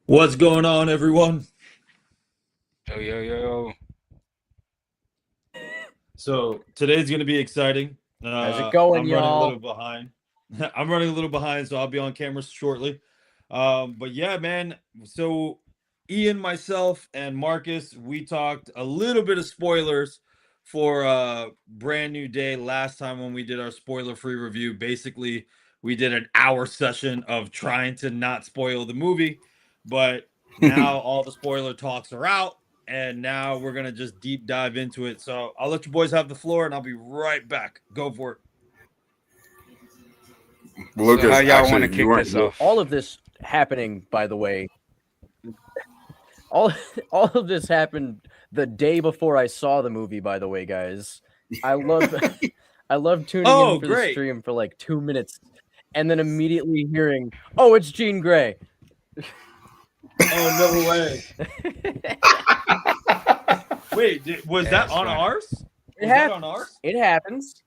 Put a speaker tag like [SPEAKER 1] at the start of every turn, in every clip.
[SPEAKER 1] What's going on, everyone?
[SPEAKER 2] Yo, yo, yo.
[SPEAKER 1] So today's going to be exciting.
[SPEAKER 3] How's it going,
[SPEAKER 1] I'm running a
[SPEAKER 3] y'all?
[SPEAKER 1] little behind. I'm running a little behind, so I'll be on camera shortly. But yeah, man. So Ian, myself, and Marcus, we talked a little bit of spoilers for Brand New Day last time when we did our spoiler-free review. Basically, we did an hour session of trying to not spoil the movie, but now all the spoiler talks are out, and now we're gonna just deep dive into it. So I'll let you boys have the floor, and I'll be right back. Go for it.
[SPEAKER 2] So how
[SPEAKER 4] Lucas,
[SPEAKER 2] y'all want
[SPEAKER 4] actually,
[SPEAKER 2] to
[SPEAKER 4] you
[SPEAKER 2] kick
[SPEAKER 4] weren't.
[SPEAKER 2] this off?
[SPEAKER 3] All of this happening, by the way, all all of this happened the day before I saw the movie. By the way, guys, I love I love tuning in
[SPEAKER 1] Oh,
[SPEAKER 3] for the
[SPEAKER 1] great!
[SPEAKER 3] stream for like 2 minutes, and then immediately hearing, "Oh, it's Jean Grey."
[SPEAKER 1] Oh, no way! Wait, was that
[SPEAKER 2] That's
[SPEAKER 1] on
[SPEAKER 2] funny.
[SPEAKER 1] ours?
[SPEAKER 3] It
[SPEAKER 1] Was that on
[SPEAKER 3] happens.
[SPEAKER 1] ours?
[SPEAKER 3] It happens.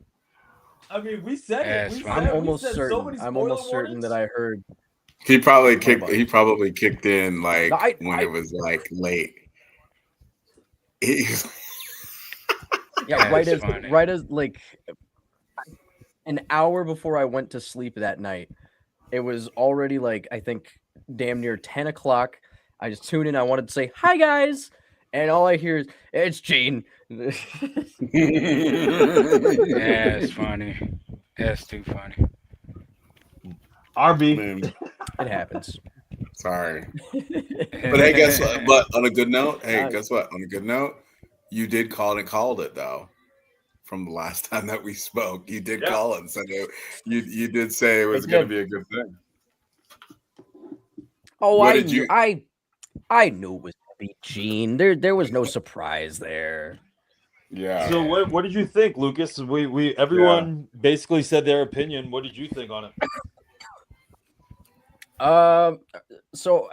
[SPEAKER 1] I mean, we said it.
[SPEAKER 2] That's
[SPEAKER 1] We
[SPEAKER 3] I'm
[SPEAKER 2] funny.
[SPEAKER 1] said we
[SPEAKER 3] almost
[SPEAKER 1] said so
[SPEAKER 3] certain.
[SPEAKER 1] many
[SPEAKER 3] I'm
[SPEAKER 1] spoiler
[SPEAKER 3] almost certain that
[SPEAKER 1] warnings.
[SPEAKER 3] I heard.
[SPEAKER 4] He probably
[SPEAKER 3] What
[SPEAKER 4] kicked.
[SPEAKER 3] about?
[SPEAKER 4] He probably kicked in
[SPEAKER 3] No,
[SPEAKER 4] like when it was like late. He-
[SPEAKER 3] yeah,
[SPEAKER 2] That's funny.
[SPEAKER 3] right as like an hour before I went to sleep that night. It was already like I think damn near 10 o'clock. I just tuned in. I wanted to say hi guys, and all I hear is it's Gene.
[SPEAKER 2] That's funny. That's too funny.
[SPEAKER 1] RB.
[SPEAKER 4] Man,
[SPEAKER 3] It happens.
[SPEAKER 4] sorry, but hey, guess what? But on a good note, hey, guess what? On a good note, you did call it and called it though. From the last time that we spoke, you did
[SPEAKER 1] Yeah,
[SPEAKER 4] call it and said you did say it
[SPEAKER 3] I
[SPEAKER 4] was going to
[SPEAKER 3] did.
[SPEAKER 4] be a good thing.
[SPEAKER 3] Oh,
[SPEAKER 4] What
[SPEAKER 3] I
[SPEAKER 4] did
[SPEAKER 3] knew.
[SPEAKER 4] you?
[SPEAKER 3] I knew it was gonna be Gene. There was no surprise there.
[SPEAKER 4] Yeah,
[SPEAKER 1] so
[SPEAKER 2] Yeah.
[SPEAKER 1] what did you think, Lucas? We
[SPEAKER 4] yeah.
[SPEAKER 1] everyone basically said their opinion. What did you think on it?
[SPEAKER 3] Um, so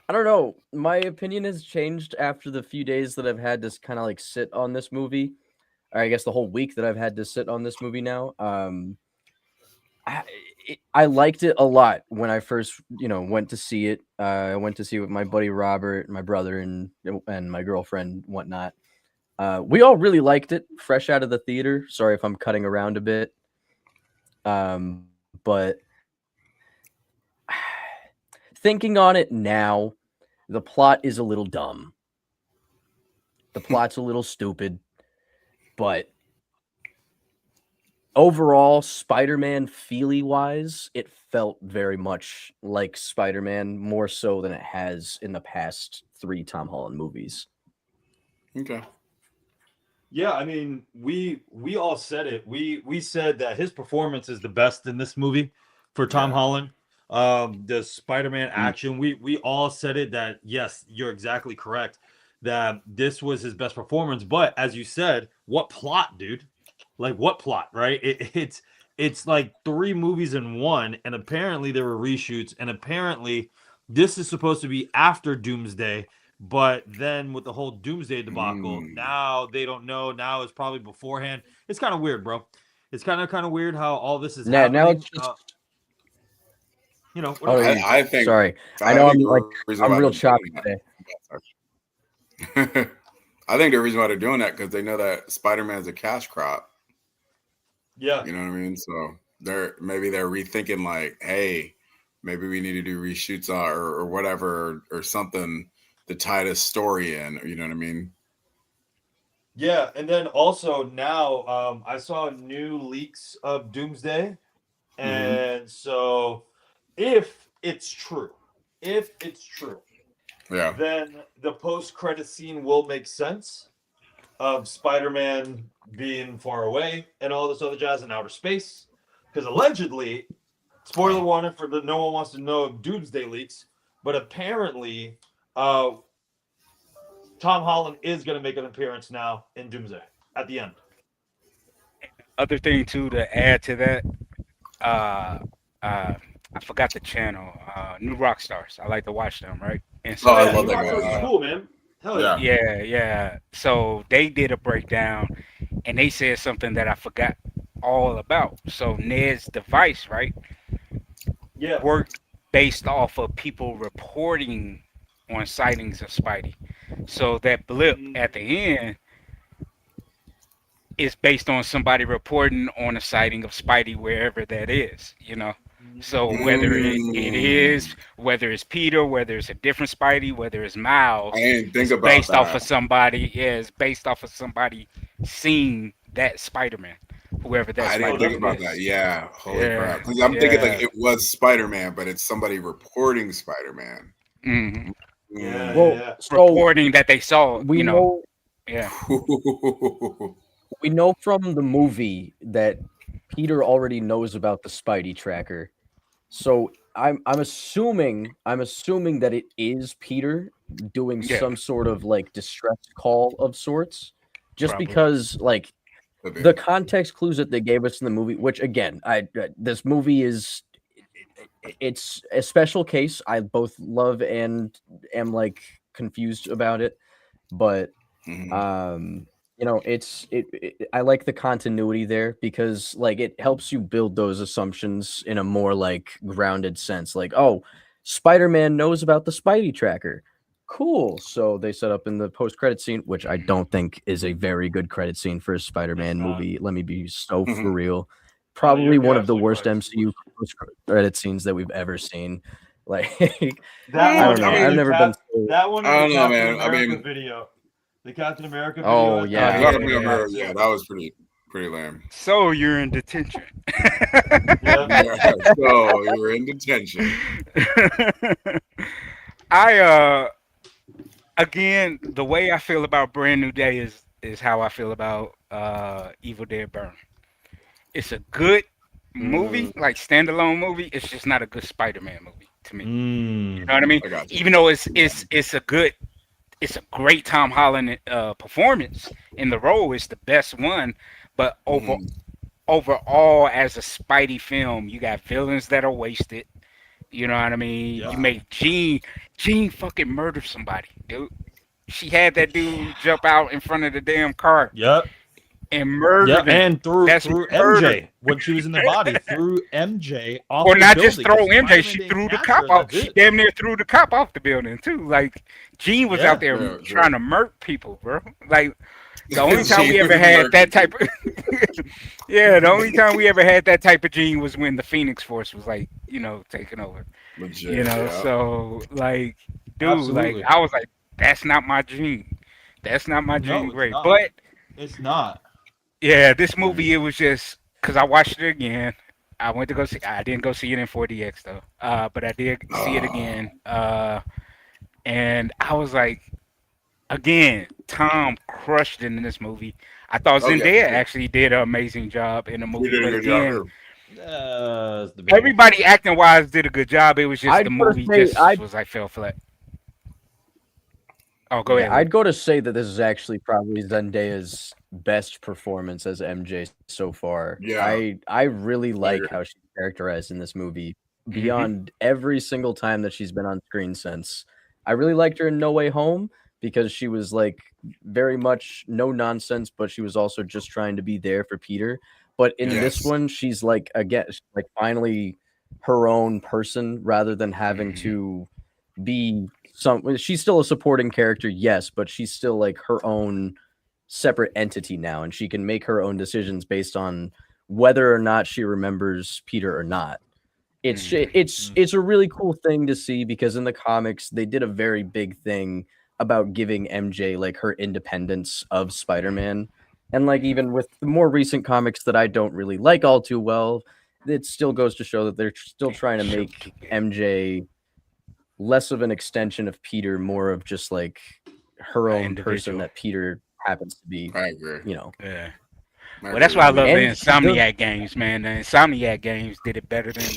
[SPEAKER 3] I don't know. My opinion has changed after the few days that I've had to kind of like sit on this movie. Or I guess the whole week that I've had to sit on this movie now. I, I liked it a lot when I first, went to see it. I went to see it with my buddy Robert, my brother, and my girlfriend, whatnot. We all really liked it, fresh out of the theater. Sorry if I'm cutting around a bit, but thinking on it now, the plot is a little dumb. The plot's a little stupid, but overall, Spider-Man feely wise, it felt very much like Spider-Man, more so than it has in the past three Tom Holland movies.
[SPEAKER 4] Okay.
[SPEAKER 1] Yeah, I mean, we all said it. We said that his performance is the best in this movie for Tom
[SPEAKER 4] Yeah.
[SPEAKER 1] Holland. The Spider-Man
[SPEAKER 4] Mm.
[SPEAKER 1] action, we all said it that yes, you're exactly correct that this was his best performance. But as you said, what plot, dude? Like what plot, right? It's like three movies in one, and apparently there were reshoots, and apparently this is supposed to be after Doomsday, but then with the whole Doomsday debacle,
[SPEAKER 4] Mm.
[SPEAKER 1] now they don't know. Now it's probably beforehand. It's kind of weird, bro. It's kind of weird how all this is
[SPEAKER 3] Now it's
[SPEAKER 1] happening.
[SPEAKER 3] just
[SPEAKER 1] What
[SPEAKER 3] oh,
[SPEAKER 1] else?
[SPEAKER 4] I think
[SPEAKER 3] sorry. I
[SPEAKER 4] I
[SPEAKER 3] know
[SPEAKER 4] think
[SPEAKER 3] I'm
[SPEAKER 4] the reason why
[SPEAKER 3] I'm
[SPEAKER 4] they're
[SPEAKER 3] real
[SPEAKER 4] doing
[SPEAKER 3] choppy
[SPEAKER 4] that.
[SPEAKER 3] today.
[SPEAKER 4] I think the reason why they're doing that because they know that Spider Man's a cash crop.
[SPEAKER 1] Yeah,
[SPEAKER 4] You know what I mean? So they're rethinking like, hey, maybe we need to do reshoots or whatever or something to tie this story in. You know what I mean?
[SPEAKER 1] yeah, and then also now I saw new leaks of Doomsday,
[SPEAKER 4] Mm-hmm.
[SPEAKER 1] and so if it's true, if it's true,
[SPEAKER 4] Yeah.
[SPEAKER 1] then the post-credit scene will make sense of Spider-Man being far away and all this other jazz in outer space. Because allegedly, spoiler
[SPEAKER 4] Oh.
[SPEAKER 1] warning for the no one wants to know Doomsday leaks, but apparently, uh, Tom Holland is going to make an appearance now in Doomsday at the end.
[SPEAKER 2] Other thing too to add to that, uh, uh, I forgot the channel. New Rock Stars. I like to watch them, right? And
[SPEAKER 4] Oh,
[SPEAKER 1] Oh
[SPEAKER 4] I
[SPEAKER 1] yeah,
[SPEAKER 2] so,
[SPEAKER 4] love
[SPEAKER 1] New
[SPEAKER 4] that
[SPEAKER 1] Rockstars is
[SPEAKER 4] guy.
[SPEAKER 1] cool, man. Hell yeah.
[SPEAKER 4] Yeah.
[SPEAKER 2] yeah. So they did a breakdown, and they said something that I forgot all about. So Ned's device, right,
[SPEAKER 1] Yeah.
[SPEAKER 2] worked based off of people reporting on sightings of Spidey. So that blip at the end is based on somebody reporting on a sighting of Spidey wherever that is, you know. So whether it's Peter, whether it's a different Spidey, whether it's Miles,
[SPEAKER 4] I didn't think
[SPEAKER 2] it's
[SPEAKER 4] about
[SPEAKER 2] based off
[SPEAKER 4] that.
[SPEAKER 2] of somebody. Yeah, it's based off of somebody seeing that Spider-Man, whoever that
[SPEAKER 4] I didn't
[SPEAKER 2] Spider-Man
[SPEAKER 4] think about
[SPEAKER 2] is.
[SPEAKER 4] that. Yeah, holy
[SPEAKER 2] Yeah,
[SPEAKER 4] crap! 'Cause I'm thinking like
[SPEAKER 2] yeah.
[SPEAKER 4] it was Spider-Man, but it's somebody reporting Spider-Man.
[SPEAKER 2] hmm
[SPEAKER 1] Yeah,
[SPEAKER 3] Well,
[SPEAKER 1] yeah.
[SPEAKER 3] so
[SPEAKER 2] Reporting that they saw,
[SPEAKER 3] we
[SPEAKER 2] you know.
[SPEAKER 3] know
[SPEAKER 2] Yeah.
[SPEAKER 3] we know from the movie that Peter already knows about the Spidey tracker. So I'm assuming that it is Peter doing
[SPEAKER 2] Yeah,
[SPEAKER 3] some sort of like distress call of sorts, just
[SPEAKER 2] probably.
[SPEAKER 3] because like
[SPEAKER 4] Could be.
[SPEAKER 3] the context clues that they gave us in the movie, which again, this movie is it's a special case. I both love and am like confused about it, but
[SPEAKER 4] Mhm.
[SPEAKER 3] you know, I like the continuity there because like it helps you build those assumptions in a more like grounded sense. Like, oh, Spider-Man knows about the Spidey tracker. Cool. So they set up in the post-credit scene, which I don't think is a very good credit scene for a
[SPEAKER 1] It's
[SPEAKER 3] Spider-Man
[SPEAKER 1] not.
[SPEAKER 3] movie. Let me be so for
[SPEAKER 4] Mhm.
[SPEAKER 3] real.
[SPEAKER 1] You're
[SPEAKER 3] Probably one of the
[SPEAKER 1] absolutely
[SPEAKER 3] worst
[SPEAKER 1] right.
[SPEAKER 3] MCU post-credit scenes that we've ever seen. Like,
[SPEAKER 1] That
[SPEAKER 3] I
[SPEAKER 1] one
[SPEAKER 3] don't know.
[SPEAKER 4] I
[SPEAKER 1] and
[SPEAKER 3] I've
[SPEAKER 4] mean,
[SPEAKER 1] the
[SPEAKER 3] never been
[SPEAKER 1] Cap,
[SPEAKER 3] so.
[SPEAKER 1] that one and
[SPEAKER 4] I
[SPEAKER 1] the
[SPEAKER 4] don't know,
[SPEAKER 1] Captain
[SPEAKER 4] man. I
[SPEAKER 1] America
[SPEAKER 4] mean,
[SPEAKER 1] video. The Captain America video
[SPEAKER 3] Oh
[SPEAKER 1] at
[SPEAKER 2] Oh
[SPEAKER 1] the
[SPEAKER 3] yeah.
[SPEAKER 2] yeah,
[SPEAKER 1] end.
[SPEAKER 4] Captain
[SPEAKER 2] yeah, yeah.
[SPEAKER 4] America,
[SPEAKER 1] That's
[SPEAKER 4] yeah,
[SPEAKER 1] it.
[SPEAKER 4] that was pretty lame.
[SPEAKER 2] So you're in detention.
[SPEAKER 1] Yep.
[SPEAKER 4] Yeah, so you're in detention.
[SPEAKER 2] I again, the way I feel about Brand New Day is how I feel about Evil Dead Burn. It's a good movie,
[SPEAKER 3] Mm,
[SPEAKER 2] like standalone movie. It's just not a good Spider-Man movie to me. You know what I mean?
[SPEAKER 4] I got you.
[SPEAKER 2] Even though
[SPEAKER 4] Yeah.
[SPEAKER 2] it's a great Tom Holland performance in the role. It's the best one, but
[SPEAKER 4] Mhm.
[SPEAKER 2] overall as a Spidey film, you got villains that are wasted. You know what I mean? You
[SPEAKER 1] Yeah.
[SPEAKER 2] make Jean fucking murder somebody, dude. She had that dude jump out in front of the damn car
[SPEAKER 1] Yep.
[SPEAKER 2] and
[SPEAKER 1] Yeah,
[SPEAKER 2] murdered him.
[SPEAKER 1] and through
[SPEAKER 2] That's
[SPEAKER 1] through
[SPEAKER 2] murder.
[SPEAKER 1] MJ when she was in the body, threw MJ off
[SPEAKER 2] Or
[SPEAKER 1] the
[SPEAKER 2] not just
[SPEAKER 1] building
[SPEAKER 2] throw
[SPEAKER 1] because
[SPEAKER 2] MJ,
[SPEAKER 1] Spider-Man
[SPEAKER 2] she
[SPEAKER 1] didn't
[SPEAKER 2] threw the
[SPEAKER 1] catch her,
[SPEAKER 2] cop
[SPEAKER 1] and
[SPEAKER 2] out.
[SPEAKER 1] that's
[SPEAKER 2] She
[SPEAKER 1] it.
[SPEAKER 2] damn near threw the cop off the building too. Like Jean was out
[SPEAKER 1] Yeah,
[SPEAKER 2] there
[SPEAKER 4] Sure,
[SPEAKER 2] trying to murk people, bro. Like the only time
[SPEAKER 4] Gene
[SPEAKER 2] we
[SPEAKER 4] was
[SPEAKER 2] ever had that
[SPEAKER 4] murking
[SPEAKER 2] type of yeah, the only time we ever had that type of Jean was when the Phoenix Force was like, you know, taking over. You
[SPEAKER 4] legit.
[SPEAKER 2] know,
[SPEAKER 4] Yeah.
[SPEAKER 2] so like, dude, like
[SPEAKER 1] absolutely.
[SPEAKER 2] I was like, that's not my Jean. That's not my Jean
[SPEAKER 1] No, it's
[SPEAKER 2] Grey.
[SPEAKER 1] not.
[SPEAKER 2] But
[SPEAKER 1] It's not.
[SPEAKER 2] yeah, this
[SPEAKER 4] Right.
[SPEAKER 2] movie it was just because I watched it again. I went to go see. I didn't go see it in 4DX though, but I did see it
[SPEAKER 4] Ah,
[SPEAKER 2] again. And I was like, again, Tom crushed it in this movie. I thought
[SPEAKER 4] oh yeah, for
[SPEAKER 2] Zendaya
[SPEAKER 4] sure.
[SPEAKER 2] actually did an amazing job in the
[SPEAKER 4] You
[SPEAKER 2] movie,
[SPEAKER 4] did a
[SPEAKER 2] but
[SPEAKER 4] good job
[SPEAKER 2] again,
[SPEAKER 4] here.
[SPEAKER 1] It's debatable.
[SPEAKER 2] everybody acting wise did a good job. It was just the
[SPEAKER 3] I'd go to
[SPEAKER 2] movie
[SPEAKER 3] say
[SPEAKER 2] just was like fell flat. Oh, go
[SPEAKER 3] Yeah,
[SPEAKER 2] ahead, Luke.
[SPEAKER 3] I'd go to say that this is actually probably Zendaya's best performance as MJ so far.
[SPEAKER 4] Yeah,
[SPEAKER 3] I really
[SPEAKER 4] I
[SPEAKER 3] like
[SPEAKER 4] agree.
[SPEAKER 3] how she's characterized in this movie
[SPEAKER 2] hmm
[SPEAKER 3] beyond every single time that she's been on screen since. I really liked her in No Way Home because she was like very much no nonsense, but she was also just trying to be there for Peter. But in this
[SPEAKER 4] Yes.
[SPEAKER 3] one, she's like again, she's like finally her own person rather than having
[SPEAKER 2] hmm
[SPEAKER 3] to be she's still a supporting character, yes, but she's still like her own separate entity now, and she can make her own decisions based on whether or not she remembers Peter or not.
[SPEAKER 2] hmm
[SPEAKER 3] It's a really cool thing to see because in the comics they did a very big thing about giving MJ like her independence of Spider-Man. And like even with the more recent comics that I don't really like all too well, it still goes to show that they're still
[SPEAKER 2] Damn,
[SPEAKER 3] trying to
[SPEAKER 2] shoot,
[SPEAKER 3] make
[SPEAKER 2] kick it.
[SPEAKER 3] MJ less of an extension of Peter, more of just like her
[SPEAKER 2] An
[SPEAKER 3] own person
[SPEAKER 2] individual.
[SPEAKER 3] that Peter happens to be,
[SPEAKER 4] I agree.
[SPEAKER 3] you know.
[SPEAKER 2] Yeah.
[SPEAKER 4] I
[SPEAKER 2] Well, that's
[SPEAKER 4] agree
[SPEAKER 2] why I
[SPEAKER 4] with you.
[SPEAKER 2] love the
[SPEAKER 3] And the
[SPEAKER 2] Insomniac games, man. The Insomniac games did it better than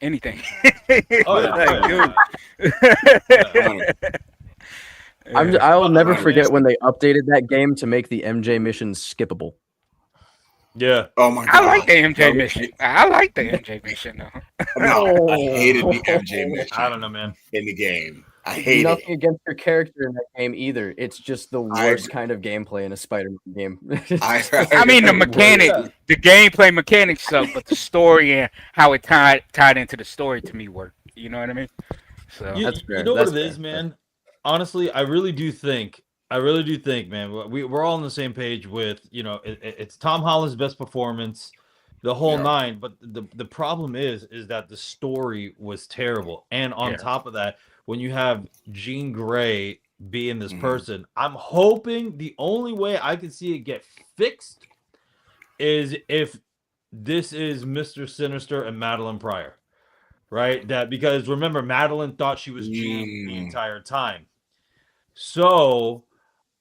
[SPEAKER 2] anything.
[SPEAKER 1] Oh yeah. Oh
[SPEAKER 2] Like,
[SPEAKER 1] yeah.
[SPEAKER 2] dude.
[SPEAKER 1] Yeah.
[SPEAKER 4] Honest.
[SPEAKER 2] Yeah.
[SPEAKER 3] I'll
[SPEAKER 1] Well, I
[SPEAKER 3] never
[SPEAKER 1] mean, man.
[SPEAKER 3] forget when they updated that game to make the MJ missions skippable.
[SPEAKER 1] Yeah.
[SPEAKER 4] Oh my
[SPEAKER 2] I like
[SPEAKER 4] god.
[SPEAKER 2] the MJ
[SPEAKER 4] No,
[SPEAKER 2] mission. I like the MJ mission though.
[SPEAKER 4] no, I hated the MJ
[SPEAKER 1] I don't
[SPEAKER 4] mission
[SPEAKER 1] know, man.
[SPEAKER 4] in the game. I hated
[SPEAKER 3] Nothing
[SPEAKER 4] it.
[SPEAKER 3] against her character in that game either. It's just the
[SPEAKER 4] I
[SPEAKER 3] worst kind of gameplay in a Spider-Man game.
[SPEAKER 4] I,
[SPEAKER 3] It's just
[SPEAKER 2] I mean,
[SPEAKER 3] the worst.
[SPEAKER 2] the
[SPEAKER 1] Yeah.
[SPEAKER 2] the gameplay mechanics suck, but the story and how it tied into the story to me worked. You know what I mean? So
[SPEAKER 1] You,
[SPEAKER 3] That's
[SPEAKER 1] you
[SPEAKER 3] fair.
[SPEAKER 1] know what
[SPEAKER 3] That's
[SPEAKER 1] it is,
[SPEAKER 3] fair.
[SPEAKER 1] man. Honestly, I really do think, man. We're all on the same page with it's Tom Holland's best performance, the whole
[SPEAKER 4] Yeah.
[SPEAKER 1] nine. But the problem is that the story was terrible, and on
[SPEAKER 2] yeah,
[SPEAKER 1] top of that, when you have Jean Grey being this
[SPEAKER 4] Mhm.
[SPEAKER 1] person, I'm hoping the only way I can see it get fixed is if this is Mr. Sinister and Madeline Pryor, right? That because remember, Madeline thought she was Jean the
[SPEAKER 4] Mm.
[SPEAKER 1] entire time. So,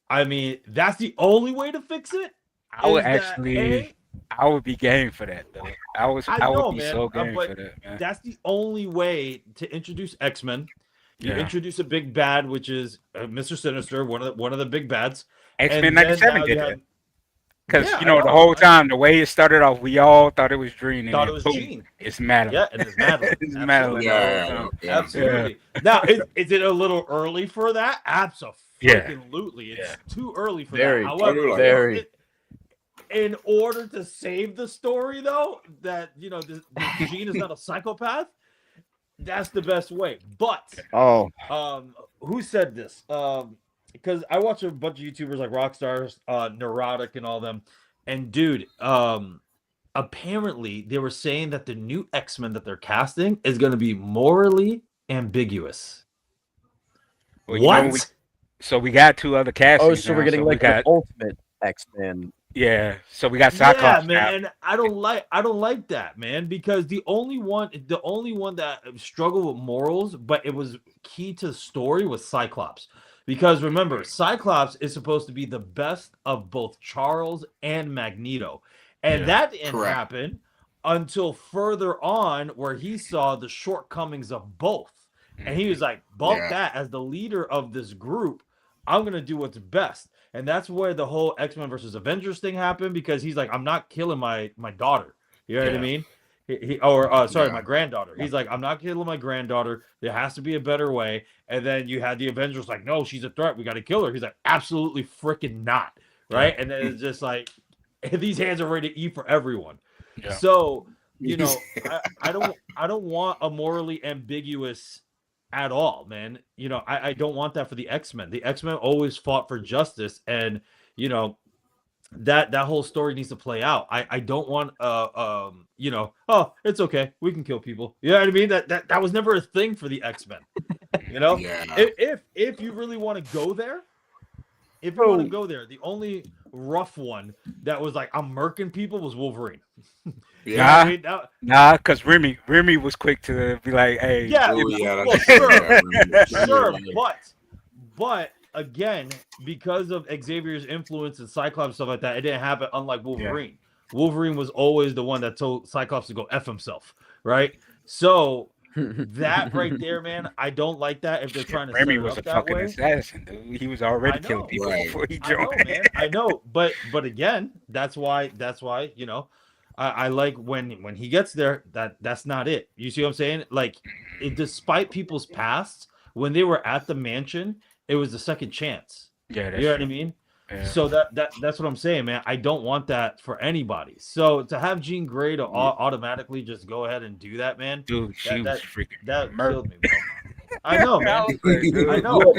[SPEAKER 1] I mean, that's the only way to fix it.
[SPEAKER 2] I would
[SPEAKER 1] Is that
[SPEAKER 2] actually, I would be game for that though.
[SPEAKER 1] I
[SPEAKER 2] I would
[SPEAKER 1] know,
[SPEAKER 2] be
[SPEAKER 1] man,
[SPEAKER 2] so game
[SPEAKER 1] but
[SPEAKER 2] for that, man.
[SPEAKER 1] that's the only way to introduce X-Men. You
[SPEAKER 2] Yeah,
[SPEAKER 1] introduce a big bad, which is Mr. Sinister, one of the big bads,
[SPEAKER 2] X-Men
[SPEAKER 1] and then
[SPEAKER 2] '97
[SPEAKER 1] now you
[SPEAKER 2] did that
[SPEAKER 1] have
[SPEAKER 2] because
[SPEAKER 1] yeah,
[SPEAKER 2] you
[SPEAKER 1] I
[SPEAKER 2] know the
[SPEAKER 1] know,
[SPEAKER 2] whole time the way it started off, we all thought it was Dream, and
[SPEAKER 1] thought it
[SPEAKER 2] then
[SPEAKER 1] was
[SPEAKER 2] boom,
[SPEAKER 1] Jean.
[SPEAKER 2] it's Madeline.
[SPEAKER 1] Yeah, and it's Madeline.
[SPEAKER 2] It's Madeline
[SPEAKER 1] Absolutely.
[SPEAKER 2] the whole
[SPEAKER 4] Yeah,
[SPEAKER 2] time.
[SPEAKER 4] yeah.
[SPEAKER 1] Absolutely. Now, is it a little early for that?
[SPEAKER 2] Yeah,
[SPEAKER 1] Absolutely. It's
[SPEAKER 2] yeah.
[SPEAKER 1] too early for
[SPEAKER 3] Very,
[SPEAKER 1] that. However,
[SPEAKER 4] like
[SPEAKER 3] very.
[SPEAKER 1] in order to save the story, though, that this Jean is not a psychopath, that's the best way. But
[SPEAKER 3] Oh,
[SPEAKER 1] who said this? Because I watch a bunch of YouTubers like Rockstars, Neurotic, and all them, and dude, apparently they were saying that the new X-Men that they're casting is going to be morally ambiguous.
[SPEAKER 2] Well, you know,
[SPEAKER 1] What?
[SPEAKER 2] so we got two other castings
[SPEAKER 3] so we're
[SPEAKER 2] now.
[SPEAKER 3] getting
[SPEAKER 2] So we
[SPEAKER 3] like the
[SPEAKER 2] got
[SPEAKER 3] ultimate X-Men.
[SPEAKER 2] yeah. So we got
[SPEAKER 1] Yeah,
[SPEAKER 2] Cyclops now.
[SPEAKER 1] man. I don't like that, man, because the only one that struggled with morals, but it was key to the story was Cyclops. Because remember, Cyclops is supposed to be the best of both Charles and Magneto. And
[SPEAKER 2] Yeah.
[SPEAKER 1] that didn't
[SPEAKER 4] Correct.
[SPEAKER 1] happen until further on where he saw the shortcomings of both. And he was like, bump
[SPEAKER 4] Yeah.
[SPEAKER 1] that as the leader of this group. I'm going to do what's best. And that's where the whole X-Men versus Avengers thing happened because he's like, I'm not killing my daughter. You know what I
[SPEAKER 2] Yeah.
[SPEAKER 1] mean?
[SPEAKER 4] Yeah.
[SPEAKER 1] My granddaughter. He's like, I'm not killing my granddaughter. There has to be a better way. And then you had the Avengers like, no, she's a threat. We got to kill her. He's like, absolutely freaking not. Right. And then it's just like, these hands are ready to eat for everyone.
[SPEAKER 2] Yeah.
[SPEAKER 1] So, I don't want a morally ambiguous at all, man. I don't want that for the X-Men. The X-Men always fought for justice, and that whole story needs to play out. I don't want oh, it's okay, we can kill people. You know what I mean? That was never a thing for the X-Men.
[SPEAKER 4] Yeah.
[SPEAKER 1] If you really want to go there, the only rough one that was like I'm murking people was Wolverine. You know what I mean?
[SPEAKER 2] Nah, because Remy was quick to be like, hey,
[SPEAKER 1] Yeah,
[SPEAKER 4] Oh, yeah.
[SPEAKER 1] well,
[SPEAKER 4] That's
[SPEAKER 1] sure, but again, because of Xavier's influence and Cyclops and stuff like that, it didn't happen. Unlike Wolverine, Wolverine was always the one that told Cyclops to go f himself, right? So that right there, man, I don't like that. If they're trying to
[SPEAKER 2] Remy
[SPEAKER 1] set it
[SPEAKER 2] was
[SPEAKER 1] up
[SPEAKER 2] a
[SPEAKER 1] that
[SPEAKER 2] fucking
[SPEAKER 1] way,
[SPEAKER 2] assassin, dude. He was already
[SPEAKER 1] I
[SPEAKER 2] killing
[SPEAKER 1] know.
[SPEAKER 2] people
[SPEAKER 4] Right.
[SPEAKER 2] before he
[SPEAKER 1] I know,
[SPEAKER 2] joined.
[SPEAKER 1] man. I know, but again, that's why I like when he gets there. That's not it. You see what I'm saying? Like, despite people's pasts, when they were at the mansion, it was the second chance.
[SPEAKER 2] Yeah, that's
[SPEAKER 1] You know what I
[SPEAKER 2] true.
[SPEAKER 1] mean?
[SPEAKER 2] Yeah.
[SPEAKER 1] So that's what I'm saying, man. I don't want that for anybody. So to have Jean Grey to automatically just go ahead and do that, man,
[SPEAKER 2] Dude, she was freaking
[SPEAKER 1] that
[SPEAKER 2] murdered.
[SPEAKER 1] killed me, bro. I know, man. I know.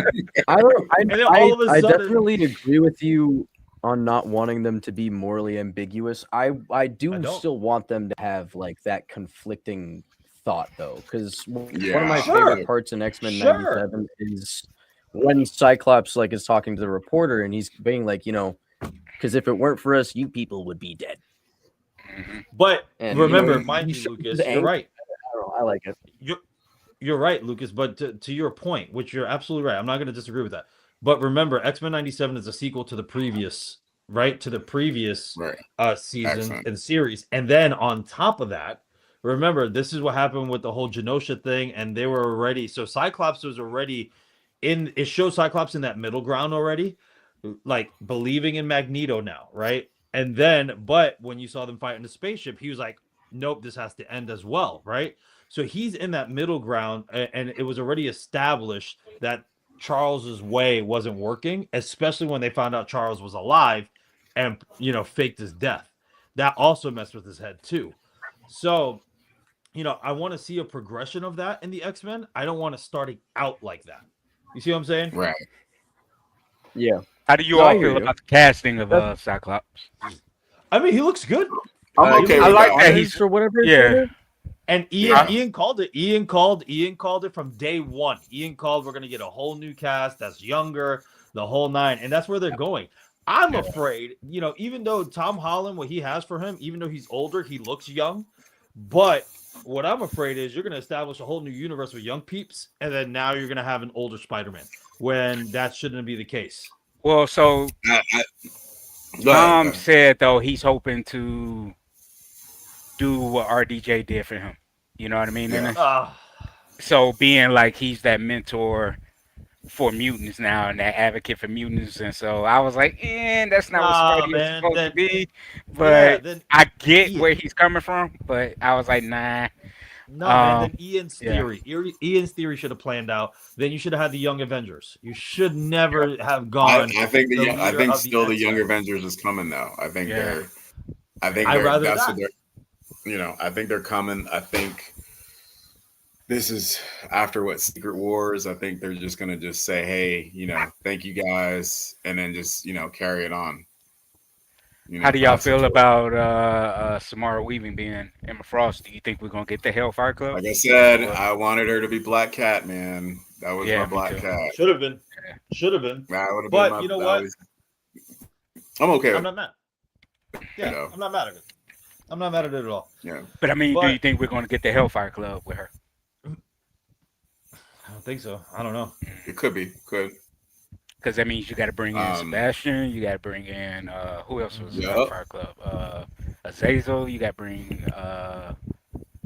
[SPEAKER 3] I
[SPEAKER 1] then all of a sudden-
[SPEAKER 3] definitely agree with you on not wanting them to be morally ambiguous. I do
[SPEAKER 1] don't.
[SPEAKER 3] still want them to have like that conflicting thought though, because one of
[SPEAKER 4] Yeah.
[SPEAKER 3] my
[SPEAKER 1] Sure.
[SPEAKER 3] favorite parts in X-Men
[SPEAKER 1] Sure.
[SPEAKER 3] 97 is when Cyclops like is talking to the reporter and he's being like, because if it weren't for us, you people would be dead.
[SPEAKER 1] But
[SPEAKER 3] And
[SPEAKER 1] remember,
[SPEAKER 3] he
[SPEAKER 1] mind you,
[SPEAKER 3] shows
[SPEAKER 1] Lucas,
[SPEAKER 3] the
[SPEAKER 1] you're
[SPEAKER 3] anger.
[SPEAKER 1] right.
[SPEAKER 3] I don't know. I like it.
[SPEAKER 1] You're right, Lucas. But to your point, which you're absolutely right, I'm not going to disagree with that. But remember, X-Men '97 is a sequel to the previous, right? To the previous
[SPEAKER 4] Right.
[SPEAKER 1] season
[SPEAKER 4] Excellent.
[SPEAKER 1] and series, and then on top of that, remember this is what happened with the whole Genosha thing, and they were already so Cyclops was already in. It shows Cyclops in that middle ground already, like believing in Magneto now, right? And then, but when you saw them fight in the spaceship, he was like, "Nope, this has to end as well," right? So he's in that middle ground, and it was already established that Charles's way wasn't working, especially when they found out Charles was alive and faked his death. that also messed with his head too. So, I want to see a progression of that in the X-Men. I don't want to starting out like that. You see what I'm saying?
[SPEAKER 4] Right.
[SPEAKER 3] Yeah.
[SPEAKER 2] How do you
[SPEAKER 3] No, I
[SPEAKER 2] all
[SPEAKER 3] hear
[SPEAKER 2] feel
[SPEAKER 3] you.
[SPEAKER 2] about the casting of
[SPEAKER 3] That's-
[SPEAKER 2] Cyclops?
[SPEAKER 1] I mean, he looks good.
[SPEAKER 3] I'm
[SPEAKER 4] okay
[SPEAKER 3] okay
[SPEAKER 2] I
[SPEAKER 4] with
[SPEAKER 2] like
[SPEAKER 4] that.
[SPEAKER 2] that
[SPEAKER 3] Honest or whatever his
[SPEAKER 2] yeah.
[SPEAKER 3] name is.
[SPEAKER 1] And
[SPEAKER 4] Yeah.
[SPEAKER 1] Ian called it. Ian called it from day one. Ian called, we're gonna get a whole new cast that's younger, the whole nine, and that's where they're going. I'm afraid, even though Tom Holland, what he has for him, even though he's older, he looks young. But what I'm afraid is you're gonna establish a whole new universe with young peeps, and then now you're gonna have an older Spider-Man when that shouldn't be the case.
[SPEAKER 2] Well, so
[SPEAKER 4] Go ahead,
[SPEAKER 2] Tom
[SPEAKER 4] go ahead.
[SPEAKER 2] said though he's hoping to do what RDJ did for him. You know what I mean?
[SPEAKER 4] Yeah.
[SPEAKER 2] And so being like he's that mentor for mutants now and that advocate for mutants, and so I was like, that's not what
[SPEAKER 1] Nah,
[SPEAKER 2] Spidey is
[SPEAKER 1] man.
[SPEAKER 2] supposed to
[SPEAKER 1] Then
[SPEAKER 2] be.
[SPEAKER 1] yeah,
[SPEAKER 2] But
[SPEAKER 1] then
[SPEAKER 2] I get
[SPEAKER 1] Ian.
[SPEAKER 2] where he's coming from, but I was like, nah.
[SPEAKER 1] No, man. Then
[SPEAKER 2] Yeah.
[SPEAKER 1] Ian's theory should have planned out. Then you should have had the Young Avengers. You should never have gone.
[SPEAKER 4] I think
[SPEAKER 1] the
[SPEAKER 4] I
[SPEAKER 1] leader
[SPEAKER 4] think
[SPEAKER 1] of the
[SPEAKER 4] still the Young
[SPEAKER 1] X-Men.
[SPEAKER 4] Avengers is coming though. I think
[SPEAKER 2] Yeah.
[SPEAKER 1] I'd rather
[SPEAKER 4] that's
[SPEAKER 1] that.
[SPEAKER 4] what they're I think they're coming. I think this is after what Secret Wars. I think they're just gonna just say, hey, thank you guys, and then just carry it on.
[SPEAKER 2] How do y'all
[SPEAKER 4] pass the
[SPEAKER 2] feel
[SPEAKER 4] torch.
[SPEAKER 2] about Samara Weaving being Emma Frost? Do you think we're gonna get the Hellfire Club?
[SPEAKER 4] Like I said,
[SPEAKER 2] Or-
[SPEAKER 4] I wanted her to be Black Cat, man. That was
[SPEAKER 2] Yeah,
[SPEAKER 4] my
[SPEAKER 2] me
[SPEAKER 4] Black
[SPEAKER 2] too.
[SPEAKER 4] Cat.
[SPEAKER 1] Should have been. Should have been.
[SPEAKER 4] That would have
[SPEAKER 1] But
[SPEAKER 4] been my.
[SPEAKER 1] you know
[SPEAKER 4] that
[SPEAKER 1] what?
[SPEAKER 4] was- I'm okay.
[SPEAKER 1] I'm
[SPEAKER 4] with
[SPEAKER 1] not mad. Yeah,
[SPEAKER 4] know.
[SPEAKER 1] I'm not mad at it. I'm not mad at it at all.
[SPEAKER 4] Yeah.
[SPEAKER 2] But I mean, do
[SPEAKER 1] But-
[SPEAKER 2] you think we're gonna get the Hellfire Club with her?
[SPEAKER 1] I don't think so. I don't know.
[SPEAKER 4] It could be. Could.
[SPEAKER 2] Because that means you got to bring in Sebastian. You got to bring in who else was in
[SPEAKER 4] Yep.
[SPEAKER 2] Hellfire Club? Azazel. You got to bring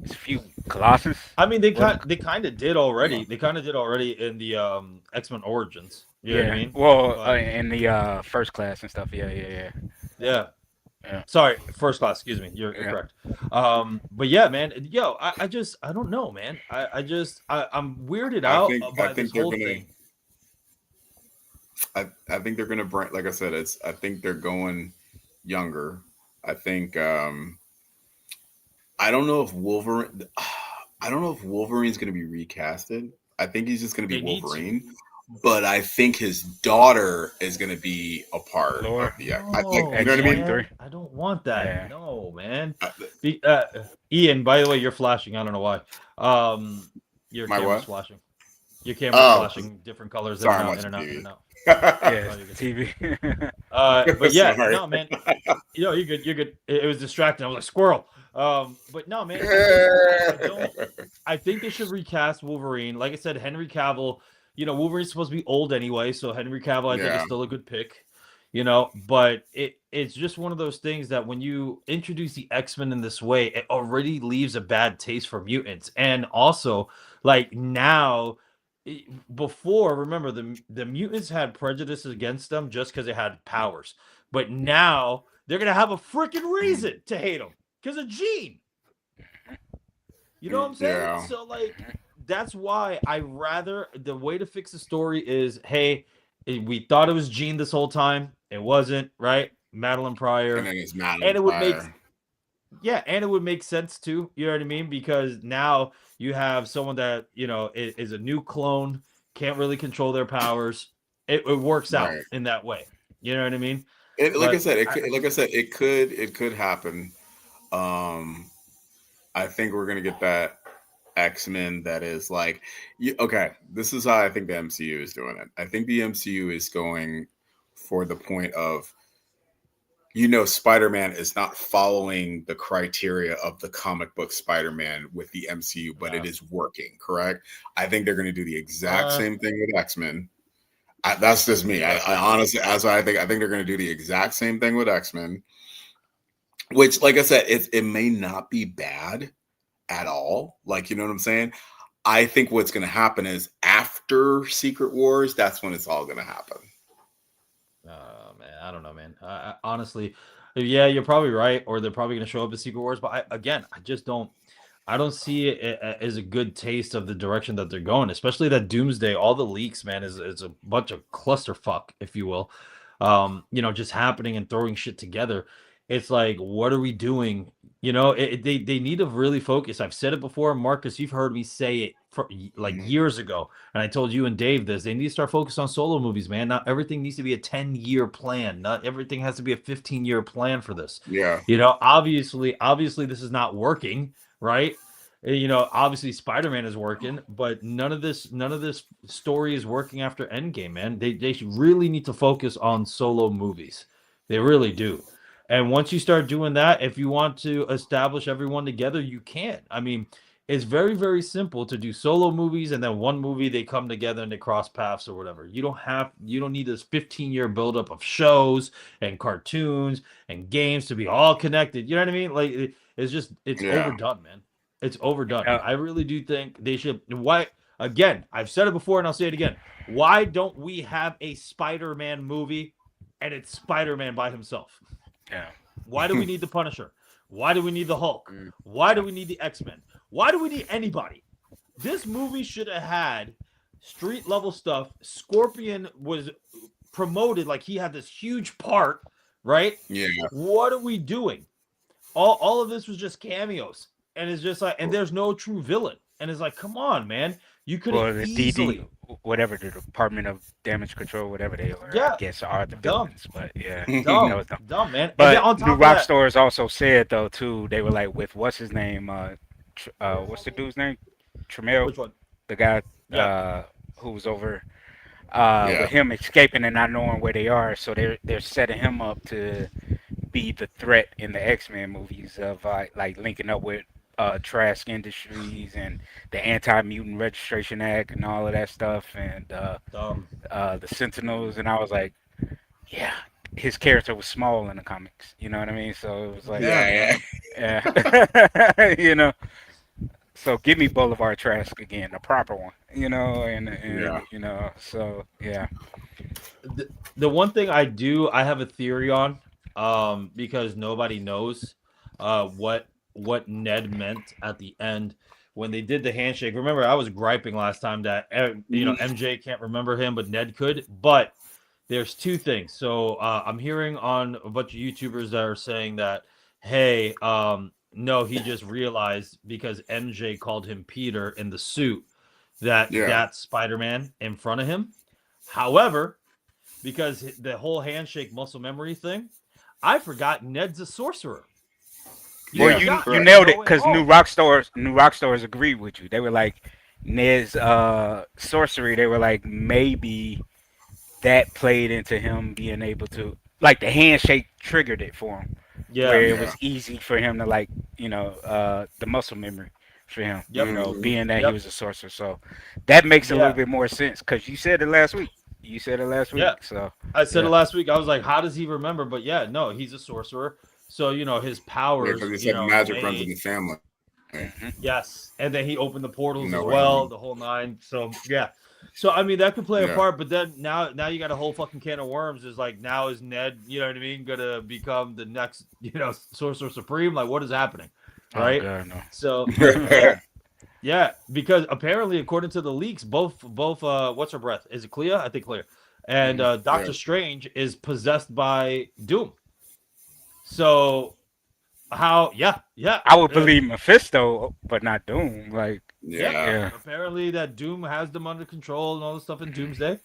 [SPEAKER 2] it's a few Colossus.
[SPEAKER 1] I mean, they kind of did already. They kind of did already in the X-Men Origins. You know what I mean?
[SPEAKER 2] Well,
[SPEAKER 1] But-
[SPEAKER 2] in the First Class and stuff. Yeah.
[SPEAKER 1] Yeah.
[SPEAKER 2] Yeah.
[SPEAKER 1] Sorry, First Class. Excuse me. You're correct. But yeah, man. Yo, I don't know, man. I'm weirded out by this whole thing.
[SPEAKER 4] I think they're gonna bring. Like I said, I think they're going younger. I think. I don't know if Wolverine. I don't know if Wolverine's gonna be recasted. I think he's just gonna be
[SPEAKER 1] They need to.
[SPEAKER 4] Wolverine. But I think his daughter is going to be a part
[SPEAKER 2] Laura.
[SPEAKER 4] of the X.
[SPEAKER 1] No,
[SPEAKER 4] You know what I mean?
[SPEAKER 1] man, I don't want that.
[SPEAKER 2] Yeah.
[SPEAKER 1] No, man.
[SPEAKER 4] Uh,
[SPEAKER 1] Ian, by the way, you're flashing. I don't know why. Your
[SPEAKER 4] My
[SPEAKER 1] camera's
[SPEAKER 4] what?
[SPEAKER 1] flashing. Your camera's flashing different colors.
[SPEAKER 4] Sorry,
[SPEAKER 1] in
[SPEAKER 4] I'm
[SPEAKER 1] and out,
[SPEAKER 4] watching
[SPEAKER 1] in and out,
[SPEAKER 4] TV.
[SPEAKER 1] in and out.
[SPEAKER 2] Yeah,
[SPEAKER 1] Oh, you're good.
[SPEAKER 2] TV.
[SPEAKER 1] But yeah,
[SPEAKER 4] Sorry.
[SPEAKER 1] no, man. You're good. You're good. It was distracting. I was like squirrel. But no, man. I think they should recast Wolverine. Like I said, Henry Cavill. Wolverine's supposed to be old anyway, so Henry Cavill I think is still a good pick. But it's just one of those things that when you introduce the X-Men in this way, it already leaves a bad taste for mutants. And also, like now, before, remember the mutants had prejudices against them just because they had powers. But now they're gonna have a freaking reason to hate them because of Jean. You know what I'm saying?
[SPEAKER 4] Yeah.
[SPEAKER 1] So like that's why the way to fix the story is, hey, we thought it was Jean this whole time. It wasn't, right? Madeline Pryor.
[SPEAKER 4] And then it's Madeline
[SPEAKER 1] And it would
[SPEAKER 4] Pryor.
[SPEAKER 1] and it would make sense too. You know what I mean? Because now you have someone that, is a new clone, can't really control their powers. It works out
[SPEAKER 4] Right.
[SPEAKER 1] in that way. You know what I mean?
[SPEAKER 4] Like
[SPEAKER 1] But
[SPEAKER 4] I said, it could happen. I think we're gonna get that X-Men that is like, okay, this is how I think the MCU is doing it. I think the MCU is going for the point of, Spider-Man is not following the criteria of the comic book Spider-Man with the MCU, but it is working, correct? I think they're going to do the exact same thing with X-Men. That's just me. I honestly, I think they're going to do the exact same thing with X-Men, which, like I said, it may not be bad at all. Like, you know what I'm saying? I think what's going to happen is after Secret Wars, that's when it's all going to happen.
[SPEAKER 1] Man, I don't know, man. I honestly, yeah, you're probably right, or they're probably going to show up at Secret Wars. But I just don't. I don't see it as a good taste of the direction that they're going, especially that Doomsday. All the leaks, man, is a bunch of clusterfuck, if you will. Just happening and throwing shit together. it's like, what are we doing? You know, they need to really focus. I've said it before, Marcus. You've heard me say it for like
[SPEAKER 4] Mhm.
[SPEAKER 1] years ago, and I told you and Dave this. They need to start focus on solo movies, man. Not everything needs to be a 10-year plan. Not everything has to be a 15-year plan for this.
[SPEAKER 4] Yeah.
[SPEAKER 1] You know, obviously, this is not working, right? You know, obviously Spider-Man is working, but none of this story is working after Endgame, man. They really need to focus on solo movies. They really do. And once you start doing that, if you want to establish everyone together, you can. I mean, it's very, very simple to do solo movies and then one movie they come together and they cross paths or whatever. You don't need this 15-year buildup of shows and cartoons and games to be all connected. You know what I mean? Like it's
[SPEAKER 4] Yeah.
[SPEAKER 1] overdone, man. It's overdone.
[SPEAKER 2] Yeah.
[SPEAKER 1] I really do think they should. Why? Again, I've said it before and I'll say it again. Why don't we have a Spider-Man movie and it's Spider-Man by himself?
[SPEAKER 2] Yeah.
[SPEAKER 1] Why do we need the Punisher? Why do we need the Hulk?
[SPEAKER 3] Mm.
[SPEAKER 1] Why do we need the X-Men? Why do we need anybody? This movie should have had street level stuff. Scorpion was promoted like he had this huge part, right?
[SPEAKER 4] Yeah.
[SPEAKER 1] What are we doing? All of this was just cameos. And it's just like, and there's no true villain. And it's like, come on, man. You could
[SPEAKER 2] Well,
[SPEAKER 1] have
[SPEAKER 2] the
[SPEAKER 1] easily.
[SPEAKER 2] DD, whatever, the Department of Damage Control, whatever they are,
[SPEAKER 1] Yeah.
[SPEAKER 2] I guess are the
[SPEAKER 1] Dumb.
[SPEAKER 2] villains. But yeah,
[SPEAKER 1] Dumb,
[SPEAKER 2] that was dumb.
[SPEAKER 1] dumb, man. And then
[SPEAKER 2] But
[SPEAKER 1] on top
[SPEAKER 2] New
[SPEAKER 1] of that,
[SPEAKER 2] Rockstars also said though too, they were like with what's his name, what's the dude's name, Tremel,
[SPEAKER 1] which one?
[SPEAKER 2] the guy
[SPEAKER 1] Yeah.
[SPEAKER 2] who was over
[SPEAKER 4] Yeah.
[SPEAKER 2] with him escaping and not knowing where they are, so they're setting him up to be the threat in the X-Men movies of like linking up with Trask Industries and the Anti-Mutant Registration Act and all of that stuff and
[SPEAKER 1] Dumb.
[SPEAKER 2] the Sentinels, and I was like, yeah, his character was small in the comics, you know what I mean? So it was like,
[SPEAKER 4] Yeah.
[SPEAKER 2] yeah, you know. So give me Boulevard Trask again, the proper one, you know, and
[SPEAKER 4] Yeah.
[SPEAKER 2] you know, so yeah.
[SPEAKER 1] The one thing I have a theory on, because nobody knows what Ned meant at the end when they did the handshake. Remember, I was griping last time that MJ can't remember him, but Ned could. But there's two things. So I'm hearing on a bunch of YouTubers that are saying that, hey, no, he just realized because MJ called him Peter in the suit that
[SPEAKER 4] Yeah.
[SPEAKER 1] that's Spider-Man in front of him. However, because the whole handshake muscle memory thing, I forgot Ned's a sorcerer.
[SPEAKER 2] Well,
[SPEAKER 4] Yeah,
[SPEAKER 2] you
[SPEAKER 4] correct.
[SPEAKER 2] nailed it
[SPEAKER 1] No,
[SPEAKER 2] because
[SPEAKER 1] oh.
[SPEAKER 2] New Rockstars agreed with you. They were like Ned's sorcery. They were like maybe that played into him being able to like the handshake triggered it for him, where
[SPEAKER 1] Yeah.
[SPEAKER 2] it was easy for him to like the muscle memory for him.
[SPEAKER 1] Yep.
[SPEAKER 2] You know,
[SPEAKER 4] Mhm.
[SPEAKER 2] being that he
[SPEAKER 1] Yep.
[SPEAKER 2] was a sorcerer, so that makes a
[SPEAKER 1] Yeah.
[SPEAKER 2] little bit more sense because you said it last week. You said it last week,
[SPEAKER 1] Yeah.
[SPEAKER 2] so
[SPEAKER 1] I said
[SPEAKER 2] yeah.
[SPEAKER 1] it last week. I was like, how does he remember? But yeah, no, he's a sorcerer. So, his
[SPEAKER 4] Yeah,
[SPEAKER 1] powers,
[SPEAKER 4] because they said magic runs in the family.
[SPEAKER 2] Mhm.
[SPEAKER 1] yes. And then he opened the portals
[SPEAKER 4] No
[SPEAKER 1] as
[SPEAKER 4] way.
[SPEAKER 1] well, the whole nine. So, yeah. So, I mean, that could play a
[SPEAKER 4] Yeah.
[SPEAKER 1] part, but then now you got a whole fucking can of worms. Is like, now is Ned, you know what I mean, going to become the next, Sorcerer Supreme? Like, what is happening? Right?
[SPEAKER 2] Oh God, no.
[SPEAKER 1] So, yeah. Yeah, because apparently, according to the leaks, both what's her breath? Is it Clea? I think Clea. And Doctor
[SPEAKER 4] Yeah.
[SPEAKER 1] Strange is possessed by Doom. So how? Yeah.
[SPEAKER 2] I would believe Mephisto, but not Doom. Like,
[SPEAKER 1] Yeah.
[SPEAKER 2] yeah.
[SPEAKER 1] Apparently, that Doom has them under control and all this stuff in Doomsday.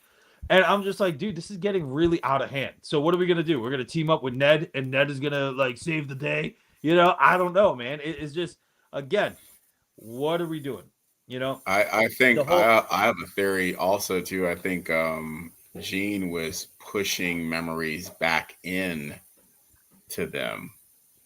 [SPEAKER 1] And I'm just like, dude, this is getting really out of hand. So what are we gonna do? We're gonna team up with Ned, and Ned is gonna like save the day. I don't know, man. It's just again, what are we doing?
[SPEAKER 4] I think
[SPEAKER 1] The whole-
[SPEAKER 4] I have a theory also too. I think Jean was pushing memories back in to them,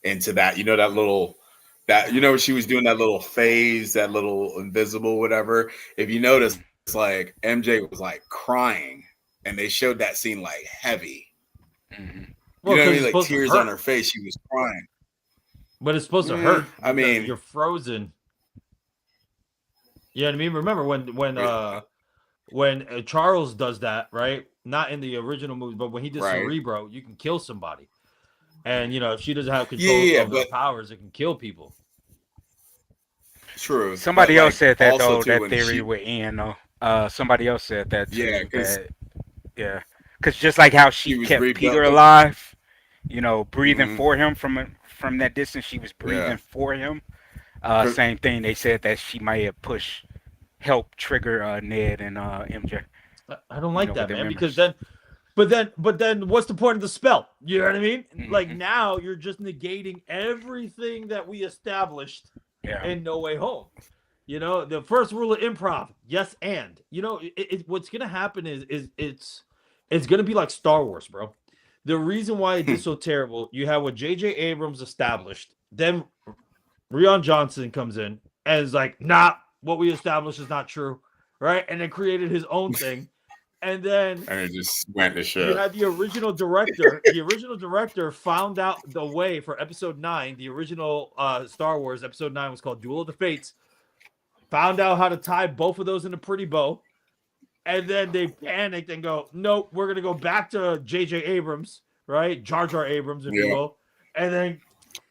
[SPEAKER 4] into that that little she was doing that little phase, that little invisible whatever. If you notice, it's like MJ was like crying, and they showed that scene like heavy.
[SPEAKER 2] Mhm.
[SPEAKER 1] Well,
[SPEAKER 4] You know what I
[SPEAKER 1] 'cause
[SPEAKER 4] mean?
[SPEAKER 1] it's
[SPEAKER 4] Like
[SPEAKER 1] supposed to
[SPEAKER 4] tears
[SPEAKER 1] hurt.
[SPEAKER 4] on her face. She was crying.
[SPEAKER 1] But it's supposed to hurt.
[SPEAKER 4] I
[SPEAKER 1] because
[SPEAKER 4] mean-
[SPEAKER 1] you're frozen. You know what I mean? Remember when Charles does that, right? Not in the original movie, but when he did
[SPEAKER 4] Right.
[SPEAKER 1] Cerebro, you can kill somebody. And if she doesn't have control
[SPEAKER 4] Yeah,
[SPEAKER 1] of their
[SPEAKER 4] but-
[SPEAKER 1] powers, it can kill people.
[SPEAKER 4] True.
[SPEAKER 2] Somebody
[SPEAKER 4] but,
[SPEAKER 2] else
[SPEAKER 4] like,
[SPEAKER 2] said that
[SPEAKER 4] also,
[SPEAKER 2] though.
[SPEAKER 4] too,
[SPEAKER 2] That
[SPEAKER 4] when
[SPEAKER 2] theory
[SPEAKER 4] she-
[SPEAKER 2] with Ian though. Somebody else said that too.
[SPEAKER 4] Yeah, 'cause
[SPEAKER 2] yeah, because just like how
[SPEAKER 4] she
[SPEAKER 2] she
[SPEAKER 4] was
[SPEAKER 2] kept
[SPEAKER 4] rebuilt
[SPEAKER 2] Peter
[SPEAKER 4] with-
[SPEAKER 2] alive, breathing
[SPEAKER 4] Mhm.
[SPEAKER 2] for him from that distance. She was
[SPEAKER 4] Yeah.
[SPEAKER 2] breathing for him.
[SPEAKER 4] 'Cause-
[SPEAKER 2] Same thing. They said that she might have help trigger Ned and MJ.
[SPEAKER 1] I don't like
[SPEAKER 2] With
[SPEAKER 1] that,
[SPEAKER 2] their
[SPEAKER 1] man, because
[SPEAKER 2] memories.
[SPEAKER 1] then what's the point of the spell? You know what I mean? Like
[SPEAKER 2] Hmm.
[SPEAKER 1] now you're just negating everything that we established
[SPEAKER 2] Yeah.
[SPEAKER 1] in No Way Home. The first rule of improv, yes and. What's gonna happen is it's gonna be like Star Wars, bro. The reason why it did so terrible, you have what J.J. Abrams established, then Rion Johnson comes in and is like, nah, what we established is not true, right? And then created his own thing. And then
[SPEAKER 4] and it just went to
[SPEAKER 1] you
[SPEAKER 4] shit.
[SPEAKER 1] had the original director. The original director found out the way for episode 9. The original Star Wars episode 9 was called Duel of the Fates. Found out how to tie both of those in a pretty bow. And then they panicked and go, nope, we're going to go back to J.J. Abrams, right? Jar Jar Abrams, if you
[SPEAKER 4] Yeah.
[SPEAKER 1] will. And then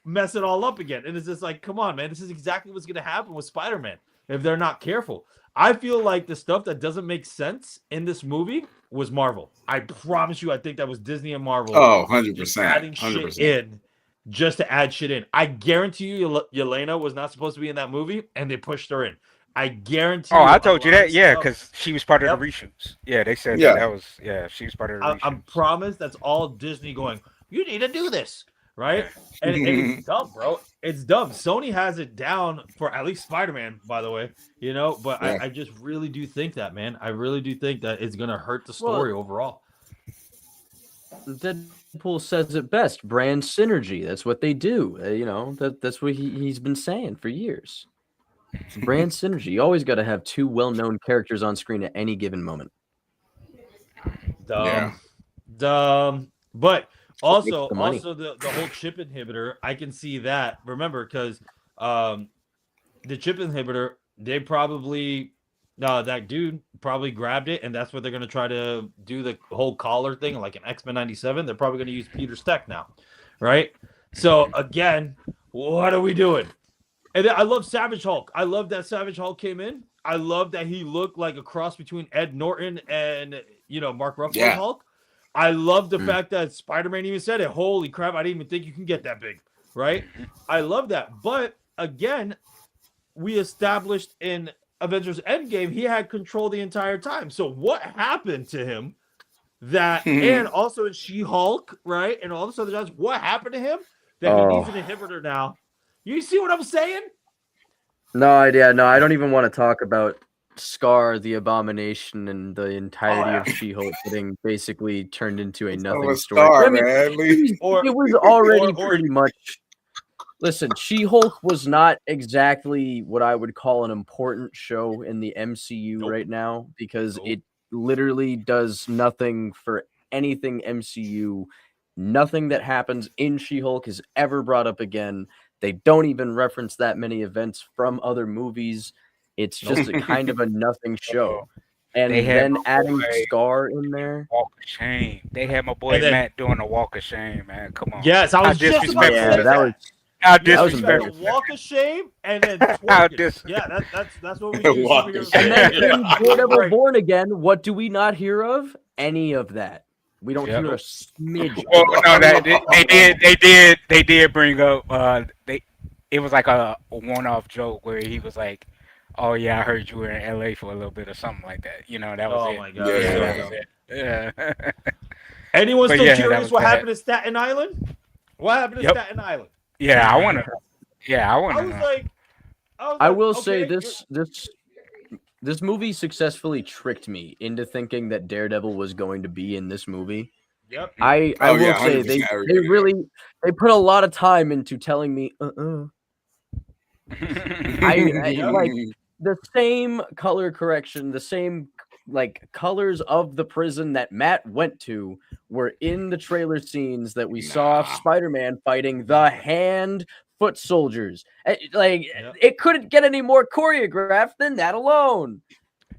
[SPEAKER 1] mess it all up again. And it's just like, come on, man. This is exactly what's going to happen with Spider-Man if they're not careful. I feel like the stuff that doesn't make sense in this movie was Marvel. I promise you, I think that was Disney and Marvel
[SPEAKER 4] Oh,
[SPEAKER 1] just
[SPEAKER 4] 100%.
[SPEAKER 1] adding
[SPEAKER 4] 100%.
[SPEAKER 1] shit in just to add shit in. I guarantee you, Yelena was not supposed to be in that movie, and they pushed her in. I guarantee
[SPEAKER 2] Oh,
[SPEAKER 1] you
[SPEAKER 2] I
[SPEAKER 1] a
[SPEAKER 2] told you
[SPEAKER 1] lot of
[SPEAKER 2] that. Yeah,
[SPEAKER 1] stuff.
[SPEAKER 2] because she was part of the
[SPEAKER 1] Yep.
[SPEAKER 2] reshoots. Yeah, they said
[SPEAKER 4] Yeah.
[SPEAKER 2] that was. Yeah, she was part of the
[SPEAKER 1] I
[SPEAKER 2] reshoots.
[SPEAKER 1] promise that's all Disney going, you need to do this, right?
[SPEAKER 2] Yeah.
[SPEAKER 1] And it's dumb, bro. It's dumb. Sony has it down for at least Spider-Man, by the way, but
[SPEAKER 4] Yeah.
[SPEAKER 1] I just really do think that, man. I really do think that it's going to hurt the
[SPEAKER 3] Well,
[SPEAKER 1] story overall.
[SPEAKER 3] Deadpool says it best: brand synergy. That's what they do. That's what he's been saying for years. It's brand synergy. You always got to have two well-known characters on screen at any given moment.
[SPEAKER 4] Yeah.
[SPEAKER 1] Dumb. But
[SPEAKER 3] What makes
[SPEAKER 1] also,
[SPEAKER 3] the money.
[SPEAKER 1] the whole chip inhibitor, I can see that. Remember, because the chip inhibitor, they probably that dude probably grabbed it, and that's what they're gonna try to do the whole collar thing, like an X-Men 97. They're probably gonna use Peter's tech now, right? So again, what are we doing? And then I love Savage Hulk. I love that Savage Hulk came in. I love that he looked like a cross between Ed Norton and Mark Ruffalo's
[SPEAKER 4] Yeah.
[SPEAKER 1] Hulk. I love the
[SPEAKER 4] Mm.
[SPEAKER 1] fact that Spider-Man even said it. Holy crap, I didn't even think you can get that big, right? I love that. But again, we established in Avengers Endgame, he had control the entire time. So what happened to him and also in She-Hulk, right? And all this other jobs, what happened to him that he needs an inhibitor now? You see what I'm saying?
[SPEAKER 3] No idea. No, I don't even want to talk about Scar, the Abomination, and the entirety of She-Hulk getting basically turned into a nothing
[SPEAKER 4] a
[SPEAKER 3] story.
[SPEAKER 4] star,
[SPEAKER 3] I mean,
[SPEAKER 4] man.
[SPEAKER 3] it was already pretty much. Listen, She-Hulk was not exactly what I would call an important show in the MCU right now because it literally does nothing for anything MCU. Nothing that happens in She-Hulk is ever brought up again. They don't even reference that many events from other movies. It's just a kind of a nothing show. And then adding Scar in there.
[SPEAKER 2] Walk of shame. They had my boy Matt doing a walk of shame, man. Come on.
[SPEAKER 1] Yes, I was just about to say that.
[SPEAKER 2] How
[SPEAKER 1] disrespectful. Walk of shame and then yeah, that's what we do.
[SPEAKER 3] And then in Daredevil Born Again, what do we not hear of? Any of that. We don't hear a smidge.
[SPEAKER 2] Well, no, they did bring up it was like a one-off joke where he was like, "Oh yeah, I heard you were in LA for a little bit or something like that." That was it.
[SPEAKER 1] Oh my god.
[SPEAKER 2] That was it. Yeah.
[SPEAKER 1] Anyone still curious what happened to Staten Island? What happened to Staten Island?
[SPEAKER 2] Yeah, I want to. Yeah, I want to.
[SPEAKER 3] I will say this movie successfully tricked me into thinking that Daredevil was going to be in this movie.
[SPEAKER 1] Yep.
[SPEAKER 3] I will say they really put a lot of time into telling me I like the same color correction, the same like colors of the prison that Matt went to were in the trailer scenes that we saw of Spider-Man fighting the hand foot soldiers. It couldn't get any more choreographed than that alone.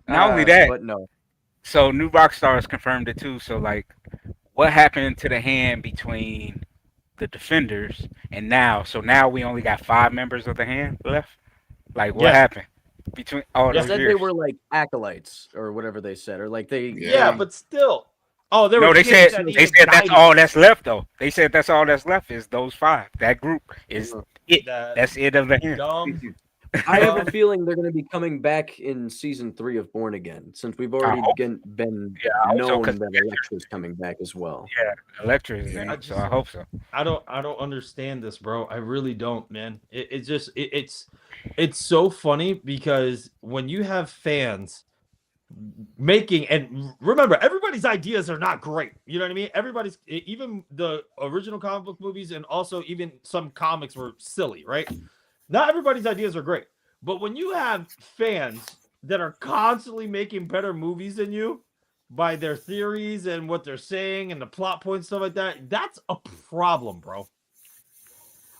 [SPEAKER 2] Not only that,
[SPEAKER 3] but no.
[SPEAKER 2] So New Rockstar has confirmed it too. So like, what happened to the hand between the Defenders and now? So now we only got 5 members of the hand left. Like, what happened between all those
[SPEAKER 3] years?
[SPEAKER 2] They
[SPEAKER 3] were like acolytes or whatever they said, or like they.
[SPEAKER 1] Yeah, but still, Oh, there
[SPEAKER 2] No,
[SPEAKER 1] were
[SPEAKER 2] they
[SPEAKER 1] kids
[SPEAKER 2] said
[SPEAKER 1] that
[SPEAKER 2] they
[SPEAKER 1] needed
[SPEAKER 2] said that's
[SPEAKER 1] guidance.
[SPEAKER 2] all that's left though. They said that's all that's left is those 5. That group is it. That's it of the end.
[SPEAKER 1] Dumb.
[SPEAKER 3] I have a feeling they're going to be coming back in season 3 of Born Again, since we've already
[SPEAKER 2] hope-
[SPEAKER 3] been
[SPEAKER 2] I hope so,
[SPEAKER 3] known
[SPEAKER 2] 'cause
[SPEAKER 3] that Electra's coming back as well.
[SPEAKER 2] Yeah, Electra is in
[SPEAKER 1] I
[SPEAKER 2] it, so
[SPEAKER 1] just-
[SPEAKER 2] I hope so.
[SPEAKER 1] I don't understand this, bro. I really don't, man. It's so funny because when you have fans making, and remember, everybody's ideas are not great. You know what I mean? Everybody's, even the original comic book movies and also even some comics were silly, right? Not everybody's ideas are great. But when you have fans that are constantly making better movies than you by their theories and what they're saying and the plot points, stuff like that, that's a problem, bro.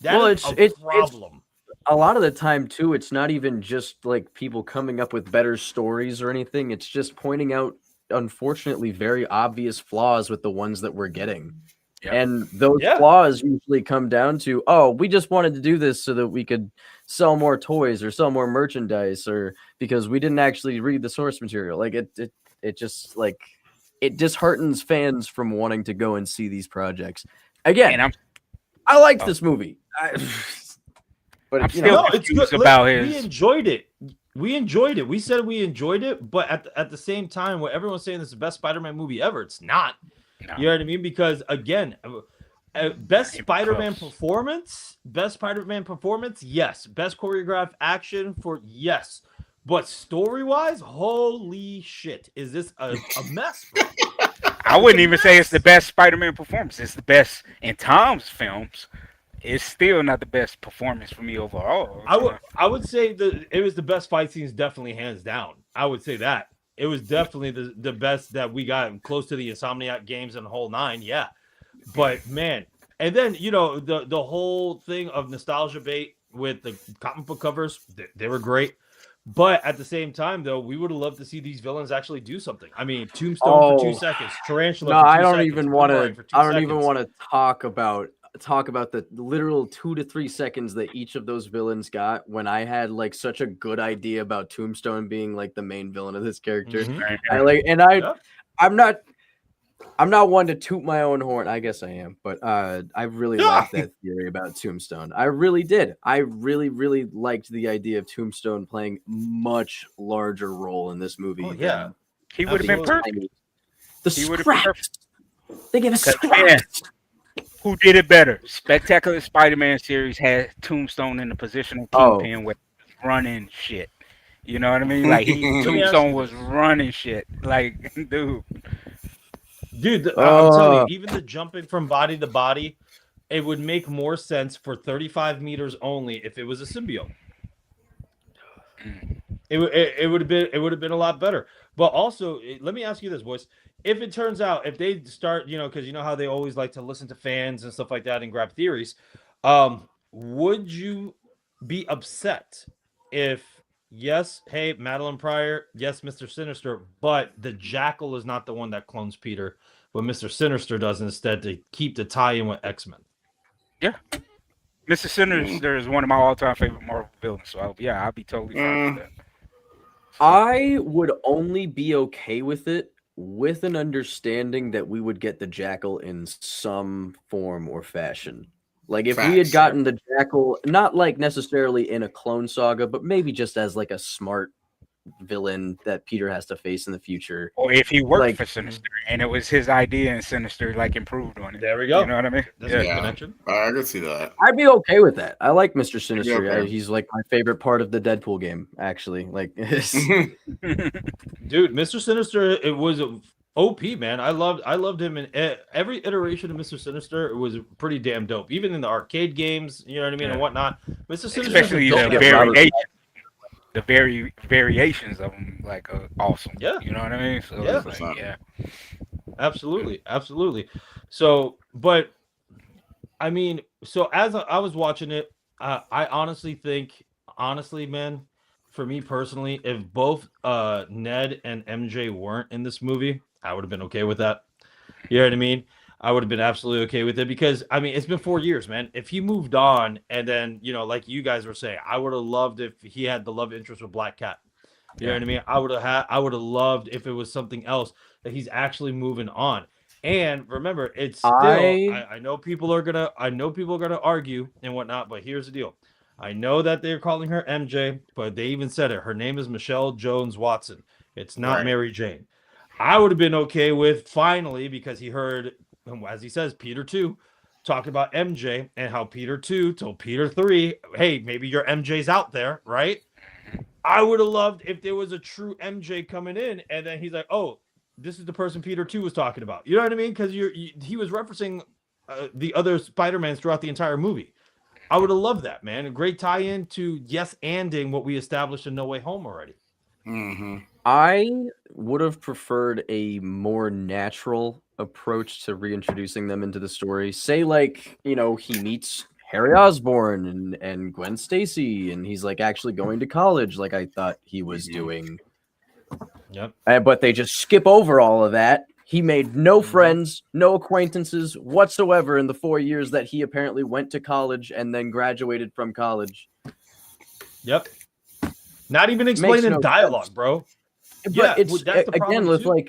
[SPEAKER 1] That's a problem.
[SPEAKER 3] A lot of the time too, it's not even just like people coming up with better stories or anything. It's just pointing out, unfortunately, very obvious flaws with the ones that we're getting.
[SPEAKER 2] Yep.
[SPEAKER 3] And those flaws usually come down to, oh, we just wanted to do this so that we could sell more toys or sell more merchandise, or because we didn't actually read the source material. Like it just like it disheartens fans from wanting to go and see these projects. Again, I liked this movie. But
[SPEAKER 2] I'm
[SPEAKER 3] you
[SPEAKER 2] still
[SPEAKER 3] know,
[SPEAKER 1] it's
[SPEAKER 2] confused
[SPEAKER 1] good.
[SPEAKER 2] about
[SPEAKER 1] We
[SPEAKER 2] his.
[SPEAKER 1] enjoyed it. We enjoyed it. We said we enjoyed it, but at the same time, what everyone's saying this is the best Spider-Man movie ever. It's not.
[SPEAKER 2] No.
[SPEAKER 1] You know what I mean? Because again, best Spider-Man performance, yes. Best choreographed action for yes. But story-wise, holy shit, is this a mess, bro?
[SPEAKER 2] I wouldn't even say it's the best Spider-Man performance. It's the best in Tom's films. It's still not the best performance for me overall.
[SPEAKER 1] I would say that it was the best fight scenes, definitely hands down. I would say that it was definitely the best that we got, close to the Insomniac games and the whole 9. Yeah, but man, and then the whole thing of nostalgia bait with the comic book covers, they were great. But at the same time, though, we would have loved to see these villains actually do something. I mean, Tombstone for 2 seconds, Tarantula for 2
[SPEAKER 3] I
[SPEAKER 1] seconds.
[SPEAKER 3] don't even want to. I don't even
[SPEAKER 1] want
[SPEAKER 3] want to talk about the literal 2 to 3 seconds that each of those villains got, when I had like such a good idea about Tombstone being like the main villain of this character. I'm not one to toot my own horn. I guess I am, but I really liked that theory about Tombstone. I really did. I really, really liked the idea of Tombstone playing much larger role in this movie.
[SPEAKER 1] Oh, yeah,
[SPEAKER 2] he would have been perfect.
[SPEAKER 3] He would have been perfect. They gave us scraps.
[SPEAKER 2] Man, who did it better? Spectacular Spider-Man series had Tombstone in the position of Kingpin with running shit. You know what I mean? Like Tombstone was running shit. Like, dude,
[SPEAKER 1] I'm telling you, even the jumping from body to body, it would make more sense for 35 meters only if it was a symbiote. It would have been a lot better. But also, let me ask you this, boys. If it turns out, if they start, because you know how they always like to listen to fans and stuff like that and grab theories, would you be upset if, yes, hey, Madeline Pryor, yes, Mr. Sinister, but the Jackal is not the one that clones Peter, but Mr. Sinister does instead, to keep the tie-in with X-Men?
[SPEAKER 2] Yeah. Mr. Sinister is one of my all-time favorite Marvel villains, so I'll be totally fine with that.
[SPEAKER 3] I would only be okay with it with an understanding that we would get the Jackal in some form or fashion. Like if we had gotten the Jackal, not like necessarily in a Clone Saga, but maybe just as like a smart villain that Peter has to face in the future.
[SPEAKER 2] Or if he worked for Sinister and it was his idea and Sinister like improved on it.
[SPEAKER 1] There we go.
[SPEAKER 2] You know what I mean?
[SPEAKER 1] That's a good connection.
[SPEAKER 4] I could see that.
[SPEAKER 3] I'd be okay with that. I like Mr. Sinister.
[SPEAKER 4] Okay.
[SPEAKER 3] He's like my favorite part of the Deadpool game, actually. Like,
[SPEAKER 1] dude, Mr. Sinister, it was OP, man. I loved him in every iteration of Mr. Sinister. It was pretty damn dope. Even in the arcade games, you know what I mean, and whatnot. Mr. Sinister,
[SPEAKER 2] especially the variations of them, like awesome.
[SPEAKER 1] Yeah,
[SPEAKER 2] you know what I mean. So
[SPEAKER 1] yeah, absolutely. So, but I mean, so as I was watching it, I honestly think, man, for me personally, if both Ned and MJ weren't in this movie, I would have been okay with that. You know what I mean? I would have been absolutely okay with it, because I mean, it's been 4 years, man. If he moved on, and then like you guys were saying, I would have loved if he had the love interest with Black Cat. You know what I mean? I would have loved if it was something else, that he's actually moving on. And remember, it's still I know people are gonna argue and whatnot, but here's the deal. I know that they're calling her MJ, but they even said it. Her name is Michelle Jones Watson. It's not
[SPEAKER 4] Right.
[SPEAKER 1] Mary Jane. I would have been okay with finally, because he heard, as he says, Peter 2 talking about MJ and how Peter 2 told Peter 3, hey, maybe your MJ's out there, right? I would have loved if there was a true MJ coming in, and then he's like, oh, this is the person Peter 2 was talking about. You know what I mean? Because he was referencing the other Spider-Mans throughout the entire movie. I would have loved that, man. A great tie-in to yes-anding what we established in No Way Home already.
[SPEAKER 4] Mm-hmm.
[SPEAKER 3] I would have preferred a more natural approach to reintroducing them into the story. Say, like, you know, he meets Harry Osborn and Gwen Stacy, and he's like actually going to college, like I thought he was doing.
[SPEAKER 1] Yep.
[SPEAKER 3] But they just skip over all of that. He made no friends, no acquaintances whatsoever in the 4 years that he apparently went to college and then graduated from college.
[SPEAKER 1] Yep. Not even explaining
[SPEAKER 3] no
[SPEAKER 1] dialogue,
[SPEAKER 3] sense.
[SPEAKER 1] bro.
[SPEAKER 3] But
[SPEAKER 1] Yeah,
[SPEAKER 3] it's
[SPEAKER 1] that's the
[SPEAKER 3] again
[SPEAKER 1] problem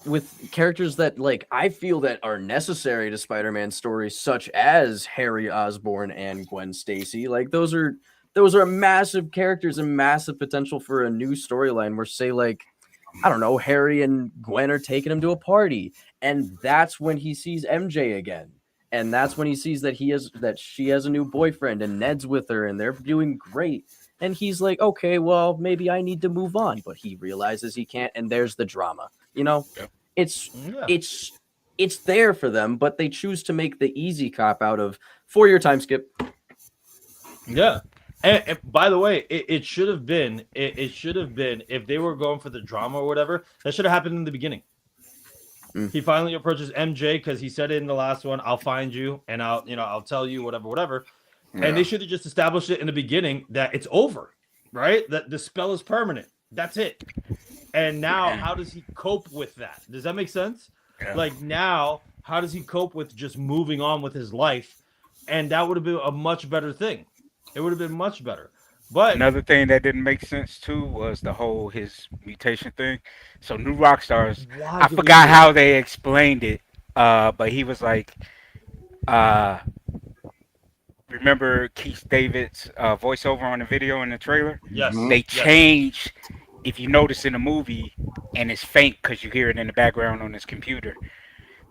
[SPEAKER 3] with characters that like I feel that are necessary to Spider-Man stories, such as Harry Osborn and Gwen Stacy. Like those are massive characters and massive potential for a new storyline where, say, like, I don't know, Harry and Gwen are taking him to a party, and that's when he sees MJ again. And that's when he sees that she has a new boyfriend and Ned's with her and they're doing great. And he's like, okay, well, maybe I need to move on, but he realizes he can't, and there's the drama. You know, it's there for them, but they choose to make the easy cop out of 4-year time skip.
[SPEAKER 1] Yeah. And by the way, it should have been if they were going for the drama or whatever, that should have happened in the beginning. He finally approaches MJ because he said it in the last one, I'll find you and I'll tell you whatever. Yeah. And they should have just established it in the beginning that it's over, right? That the spell is permanent. That's it. And now how does he cope with that? Does that make sense? Yeah. Like now, how does he cope with just moving on with his life? And that would have been a much better thing. It would have been much better. But
[SPEAKER 2] another thing that didn't make sense too was the whole his mutation thing. So New Rockstars, I forgot how they explained it. But he was like, remember Keith David's voiceover on the video in the trailer?
[SPEAKER 1] Yes.
[SPEAKER 2] They changed, if you notice in the movie, and it's faint because you hear it in the background on his computer.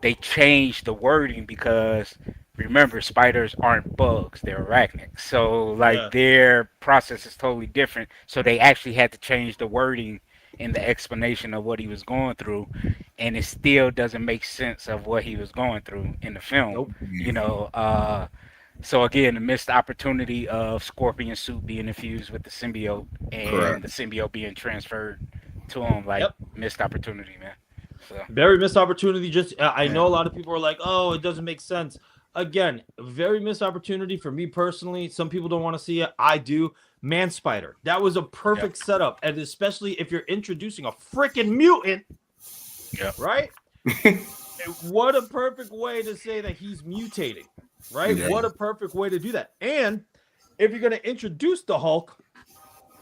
[SPEAKER 2] They changed the wording because, remember, spiders aren't bugs, they're arachnids. So, like, their process is totally different. So they actually had to change the wording in the explanation of what he was going through. And it still doesn't make sense of what he was going through in the film.
[SPEAKER 1] Nope.
[SPEAKER 2] You know, so again, the missed opportunity of Scorpion suit being infused with the symbiote and the symbiote being transferred to him, like, missed opportunity, man. So.
[SPEAKER 1] Very missed opportunity. Just I know a lot of people are like, oh, it doesn't make sense. Again, very missed opportunity for me personally. Some people don't want to see it. I do. Man Spider. That was a perfect setup. And especially if you're introducing a freaking mutant. Yeah. Right? What a perfect way to say that he's mutating. Right? Yeah. What a perfect way to do that. And if you're going to introduce the Hulk,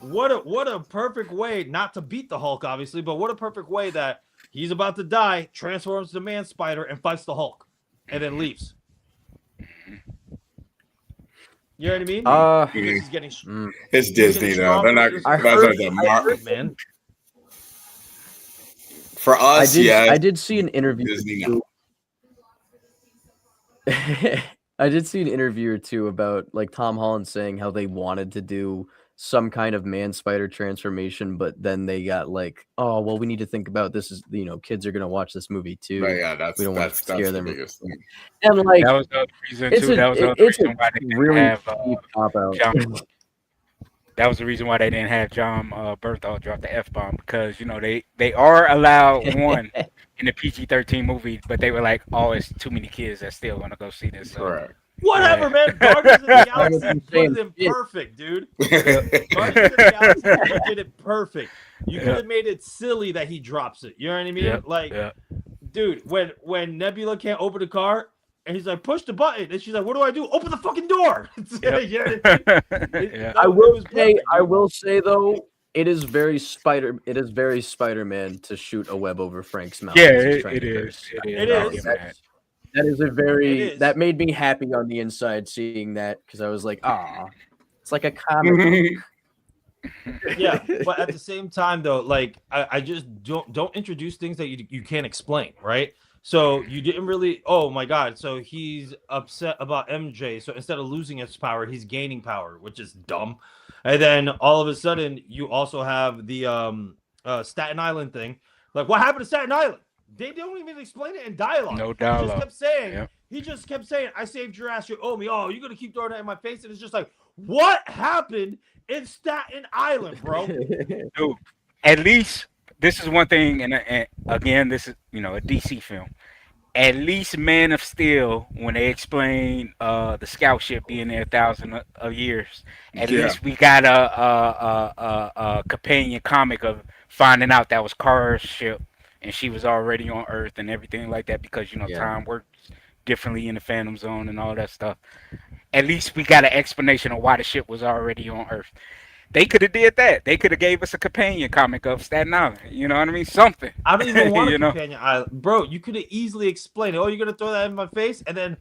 [SPEAKER 1] what a perfect way not to beat the Hulk, obviously, but what a perfect way that he's about to die, transforms to Man Spider, and fights the Hulk, and then leaves. You know what I mean? Because he's getting.
[SPEAKER 4] It's Disney though. They're not. I heard,
[SPEAKER 1] man.
[SPEAKER 4] For us,
[SPEAKER 3] I did see an interview. Disney I did see an interview or two about like Tom Holland saying how they wanted to do some kind of Man Spider transformation, but then they got like, oh well, we need to think about this. Is kids are gonna watch this movie too.
[SPEAKER 4] But yeah, we don't want to scare them.
[SPEAKER 3] And like
[SPEAKER 2] that was the reason too. That was the reason why they didn't have John. That was the reason why they didn't have John Berthold drop the F-bomb, because they are allowed one in the PG-13 movie, but they were like, oh, it's too many kids that still want to go see this. So.
[SPEAKER 1] Whatever, man. Guardians of the Galaxy put it in perfect, dude. Guardians of the Galaxy did it perfect. You could have made it silly that he drops it. You know what I mean? Dude, when Nebula can't open the car, and he's like, push the button, and she's like, what do I do? Open the fucking door. I will say though,
[SPEAKER 3] It is very Spider-Man to shoot a web over Frank's mouth.
[SPEAKER 2] Yeah,
[SPEAKER 3] as he's trying
[SPEAKER 2] it
[SPEAKER 3] to
[SPEAKER 2] is.
[SPEAKER 3] curse.
[SPEAKER 2] It is.
[SPEAKER 1] It
[SPEAKER 2] I'll
[SPEAKER 1] is.
[SPEAKER 2] give him that.
[SPEAKER 3] That is a
[SPEAKER 1] It is.
[SPEAKER 3] that made me happy on the inside seeing that, because I was like, ah, it's like a comic book.
[SPEAKER 1] Yeah, but at the same time though, like I just don't introduce things that you can't explain, right? So you didn't really, oh my god, so he's upset about MJ, so instead of losing his power he's gaining power, which is dumb. And then all of a sudden you also have the Staten Island thing. Like, what happened to Staten Island? They don't even explain it in dialogue.
[SPEAKER 2] No
[SPEAKER 1] He just
[SPEAKER 2] dialogue.
[SPEAKER 1] kept saying,
[SPEAKER 2] Yep.
[SPEAKER 1] he just kept saying, I saved your ass, you owe me. Oh, you're gonna keep throwing that in my face. And it's just like, what happened in Staten Island, bro?
[SPEAKER 2] Dude, at least this is one thing, and again, this is a DC film. At least Man of Steel, when they explain the scout ship being there 1,000 of years, at
[SPEAKER 4] Yeah.
[SPEAKER 2] least we got a companion comic of finding out that was Kara's ship, and she was already on Earth and everything like that, because
[SPEAKER 3] Yeah.
[SPEAKER 2] time works differently in the Phantom Zone and all that stuff. At least we got an explanation of why the ship was already on Earth. They could have did that. They could have gave us a companion comic of Staten Island. You know what I mean? Something.
[SPEAKER 1] I don't even want a
[SPEAKER 2] You know?
[SPEAKER 1] companion island. Bro, you could have easily explained it. Oh, you're gonna throw that in my face, and then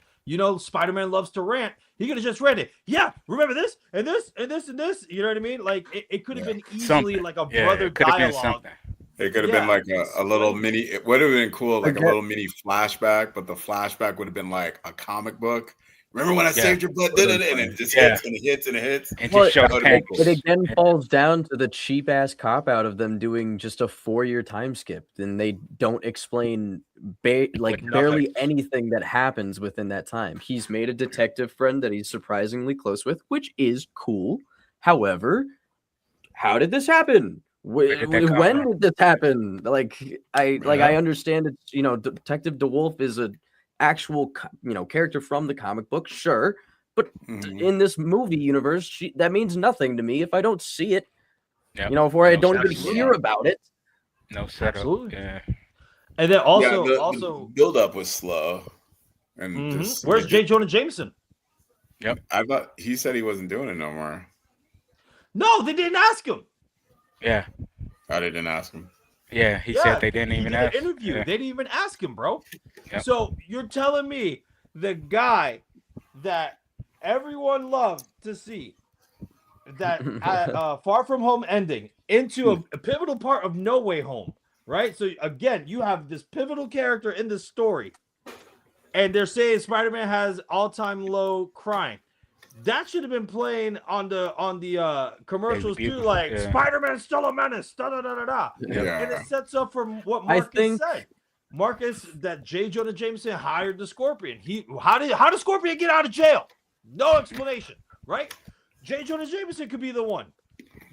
[SPEAKER 1] Spider-Man loves to rant. He could have just read it. Yeah, remember this and this and this and this. You know what I mean? Like it could have been easily
[SPEAKER 2] Something.
[SPEAKER 1] like a
[SPEAKER 2] Yeah,
[SPEAKER 1] brother
[SPEAKER 2] it could have been
[SPEAKER 1] dialogue.
[SPEAKER 2] something.
[SPEAKER 4] It could have
[SPEAKER 1] Yeah,
[SPEAKER 4] been like a little
[SPEAKER 1] like-
[SPEAKER 4] mini. It would have been cool, like a
[SPEAKER 3] Okay.
[SPEAKER 4] little mini flashback, but the flashback would have been like a comic book. Remember when I
[SPEAKER 2] Yeah.
[SPEAKER 4] saved your butt? And it just
[SPEAKER 2] Yeah.
[SPEAKER 4] hits and it hits and it hits.
[SPEAKER 2] And
[SPEAKER 3] Well,
[SPEAKER 2] just show the
[SPEAKER 4] it-
[SPEAKER 2] panels.
[SPEAKER 3] It again falls down to the cheap ass cop out of them doing just a 4-year time skip, and they don't explain
[SPEAKER 2] nothing.
[SPEAKER 3] barely anything that happens within that time. He's made a detective friend that he's surprisingly close with, which is cool. However, how did this happen?
[SPEAKER 2] Where did that come
[SPEAKER 3] When
[SPEAKER 2] from?
[SPEAKER 3] did this happen? I
[SPEAKER 1] Yeah.
[SPEAKER 3] understand it's Detective DeWolf is a actual character from the comic book, sure, but
[SPEAKER 4] Mhm.
[SPEAKER 3] in this movie universe, that means nothing to me if I don't see it.
[SPEAKER 2] Yep.
[SPEAKER 3] If I
[SPEAKER 2] No
[SPEAKER 3] don't even
[SPEAKER 2] setup.
[SPEAKER 3] hear about it.
[SPEAKER 2] No setup.
[SPEAKER 1] Absolutely.
[SPEAKER 2] Yeah.
[SPEAKER 1] And then also,
[SPEAKER 4] the build up was slow. And
[SPEAKER 1] Mhm.
[SPEAKER 4] just,
[SPEAKER 1] Where's J. Jonah Jameson?
[SPEAKER 4] I thought he said he wasn't doing it no more.
[SPEAKER 1] No, they didn't ask him.
[SPEAKER 2] Yeah.
[SPEAKER 4] I didn't ask him.
[SPEAKER 2] Yeah. He
[SPEAKER 1] Yeah,
[SPEAKER 2] said they didn't
[SPEAKER 1] he
[SPEAKER 2] even
[SPEAKER 1] did an
[SPEAKER 2] ask.
[SPEAKER 1] interview.
[SPEAKER 2] Yeah.
[SPEAKER 1] They didn't even ask him, bro.
[SPEAKER 2] Yep.
[SPEAKER 1] So you're telling me the guy that everyone loved to see, that Far From Home ending into a pivotal part of No Way Home, right? So again, you have this pivotal character in this story, and they're saying Spider-Man has all-time low crime. That should have been playing on the commercials too,
[SPEAKER 2] Beautiful,
[SPEAKER 1] like
[SPEAKER 2] yeah.
[SPEAKER 1] Spider-Man's still a menace, da da da da da.
[SPEAKER 4] Yeah.
[SPEAKER 1] And it sets up for what
[SPEAKER 3] I
[SPEAKER 1] Marcus
[SPEAKER 3] think-
[SPEAKER 1] said. Marcus, that J. Jonah Jameson hired the Scorpion. How did Scorpion get out of jail? No explanation, right? J. Jonah Jameson could be the one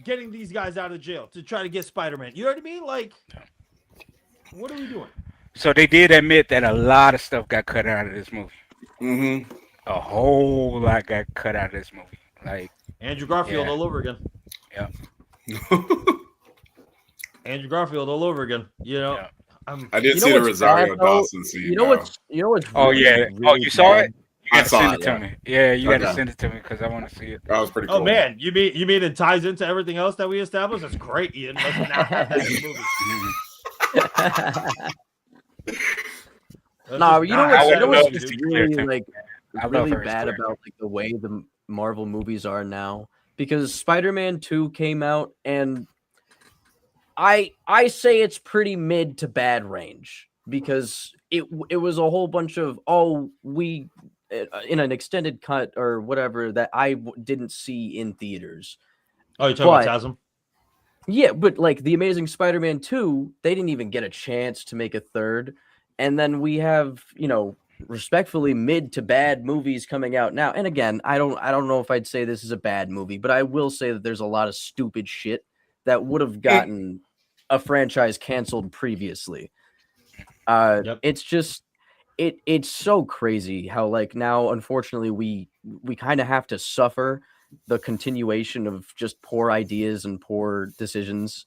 [SPEAKER 1] getting these guys out of jail to try to get Spider-Man. You know what I mean? Like, what are we doing?
[SPEAKER 2] So they did admit that a lot of stuff got cut out of this movie.
[SPEAKER 4] Mm-hmm.
[SPEAKER 2] A whole lot got cut out of this movie. Like,
[SPEAKER 1] Andrew Garfield
[SPEAKER 2] Yeah.
[SPEAKER 1] all over again. Andrew Garfield all over again.
[SPEAKER 2] Yeah.
[SPEAKER 4] I did
[SPEAKER 3] You
[SPEAKER 4] see
[SPEAKER 3] know
[SPEAKER 4] the
[SPEAKER 3] what's
[SPEAKER 4] Rosario
[SPEAKER 3] bad, though?
[SPEAKER 4] Dawson scene.
[SPEAKER 3] You know what's
[SPEAKER 2] oh
[SPEAKER 3] really,
[SPEAKER 2] yeah. Oh,
[SPEAKER 3] really
[SPEAKER 2] you saw
[SPEAKER 3] bad?
[SPEAKER 2] it? You
[SPEAKER 4] I
[SPEAKER 2] gotta
[SPEAKER 4] saw
[SPEAKER 2] send
[SPEAKER 4] it,
[SPEAKER 2] it to
[SPEAKER 4] yeah.
[SPEAKER 2] me. Yeah, you gotta
[SPEAKER 4] Okay.
[SPEAKER 2] send it to me because I want to see it.
[SPEAKER 4] That was pretty cool.
[SPEAKER 1] Oh man, you mean it ties into everything else that we established? That's great, Ian. Let's now have that in the movie.
[SPEAKER 3] No, you know
[SPEAKER 2] I
[SPEAKER 3] what's,
[SPEAKER 2] would love to
[SPEAKER 3] just
[SPEAKER 2] see
[SPEAKER 3] really
[SPEAKER 2] Claire
[SPEAKER 3] like
[SPEAKER 2] I love
[SPEAKER 3] really
[SPEAKER 2] her as
[SPEAKER 3] bad
[SPEAKER 2] Claire.
[SPEAKER 3] about the way the Marvel movies are now, because Spider-Man 2 came out, and I say it's pretty mid to bad range, because it was a whole bunch of we in an extended cut or whatever that I didn't see in theaters.
[SPEAKER 1] Oh, you're talking
[SPEAKER 3] But-
[SPEAKER 1] about Tasm?
[SPEAKER 3] Yeah, but like the Amazing Spider-Man 2, they didn't even get a chance to make a third. And then we have, respectfully mid to bad movies coming out now. And again, I don't know if I'd say this is a bad movie, but I will say that there's a lot of stupid shit that would have gotten a franchise canceled previously.
[SPEAKER 1] Yep.
[SPEAKER 3] It's just it's so crazy how like now unfortunately we kind of have to suffer the continuation of just poor ideas and poor decisions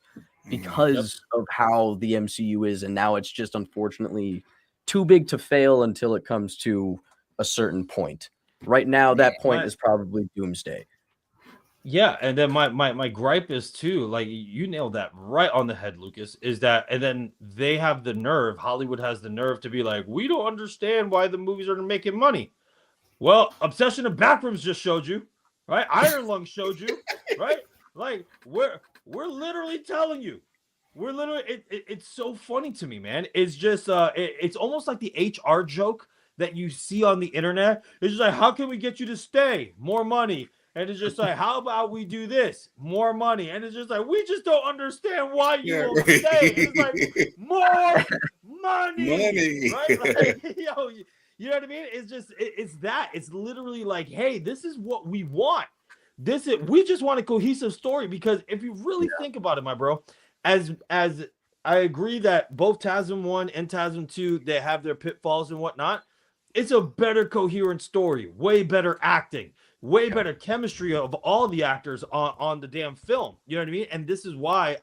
[SPEAKER 3] because of how the MCU is, and now it's just unfortunately too big to fail until it comes to a certain point. Right now, that point
[SPEAKER 1] Right.
[SPEAKER 3] is probably doomsday.
[SPEAKER 1] Yeah, and then my gripe is too, like you nailed that right on the head, Lucas, is that and then they have the nerve, Hollywood has the nerve to be like, we don't understand why the movies are making money. Well, Obsession of Backrooms just showed you, right? Iron Lung showed you, right? Like we're literally telling you. We're literally it's so funny to me, man. It's just it's almost like the HR joke that you see on the internet. It's just like, how can we get you to stay? More money. And it's just like, how about we do this? More money. And it's just like, we just don't understand why you
[SPEAKER 4] Yeah.
[SPEAKER 1] won't stay. And it's like, more money. Right? Like, you know what I mean? It's just it's that. It's literally like, hey, this is what we want. We just want a cohesive story because if you really think about it, my bro, as I agree that both TASM 1 and TASM 2, they have their pitfalls and whatnot. It's a better coherent story, way better acting, way better chemistry of all the actors on the damn film. You know what I mean? And this is why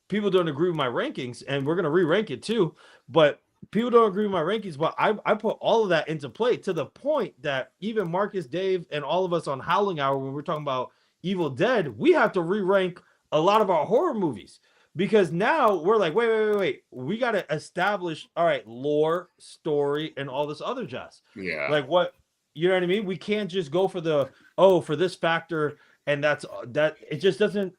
[SPEAKER 1] people don't agree with my rankings, and we're gonna re-rank it too. But people don't agree with my rankings, but I put all of that into play to the point that even Marcus, Dave, and all of us on Howling Hour, when we're talking about Evil Dead, we have to re-rank a lot of our horror movies because now we're like, wait. We got to establish, all right, lore, story, and all this other jazz.
[SPEAKER 4] Yeah.
[SPEAKER 1] Like what, you know what I mean? We can't just go for for this factor. And that it just doesn't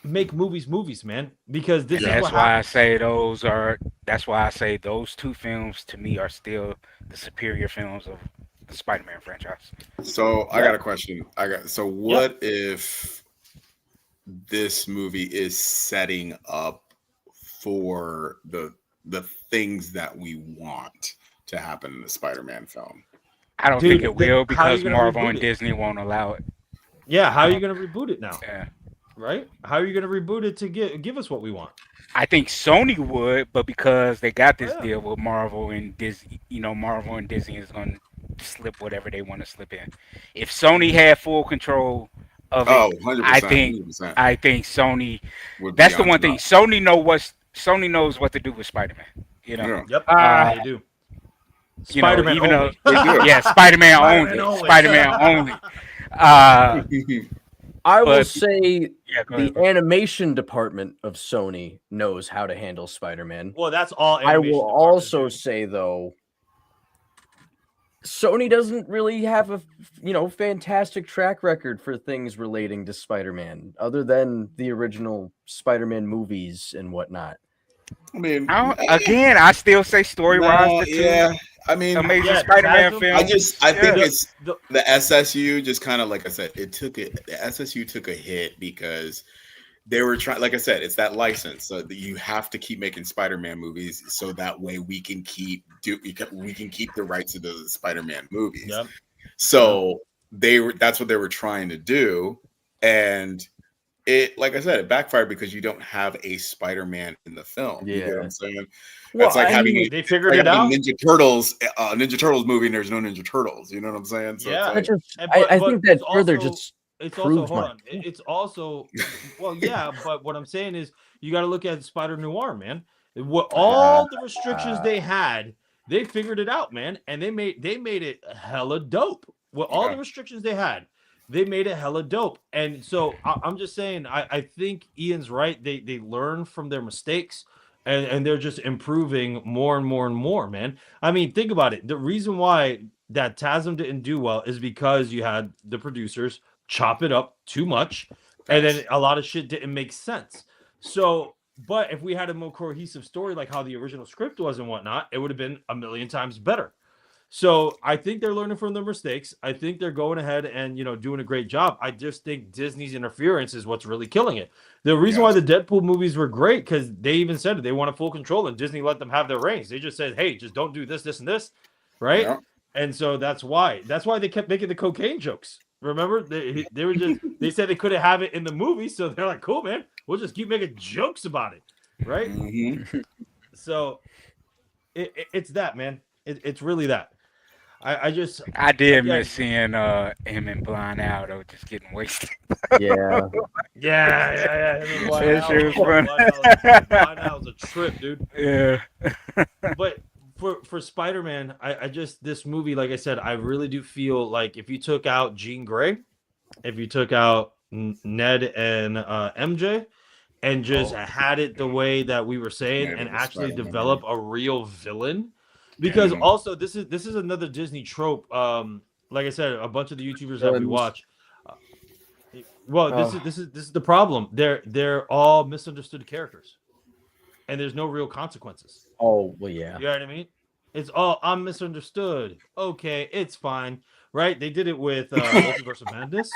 [SPEAKER 1] make movies, man, because this is
[SPEAKER 2] That's
[SPEAKER 1] what
[SPEAKER 2] why
[SPEAKER 1] happens.
[SPEAKER 2] I say that's why I say those two films to me are still the superior films of the Spider-Man franchise.
[SPEAKER 4] So I got a question. So what if this movie is setting up for the things that we want to happen in the Spider-Man film?
[SPEAKER 2] I don't
[SPEAKER 1] Dude,
[SPEAKER 2] think it will
[SPEAKER 1] how are you
[SPEAKER 2] because
[SPEAKER 1] gonna
[SPEAKER 2] Marvel
[SPEAKER 1] reboot
[SPEAKER 2] and
[SPEAKER 1] it?
[SPEAKER 2] Disney won't allow it.
[SPEAKER 1] Yeah, how are you going to reboot it now?
[SPEAKER 2] Yeah.
[SPEAKER 1] Right? How are you going to reboot it to give us what we want?
[SPEAKER 2] I think Sony would, but because they got this
[SPEAKER 1] Yeah.
[SPEAKER 2] deal with Marvel and Disney, Marvel and Disney is going to slip whatever they want to slip in. If Sony had full control of it,
[SPEAKER 4] Oh, 100%. 100%.
[SPEAKER 2] I think Sony.
[SPEAKER 4] Would be
[SPEAKER 2] That's the
[SPEAKER 4] on
[SPEAKER 2] one thing.
[SPEAKER 4] top.
[SPEAKER 2] Sony knows what to do with Spider-Man.
[SPEAKER 4] Yeah.
[SPEAKER 1] Yep.
[SPEAKER 2] Uh,
[SPEAKER 1] They do. Spider-Man
[SPEAKER 2] even
[SPEAKER 1] only.
[SPEAKER 2] though Spider-Man only, Spider-Man only.
[SPEAKER 3] I will
[SPEAKER 2] but-
[SPEAKER 3] say
[SPEAKER 2] Yeah, go
[SPEAKER 3] the
[SPEAKER 2] ahead.
[SPEAKER 3] animation department of Sony knows how to handle Spider-Man.
[SPEAKER 1] Well, that's all
[SPEAKER 3] I
[SPEAKER 1] animation
[SPEAKER 3] will
[SPEAKER 1] departments
[SPEAKER 3] also
[SPEAKER 1] do.
[SPEAKER 3] say though, Sony doesn't really have a fantastic track record for things relating to Spider-Man, other than the original Spider-Man movies and whatnot.
[SPEAKER 4] I mean,
[SPEAKER 2] Again, I still say story-wise,
[SPEAKER 4] no,
[SPEAKER 2] the two
[SPEAKER 4] yeah. I mean,
[SPEAKER 2] Amazing
[SPEAKER 1] Yeah,
[SPEAKER 2] Spider-Man
[SPEAKER 1] Chasm-
[SPEAKER 2] films.
[SPEAKER 4] I think
[SPEAKER 1] Yeah.
[SPEAKER 4] it's
[SPEAKER 1] The-
[SPEAKER 4] the SSU just kind of, like I said, the SSU took a hit because they were trying, like I said, it's that license. So that you have to keep making Spider-Man movies so that way we can keep the rights to the Spider-Man movies.
[SPEAKER 1] Yep.
[SPEAKER 4] So that's what they were trying to do. And it, like I said, it backfired because you don't have a Spider-Man in the film. You get what I'm saying?
[SPEAKER 3] Well,
[SPEAKER 4] That's like having
[SPEAKER 1] They figured
[SPEAKER 4] like
[SPEAKER 1] it out.
[SPEAKER 4] Ninja Turtles movie and there's no Ninja Turtles. You know what I'm saying? So
[SPEAKER 1] Yeah.
[SPEAKER 4] it's like,
[SPEAKER 3] I
[SPEAKER 1] But
[SPEAKER 3] think that
[SPEAKER 1] it's
[SPEAKER 3] further
[SPEAKER 1] also-
[SPEAKER 3] just
[SPEAKER 1] It's also
[SPEAKER 3] proves
[SPEAKER 1] hold
[SPEAKER 3] my
[SPEAKER 1] on. It's also well, yeah, but what I'm saying is you got to look at Spider Noir, man. What all the restrictions they had, they figured it out, man, and they made it hella dope. With all the restrictions they had, they made it hella dope. And so I'm just saying, I think Ian's right. They learn from their mistakes. And they're just improving more and more and more, man. I mean, think about it. The reason why that TASM didn't do well is because you had the producers chop it up too much, and then a lot of shit didn't make sense. So, but if we had a more cohesive story, like how the original script was and whatnot, it would have been a million times better. So I think they're learning from their mistakes. I think they're going ahead and doing a great job. I just think Disney's interference is what's really killing it. The reason why the Deadpool movies were great because they even said it, they wanted full control, and Disney let them have their reins. They just said, "Hey, just don't do this, this, and this," right?
[SPEAKER 4] Yeah.
[SPEAKER 1] And so that's why they kept making the cocaine jokes. Remember, they were just they said they couldn't have it in the movie, so they're like, "Cool, man, we'll just keep making jokes about it," right? So it's that, man. It's really that. I
[SPEAKER 2] did
[SPEAKER 1] again-
[SPEAKER 2] miss seeing him in Blind Aldo just getting wasted.
[SPEAKER 3] yeah.
[SPEAKER 1] Yeah.
[SPEAKER 2] That shit was fun.
[SPEAKER 1] Blind Al's a trip, dude.
[SPEAKER 2] Yeah.
[SPEAKER 1] But for Spider-Man, I just this movie, like I said, I really do feel like if you took out Jean Grey, if you took out Ned and MJ, and just
[SPEAKER 4] Oh.
[SPEAKER 1] had it the way that we were saying,
[SPEAKER 4] Ned
[SPEAKER 1] and
[SPEAKER 4] and
[SPEAKER 1] actually
[SPEAKER 4] Spider-Man.
[SPEAKER 1] develop a real villain. Because
[SPEAKER 4] Mhm.
[SPEAKER 1] also this is another Disney trope. Like I said, a bunch of the YouTubers that we
[SPEAKER 3] Villains.
[SPEAKER 1] watch. Well,
[SPEAKER 3] Oh.
[SPEAKER 1] this is the problem. They're all misunderstood characters, and there's no real consequences.
[SPEAKER 3] Oh well, yeah.
[SPEAKER 1] You know what I mean? It's all I'm misunderstood. Okay, it's fine, right? They did it with Multiverse of Madness.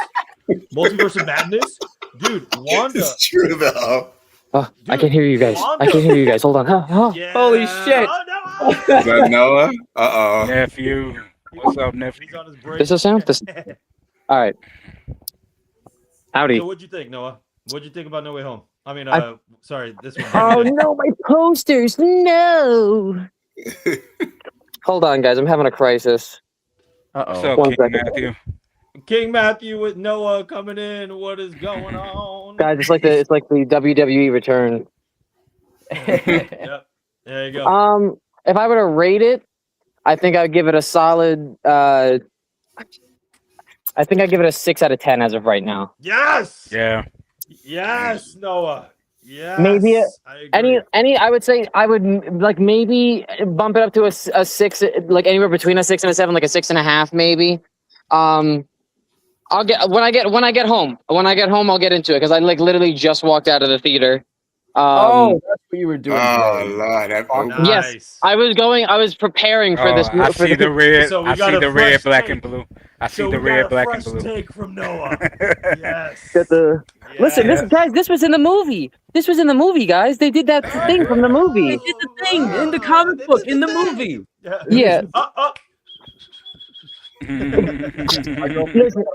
[SPEAKER 1] Multiverse of Madness, dude. Wanda.
[SPEAKER 4] It's true though.
[SPEAKER 5] Oh, I
[SPEAKER 1] Dude,
[SPEAKER 5] can hear you guys.
[SPEAKER 1] Wanda.
[SPEAKER 5] I can hear you guys. Hold on. Huh?
[SPEAKER 1] Yeah.
[SPEAKER 3] Holy shit.
[SPEAKER 1] Oh,
[SPEAKER 4] Is that Noah? Uh-oh.
[SPEAKER 2] Nephew. What's up, nephew?
[SPEAKER 1] He's on his break.
[SPEAKER 5] This is sound? All right. Howdy.
[SPEAKER 1] So what'd you think, Noah? What'd you think about No Way Home? I mean, sorry, this one.
[SPEAKER 5] Oh no, my posters! No. Hold on, guys. I'm having a crisis.
[SPEAKER 2] What's
[SPEAKER 3] Uh
[SPEAKER 2] up,
[SPEAKER 5] One
[SPEAKER 2] King
[SPEAKER 5] second.
[SPEAKER 2] Matthew?
[SPEAKER 1] King Matthew with Noah coming in. What is going on?
[SPEAKER 5] Guys, it's like the WWE return.
[SPEAKER 3] oh.
[SPEAKER 1] Yep. There you go.
[SPEAKER 5] If I were to rate it, I think I'd give it a solid. I think I'd give it a 6 out of 10 as of right now.
[SPEAKER 1] Yes.
[SPEAKER 2] Yeah.
[SPEAKER 1] Yes, Noah. Yes.
[SPEAKER 5] Maybe
[SPEAKER 1] I agree.
[SPEAKER 5] I would say I would like maybe bump it up to a 6, like anywhere between a 6 and a 7, like a 6.5 maybe. I'll get when I get home. When I get home, I'll get into it because I like literally just walked out of the theater.
[SPEAKER 3] Oh, that's what you were doing.
[SPEAKER 4] Oh,
[SPEAKER 3] today.
[SPEAKER 4] Lord. That,
[SPEAKER 1] Nice.
[SPEAKER 5] Yes, I was preparing for this.
[SPEAKER 2] I see the red.
[SPEAKER 1] So we
[SPEAKER 2] I
[SPEAKER 1] got
[SPEAKER 2] see
[SPEAKER 1] a
[SPEAKER 2] the red,
[SPEAKER 1] fresh
[SPEAKER 2] black,
[SPEAKER 1] take.
[SPEAKER 2] and blue. I see
[SPEAKER 1] So
[SPEAKER 2] the
[SPEAKER 1] we got
[SPEAKER 2] red,
[SPEAKER 1] a
[SPEAKER 2] black, and
[SPEAKER 1] fresh
[SPEAKER 2] blue.
[SPEAKER 1] take from Noah. Yes.
[SPEAKER 5] Get the Listen,
[SPEAKER 1] Yes.
[SPEAKER 5] guys, this was in the movie. This was in the movie, guys. They did that thing from the movie.
[SPEAKER 3] They did the thing in the comic book, in the movie.
[SPEAKER 5] Yeah. Listen,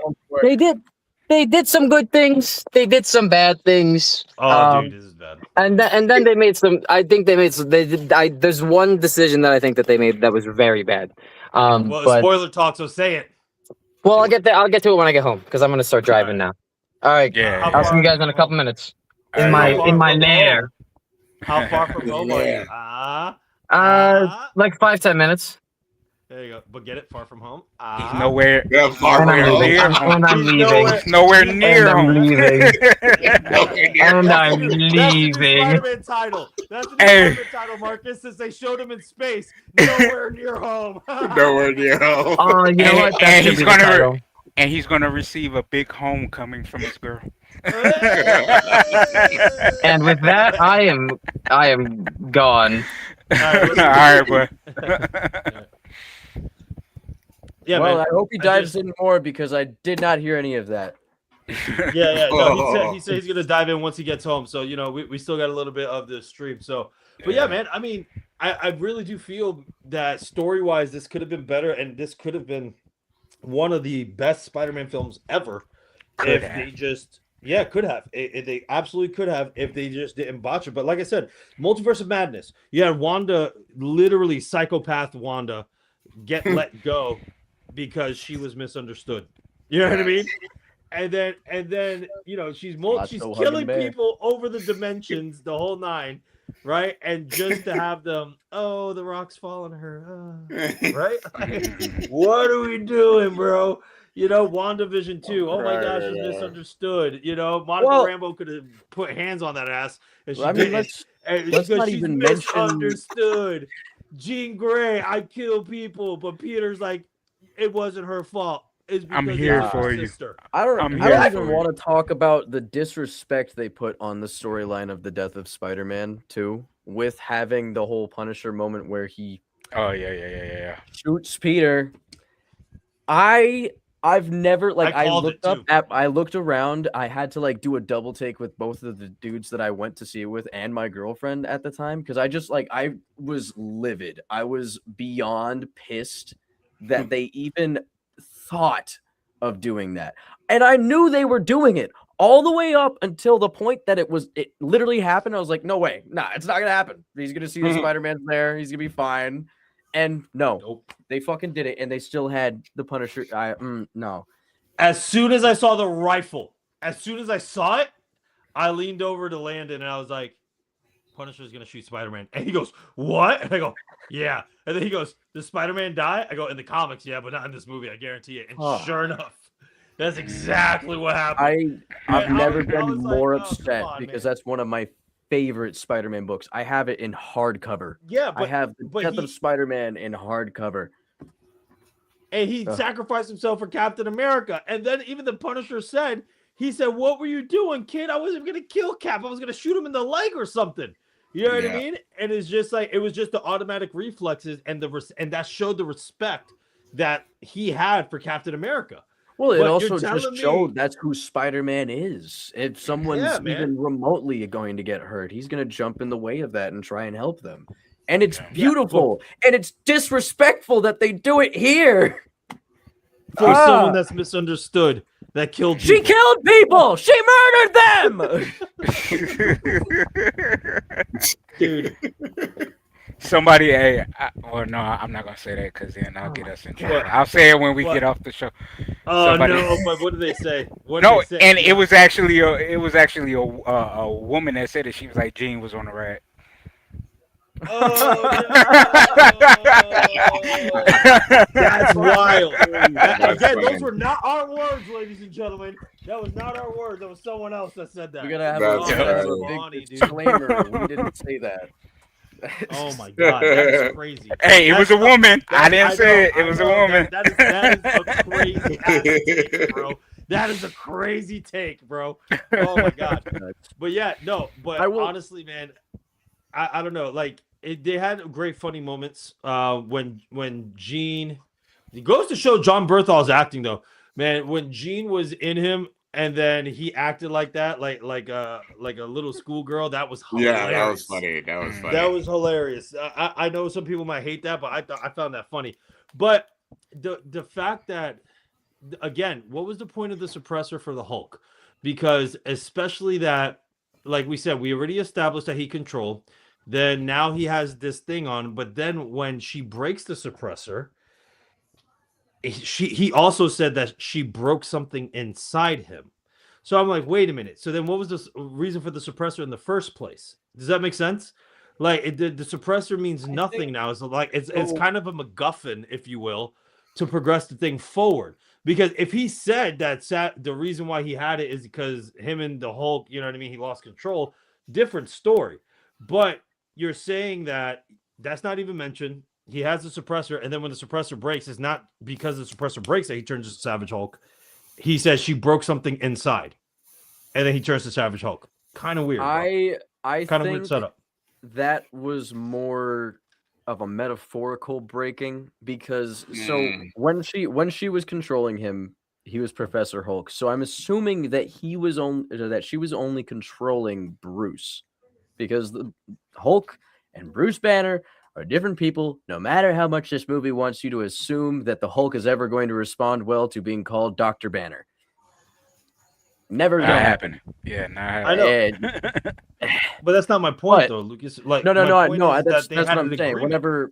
[SPEAKER 5] they did some good things. They did some bad things.
[SPEAKER 1] Oh, dude, this is bad.
[SPEAKER 5] And then they made some. I think they made some. They did. There's one decision that I think that they made that was very bad.
[SPEAKER 1] Well,
[SPEAKER 5] But
[SPEAKER 1] spoiler talk, so say it.
[SPEAKER 5] well, I'll get there. I'll get to it when I get home because I'm gonna start driving now. All right.
[SPEAKER 2] Yeah.
[SPEAKER 5] I'll see you guys in a couple minutes.
[SPEAKER 2] All right.
[SPEAKER 5] In my lair.
[SPEAKER 1] How far from home are you?
[SPEAKER 5] Like 5-10 minutes.
[SPEAKER 1] There you go. But get it far from home.
[SPEAKER 2] He's nowhere.
[SPEAKER 4] Yeah, far
[SPEAKER 5] And
[SPEAKER 4] from
[SPEAKER 5] I'm
[SPEAKER 4] home.
[SPEAKER 2] near
[SPEAKER 5] leaving.
[SPEAKER 2] home.
[SPEAKER 5] And I'm
[SPEAKER 1] He's
[SPEAKER 5] leaving.
[SPEAKER 2] He's nowhere near
[SPEAKER 5] And I'm
[SPEAKER 2] home.
[SPEAKER 5] leaving. And I'm
[SPEAKER 1] That's the new
[SPEAKER 5] leaving.
[SPEAKER 1] Spider-Man title. That's the new
[SPEAKER 2] Hey.
[SPEAKER 1] Spider-Man title, Marcus, since they showed him in space. Nowhere near home.
[SPEAKER 4] Nowhere near home.
[SPEAKER 5] Oh, you know
[SPEAKER 2] And-
[SPEAKER 5] what? That
[SPEAKER 2] and
[SPEAKER 5] should
[SPEAKER 2] he's
[SPEAKER 5] be the
[SPEAKER 2] gonna-
[SPEAKER 5] title.
[SPEAKER 2] And he's gonna receive a big homecoming from his girl.
[SPEAKER 5] And with that, I am gone.
[SPEAKER 2] All right, bro.
[SPEAKER 1] Yeah,
[SPEAKER 3] well,
[SPEAKER 1] man.
[SPEAKER 3] I hope he
[SPEAKER 1] I
[SPEAKER 3] dives
[SPEAKER 1] just-
[SPEAKER 3] in more because I did not hear any of that.
[SPEAKER 1] Yeah. No, he said he's gonna dive in once he gets home. So we still got a little bit of the stream. So, but yeah, man. I mean, I really do feel that story wise, this could have been better, and this could have been one of the best Spider-Man films ever.
[SPEAKER 2] Could
[SPEAKER 1] if
[SPEAKER 2] have.
[SPEAKER 1] they just could have. They absolutely could have if they just didn't botch it. But like I said, Multiverse of Madness. You had Wanda, literally psychopath Wanda, get let go because she was misunderstood. You know what I mean? And then she's
[SPEAKER 3] Not so
[SPEAKER 1] killing
[SPEAKER 3] hugging bear.
[SPEAKER 1] people over the dimensions, the whole nine, right? And just to have them, oh, the rock's falling her, right? Like, what are we doing, bro? WandaVision too. Oh my gosh, she's misunderstood. Monica
[SPEAKER 3] Well-
[SPEAKER 1] Rambeau could have put hands on that ass, and she
[SPEAKER 3] I mean,
[SPEAKER 1] didn't.
[SPEAKER 3] let's
[SPEAKER 1] And
[SPEAKER 3] let's
[SPEAKER 1] because
[SPEAKER 3] not
[SPEAKER 1] she's
[SPEAKER 3] even mention-
[SPEAKER 1] misunderstood. Jean Grey, I kill people, but Peter's like, it wasn't her fault. It's because
[SPEAKER 2] I'm
[SPEAKER 1] it's
[SPEAKER 2] here
[SPEAKER 1] her
[SPEAKER 2] for you.
[SPEAKER 1] sister.
[SPEAKER 3] I don't
[SPEAKER 2] I'm
[SPEAKER 3] I
[SPEAKER 2] here
[SPEAKER 3] don't
[SPEAKER 2] for
[SPEAKER 3] even
[SPEAKER 2] you.
[SPEAKER 3] want to talk about the disrespect they put on the storyline of the death of Spider-Man 2 with having the whole Punisher moment where he
[SPEAKER 2] Oh yeah.
[SPEAKER 3] shoots Peter. I've never like
[SPEAKER 1] I
[SPEAKER 3] I
[SPEAKER 1] called
[SPEAKER 3] looked
[SPEAKER 1] it,
[SPEAKER 3] up
[SPEAKER 1] too.
[SPEAKER 3] at I looked around. I had to like do a double take with both of the dudes that I went to see it with and my girlfriend at the time because I just like I was livid. I was beyond pissed that they even thought of doing that. And I knew they were doing it all the way up until the point that it literally happened. I was like, no way. Nah, it's not gonna happen. He's gonna see the Spider-Man's there, he's gonna be fine. And no,
[SPEAKER 1] Nope.
[SPEAKER 3] they fucking did it, and they still had the Punisher. No.
[SPEAKER 1] As soon as I saw the rifle, as soon as I saw it, I leaned over to Landon and I was like, Punisher's gonna shoot Spider-Man. And he goes, what? And I go, yeah. And then he goes, does Spider-Man die? I go, in the comics, yeah, but not in this movie, I guarantee it. And
[SPEAKER 3] Oh.
[SPEAKER 1] sure enough, That's exactly what happened.
[SPEAKER 3] I've
[SPEAKER 1] And I
[SPEAKER 3] never
[SPEAKER 1] was
[SPEAKER 3] been
[SPEAKER 1] like,
[SPEAKER 3] more
[SPEAKER 1] oh, come
[SPEAKER 3] upset
[SPEAKER 1] on,
[SPEAKER 3] because
[SPEAKER 1] man.
[SPEAKER 3] that's one of my favorite Spider-Man books. I have it in hardcover.
[SPEAKER 1] Yeah,
[SPEAKER 3] I have the Death of Spider-Man in hardcover.
[SPEAKER 1] and he
[SPEAKER 3] Ugh.
[SPEAKER 1] sacrificed himself for Captain America. And then even the Punisher said, he said, "What were you doing, kid? I wasn't gonna kill Cap. I was gonna shoot him in the leg or something." You know what I
[SPEAKER 4] Yeah.
[SPEAKER 1] mean? And it's just like it was just the automatic reflexes and and that showed the respect that he had for Captain America.
[SPEAKER 3] Well, it
[SPEAKER 1] But you're
[SPEAKER 3] also just
[SPEAKER 1] telling
[SPEAKER 3] showed
[SPEAKER 1] me,
[SPEAKER 3] that's who Spider-Man is. If someone's
[SPEAKER 1] man.
[SPEAKER 3] even remotely going to get hurt, he's going to jump in the way of that and try and help them. And it's
[SPEAKER 2] Yeah.
[SPEAKER 3] beautiful, and it's disrespectful that they do it here.
[SPEAKER 1] For someone that's misunderstood, that killed
[SPEAKER 3] She
[SPEAKER 1] people.
[SPEAKER 3] killed people. She murdered them.
[SPEAKER 1] Dude.
[SPEAKER 2] Somebody, well, no, I'm not gonna say that because then I'll get us in trouble. I'll say it when we
[SPEAKER 1] What?
[SPEAKER 2] get off the show.
[SPEAKER 1] Oh
[SPEAKER 2] Somebody-
[SPEAKER 1] no! But what did they say? What
[SPEAKER 2] No,
[SPEAKER 1] did they say?
[SPEAKER 2] and it was actually a woman that said it. She was like, Gene was on the rat.
[SPEAKER 1] Oh no! That's wild.
[SPEAKER 4] That's
[SPEAKER 1] Again,
[SPEAKER 4] funny.
[SPEAKER 1] those were not our words, ladies and gentlemen. That was not our words. That was someone else that said that.
[SPEAKER 3] We gotta have
[SPEAKER 4] That's
[SPEAKER 3] a
[SPEAKER 1] funny,
[SPEAKER 3] big
[SPEAKER 1] dude.
[SPEAKER 3] disclaimer. We didn't say that.
[SPEAKER 1] Oh my god, that is crazy.
[SPEAKER 2] Hey, it was a woman. I didn't
[SPEAKER 1] I
[SPEAKER 2] say
[SPEAKER 1] know,
[SPEAKER 2] it. It
[SPEAKER 1] I
[SPEAKER 2] was a
[SPEAKER 1] know.
[SPEAKER 2] woman.
[SPEAKER 1] That is a crazy ass take, bro. That is a crazy take, bro. Oh my god. But yeah, no. But honestly, man, I don't know. Like they had great funny moments. When Gene, it goes to show John Berthol's acting though, man. When Gene was in him. And then he acted like that, like a little schoolgirl. That was hilarious.
[SPEAKER 4] Yeah, that was funny. That was funny.
[SPEAKER 1] That was hilarious. I know some people might hate that, but I found that funny. But the fact that, again, what was the point of the suppressor for the Hulk? Because especially that, like we said, we already established that he controlled. Then now he has this thing on. But then when she breaks the suppressor, he also said that she broke something inside him. So I'm like, wait a minute. So then what was the reason for the suppressor in the first place? Does that make sense? Like the suppressor means nothing now. It's like it's kind of a MacGuffin, if you will, to progress the thing forward. Because if he said that the reason why he had it is because him and the Hulk, you know what I mean, he lost control, different story. But you're saying that that's not even mentioned. He has the suppressor, and then when the suppressor breaks, it's not because the suppressor breaks that he turns to Savage Hulk. He says she broke something inside, and then he turns to Savage Hulk. Kind of weird.
[SPEAKER 3] I
[SPEAKER 1] kind of weird setup.
[SPEAKER 3] That was more of a metaphorical breaking because so when she was controlling him, he was Professor Hulk. So I'm assuming that she was only controlling Bruce, because the Hulk and Bruce Banner are different people. No matter how much this movie wants you to assume that the Hulk is ever going to respond well to being called Dr. Banner. Never gonna happen.
[SPEAKER 2] Yeah,
[SPEAKER 1] I know. But that's not my point, though, Lucas. Like,
[SPEAKER 3] no. That's what I'm saying.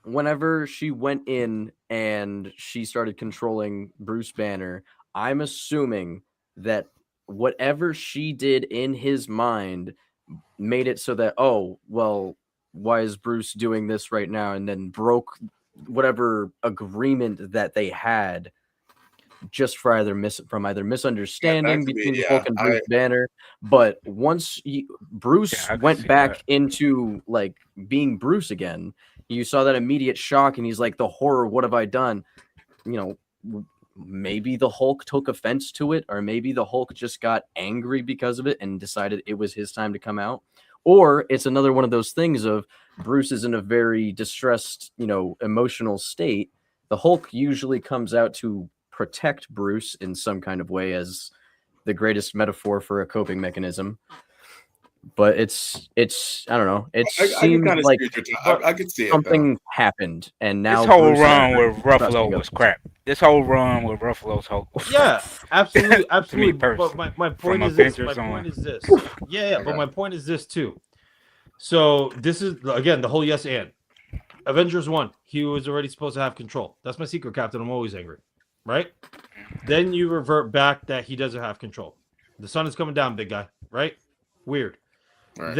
[SPEAKER 3] Whenever she went in and she started controlling Bruce Banner, I'm assuming that whatever she did in his mind made it so that, oh, well, why is Bruce doing this right now? And then broke whatever agreement that they had just for either misunderstanding between Hulk and Bruce Banner. But once Bruce went back into like being Bruce again, you saw that immediate shock, and he's like, the horror, what have I done? You know, maybe the Hulk took offense to it, or maybe the Hulk just got angry because of it and decided it was his time to come out. Or it's another one of those things of Bruce is in a very distressed, emotional state. The Hulk usually comes out to protect Bruce in some kind of way as the greatest metaphor for a coping mechanism. But it's I don't know. It seemed like
[SPEAKER 4] I could see
[SPEAKER 3] something happened, and now
[SPEAKER 2] this whole run with Ruffalo was crap. This whole run with Ruffalo's Hulk was
[SPEAKER 1] absolutely. But my point is this. But my point is this too. So this is again the whole yes and Avengers 1. He was already supposed to have control. That's my secret, Captain. I'm always angry, right? Then you revert back that he doesn't have control. The sun is coming down, big guy, right? Weird. Right.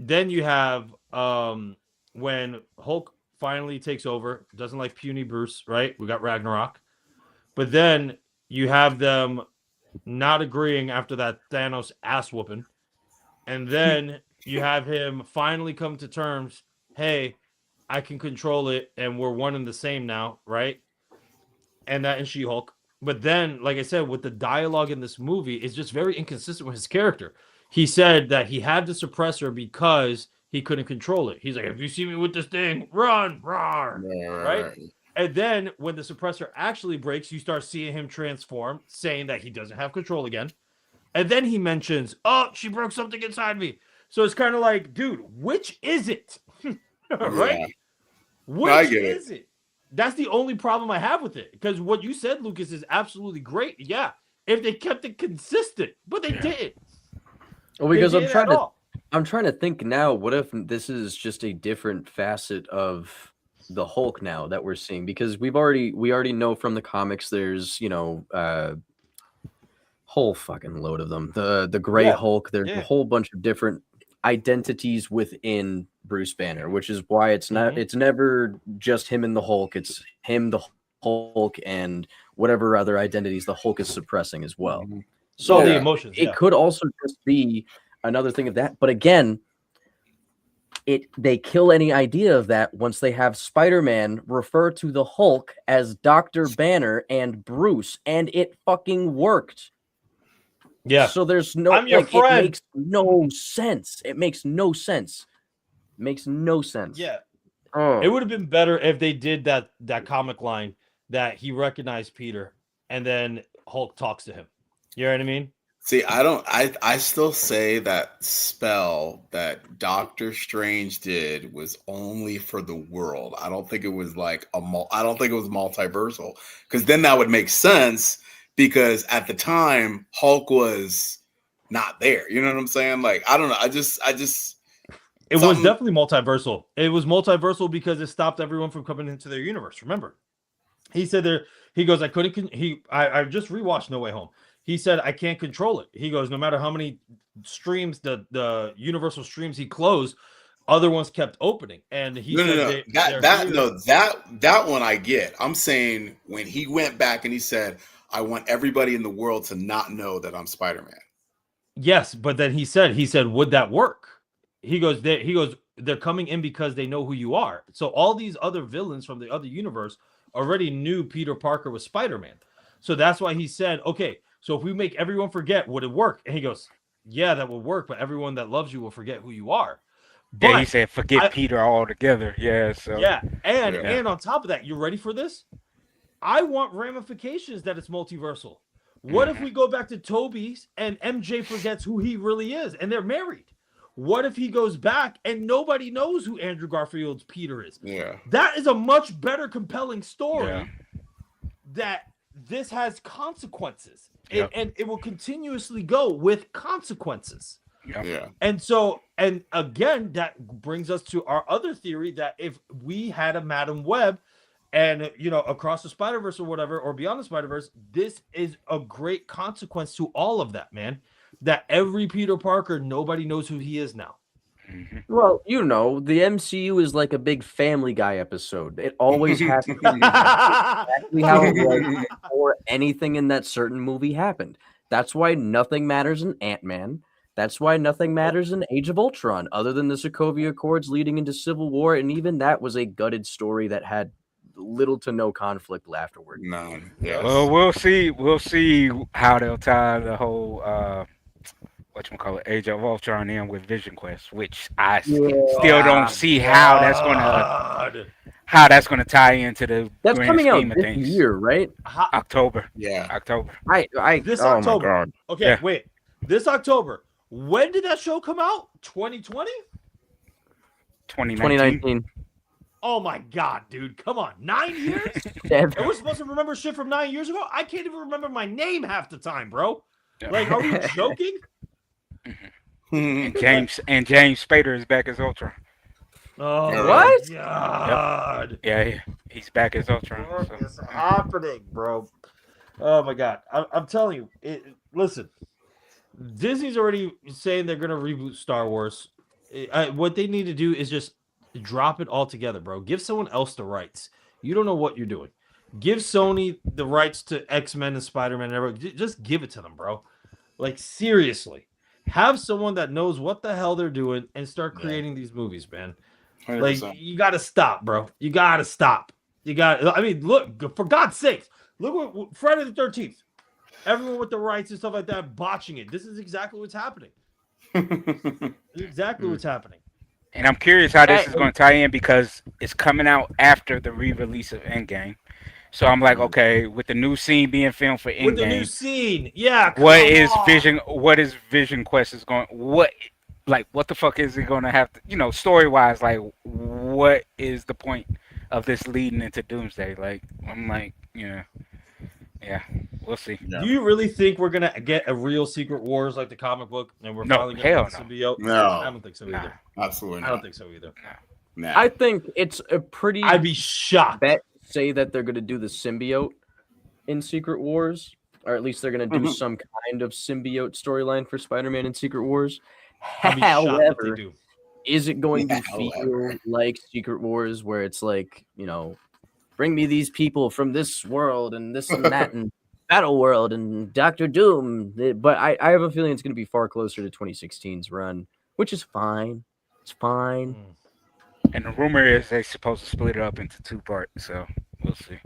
[SPEAKER 1] Then you have when Hulk finally takes over, doesn't like puny Bruce, right? We got Ragnarok. But then You have them not agreeing after that Thanos ass whooping. And then you have him finally come to terms. Hey, I can control it, and we're one and the same now, right? And that in She-Hulk. But then, like I said, with the dialogue in this movie, it's just very inconsistent with his character. He said that he had the suppressor because he couldn't control it. He's like, if you see me with this thing, run, roar, right? And then when the suppressor actually breaks, you start seeing him transform, saying that he doesn't have control again. And then he mentions, oh, she broke something inside me. So it's kind of like, dude, which is it? Right?
[SPEAKER 4] Yeah.
[SPEAKER 1] Which is it? That's the only problem I have with it. Because what you said, Lucas, is absolutely great. Yeah. If they kept it consistent, but they didn't.
[SPEAKER 3] Well, because
[SPEAKER 1] They didn't at all.
[SPEAKER 3] I'm trying to think now, what if this is just a different facet of the Hulk now that we're seeing? Because we already know from the comics there's, whole fucking load of them. The Gray Hulk, there's a whole bunch of different identities within Bruce Banner, which is why it's not it's never just him and the Hulk, it's him, the Hulk, and whatever other identities the Hulk is suppressing as well. So
[SPEAKER 1] the emotions,
[SPEAKER 3] it could also just be another thing of that. But again, they kill any idea of that once they have Spider-Man refer to the Hulk as Dr. Banner and Bruce, and it fucking worked.
[SPEAKER 1] Yeah.
[SPEAKER 3] So there's no,
[SPEAKER 1] I'm your friend.
[SPEAKER 3] It makes no sense. It makes no sense. Makes no sense.
[SPEAKER 1] Yeah. It would have been better if they did that comic line that he recognized Peter and then Hulk talks to him. You know what I mean?
[SPEAKER 4] See, I still say that spell that Doctor Strange did was only for the world. I don't think it was like I don't think it was multiversal, because then that would make sense, because at the time Hulk was not there. You know what I'm saying? Like, I don't know. I just
[SPEAKER 1] it was definitely multiversal. It was multiversal because it stopped everyone from coming into their universe. Remember, he said there. He goes, I couldn't. I just rewatched No Way Home. He said, I can't control it. He goes, no matter how many streams, the universal streams he closed, other ones kept opening. And he said,
[SPEAKER 4] that one I get. I'm saying when he went back and he said, I want everybody in the world to not know that I'm Spider-Man.
[SPEAKER 1] Yes, but then he said, would that work? He goes, they're coming in because they know who you are. So all these other villains from the other universe already knew Peter Parker was Spider-Man. So that's why he said, okay, so if we make everyone forget, would it work? And he goes, yeah, that would work, but everyone that loves you will forget who you are. But
[SPEAKER 2] he said, forget Peter altogether. Yeah, so
[SPEAKER 1] and on top of that, you ready for this? I want ramifications that it's multiversal. What if we go back to Toby's and MJ forgets who he really is and they're married? What if he goes back and nobody knows who Andrew Garfield's Peter is?
[SPEAKER 4] Yeah.
[SPEAKER 1] That is a much better compelling story that this has consequences. And it will continuously go with consequences.
[SPEAKER 4] Yeah.
[SPEAKER 1] And so, and again, that brings us to our other theory that if we had a Madam Web and, across the Spider-Verse or whatever, or beyond the Spider-Verse, this is a great consequence to all of that, man. That every Peter Parker, nobody knows who he is now.
[SPEAKER 3] Well, the MCU is like a big Family Guy episode. It always has to be exactly how it was before anything in that certain movie happened. That's why nothing matters in Ant-Man. That's why nothing matters in Age of Ultron, other than the Sokovia Accords leading into Civil War, and even that was a gutted story that had little to no conflict afterward.
[SPEAKER 4] None. Yes.
[SPEAKER 2] Well, we'll see how they'll tie the whole Age of Ultron in with Vision Quest, which I still don't see how that's gonna tie into the
[SPEAKER 3] that's
[SPEAKER 2] grand
[SPEAKER 3] coming out
[SPEAKER 2] scheme of
[SPEAKER 3] this
[SPEAKER 2] things.
[SPEAKER 3] year, right?
[SPEAKER 2] October.
[SPEAKER 4] Yeah.
[SPEAKER 2] October.
[SPEAKER 1] This
[SPEAKER 3] oh
[SPEAKER 1] October.
[SPEAKER 3] My God.
[SPEAKER 1] Okay, wait. This October. When did that show come out? 2020?
[SPEAKER 3] 2019.
[SPEAKER 1] Oh my God, dude. Come on. 9 years?
[SPEAKER 3] Yeah.
[SPEAKER 1] And we're supposed to remember shit from 9 years ago? I can't even remember my name half the time, bro. Like, are we joking?
[SPEAKER 2] And James Spader is back as Ultron.
[SPEAKER 1] Oh,
[SPEAKER 3] what?
[SPEAKER 1] God.
[SPEAKER 2] Yeah, he's back as Ultron.
[SPEAKER 1] What is happening, bro? Oh my God. I'm telling you. Listen, Disney's already saying they're going to reboot Star Wars. What they need to do is just drop it all together, bro. Give someone else the rights. You don't know what you're doing. Give Sony the rights to X-Men and Spider-Man and everything. Just give it to them, bro. Like, seriously. Have someone that knows what the hell they're doing and start creating these movies, man.
[SPEAKER 4] 100%.
[SPEAKER 1] Like, you got to stop, bro. You got to stop. I mean, look, for God's sakes, look what Friday the 13th. Everyone with the rights and stuff like that botching it. This is exactly what's happening. This is exactly what's happening.
[SPEAKER 2] And I'm curious how this is going to tie in because it's coming out after the re-release of Endgame. So I'm like, okay, with the new scene being filmed for Endgame,
[SPEAKER 1] With the new scene, yeah.
[SPEAKER 2] What is Vision Quest is going? What the fuck is it going to have to? Story wise, like, what is the point of this leading into Doomsday? Like, I'm like, yeah, we'll see.
[SPEAKER 1] Do you really think we're gonna get a real Secret Wars like the comic book, and we're finally gonna get the symbiote?
[SPEAKER 4] No,
[SPEAKER 1] I don't think so either.
[SPEAKER 4] Absolutely not.
[SPEAKER 1] I don't think so either.
[SPEAKER 4] Nah.
[SPEAKER 3] I think it's a pretty.
[SPEAKER 1] I'd be shocked.
[SPEAKER 3] Bet say that they're gonna do the symbiote in Secret Wars, or at least they're gonna do some kind of symbiote storyline for Spider-Man in Secret Wars. However, is it going to feel like Secret Wars, where it's like, bring me these people from this world and this and that and Battle World and Doctor Doom? But I have a feeling it's going to be far closer to 2016's run, which is fine. It's fine.
[SPEAKER 2] And the rumor is they're supposed to split it up into 2 parts, so we'll see.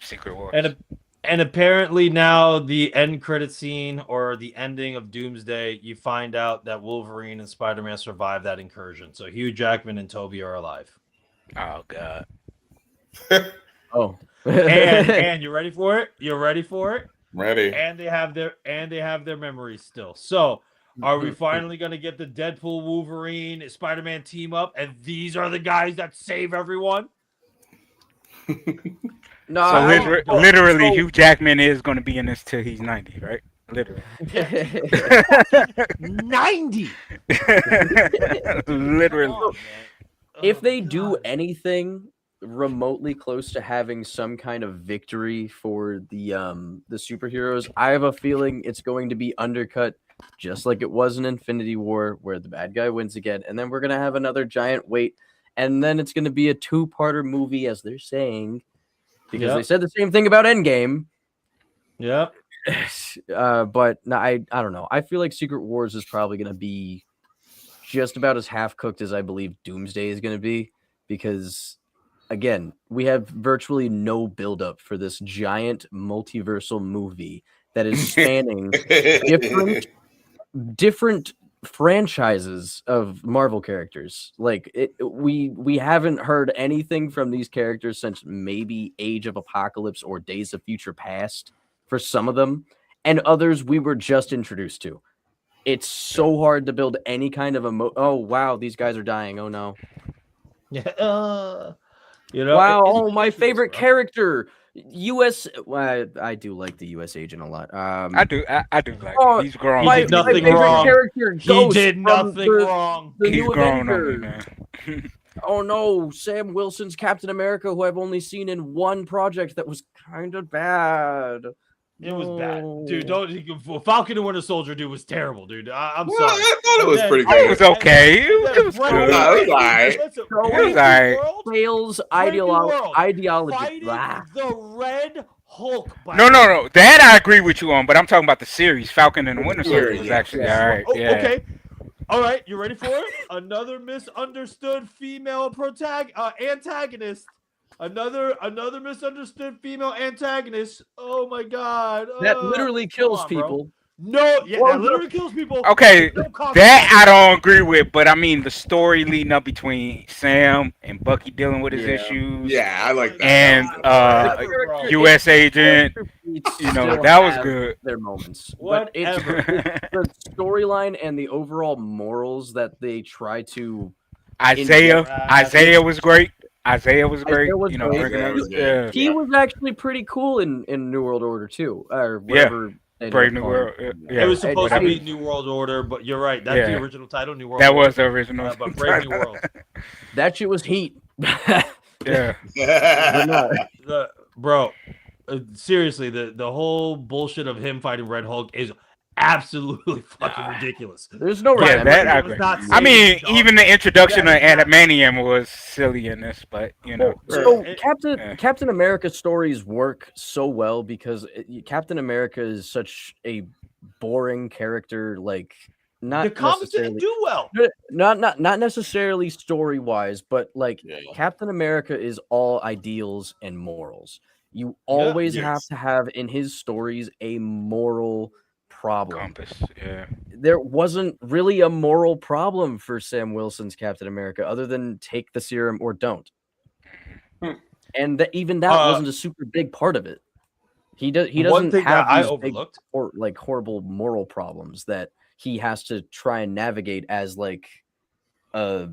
[SPEAKER 2] Secret Wars.
[SPEAKER 1] And apparently now the end credit scene or the ending of Doomsday, you find out that Wolverine and Spider-Man survived that incursion. So Hugh Jackman and Toby are alive.
[SPEAKER 2] Oh God.
[SPEAKER 3] Oh.
[SPEAKER 1] and you ready for it? You're ready for it?
[SPEAKER 4] Ready.
[SPEAKER 1] And they have their memories still. So are we finally gonna get the Deadpool, Wolverine, Spider-Man team up? And these are the guys that save everyone?
[SPEAKER 3] No,
[SPEAKER 2] so literally, Hugh Jackman is going to be in this till he's 90, right? Literally.
[SPEAKER 1] 90.
[SPEAKER 2] Literally.
[SPEAKER 3] If they do anything remotely close to having some kind of victory for the superheroes, I have a feeling it's going to be undercut just like it was in Infinity War, where the bad guy wins again, and then we're gonna have another giant wait, and then it's gonna be a 2-parter movie, as they're saying. Because they said the same thing about Endgame.
[SPEAKER 1] Yep.
[SPEAKER 3] But no, I don't know. I feel like Secret Wars is probably going to be just about as half-cooked as I believe Doomsday is going to be. Because, again, we have virtually no build-up for this giant multiversal movie that is spanning different franchises of Marvel characters. Like we haven't heard anything from these characters since maybe Age of Apocalypse or Days of Future Past for some of them, and others we were just introduced to. It's so hard to build any kind of oh wow, these guys are dying, oh no.
[SPEAKER 1] Yeah.
[SPEAKER 3] Wow, oh, my favorite character, US. Well, I do like the US agent a lot.
[SPEAKER 2] I do like
[SPEAKER 3] him.
[SPEAKER 2] He's grown.
[SPEAKER 1] He did nothing wrong.
[SPEAKER 3] He
[SPEAKER 1] did nothing wrong.
[SPEAKER 2] He's grown on me, man.
[SPEAKER 3] Oh no, Sam Wilson's Captain America, who I've only seen in one project that was kind of bad.
[SPEAKER 1] It was bad, dude. Falcon and Winter Soldier, dude, was terrible, dude. I'm sorry.
[SPEAKER 4] I thought it was pretty good.
[SPEAKER 2] It was okay. It was cool.
[SPEAKER 4] It was alright.
[SPEAKER 2] It was alright.
[SPEAKER 3] Sales ideology.
[SPEAKER 1] Fighting the Red Hulk.
[SPEAKER 2] No. That I agree with you on, but I'm talking about the series. Falcon and the Winter Soldier was actually all right. Yeah.
[SPEAKER 1] Okay. All right, you ready for it? Another misunderstood female antagonist. Another misunderstood female antagonist. Oh my God.
[SPEAKER 3] That literally kills people.
[SPEAKER 1] Bro. No, that literally kills people.
[SPEAKER 2] Okay, that I don't agree with, but I mean the story leading up between Sam and Bucky dealing with his issues.
[SPEAKER 4] Yeah, I like that.
[SPEAKER 2] And US agent, that was good.
[SPEAKER 3] Their moments. But it's the storyline and the overall morals that they try to
[SPEAKER 2] Isaiah was great. Isaiah was great.
[SPEAKER 3] He was actually pretty cool in New World Order too, or whatever.
[SPEAKER 2] Brave New World.
[SPEAKER 1] It was supposed to be New World Order, but you're right. That's the original title, New World.
[SPEAKER 2] That
[SPEAKER 1] Order.
[SPEAKER 2] Was the original.
[SPEAKER 1] But Brave New World.
[SPEAKER 3] That shit was heat.
[SPEAKER 2] Yeah.
[SPEAKER 1] Bro, seriously, the whole bullshit of him fighting Red Hulk is absolutely fucking ridiculous.
[SPEAKER 3] There's no
[SPEAKER 2] Yeah,
[SPEAKER 3] redemption.
[SPEAKER 2] that I
[SPEAKER 1] It was
[SPEAKER 2] agree.
[SPEAKER 1] not
[SPEAKER 2] I mean,
[SPEAKER 1] saved, dog.
[SPEAKER 2] even the introduction
[SPEAKER 1] Yeah,
[SPEAKER 2] of Adamantium was silly in this, but you know.
[SPEAKER 3] Well, so
[SPEAKER 1] Yeah.
[SPEAKER 3] Captain America stories work so well because Captain America is such a boring character. Like, not
[SPEAKER 1] The comics didn't
[SPEAKER 3] necessarily
[SPEAKER 1] do well.
[SPEAKER 3] not necessarily story wise, but like
[SPEAKER 4] Yeah.
[SPEAKER 3] Captain America is all ideals and morals. You always have
[SPEAKER 4] Yes.
[SPEAKER 3] to have in his stories a moral problem.
[SPEAKER 2] Compass, yeah.
[SPEAKER 3] There wasn't really a moral problem for Sam Wilson's Captain America other than take the serum or don't. And even that wasn't a super big part of it. He
[SPEAKER 1] One
[SPEAKER 3] doesn't
[SPEAKER 1] thing
[SPEAKER 3] have
[SPEAKER 1] that I
[SPEAKER 3] these big
[SPEAKER 1] overlooked.
[SPEAKER 3] or like horrible moral problems that he has to try and navigate as like a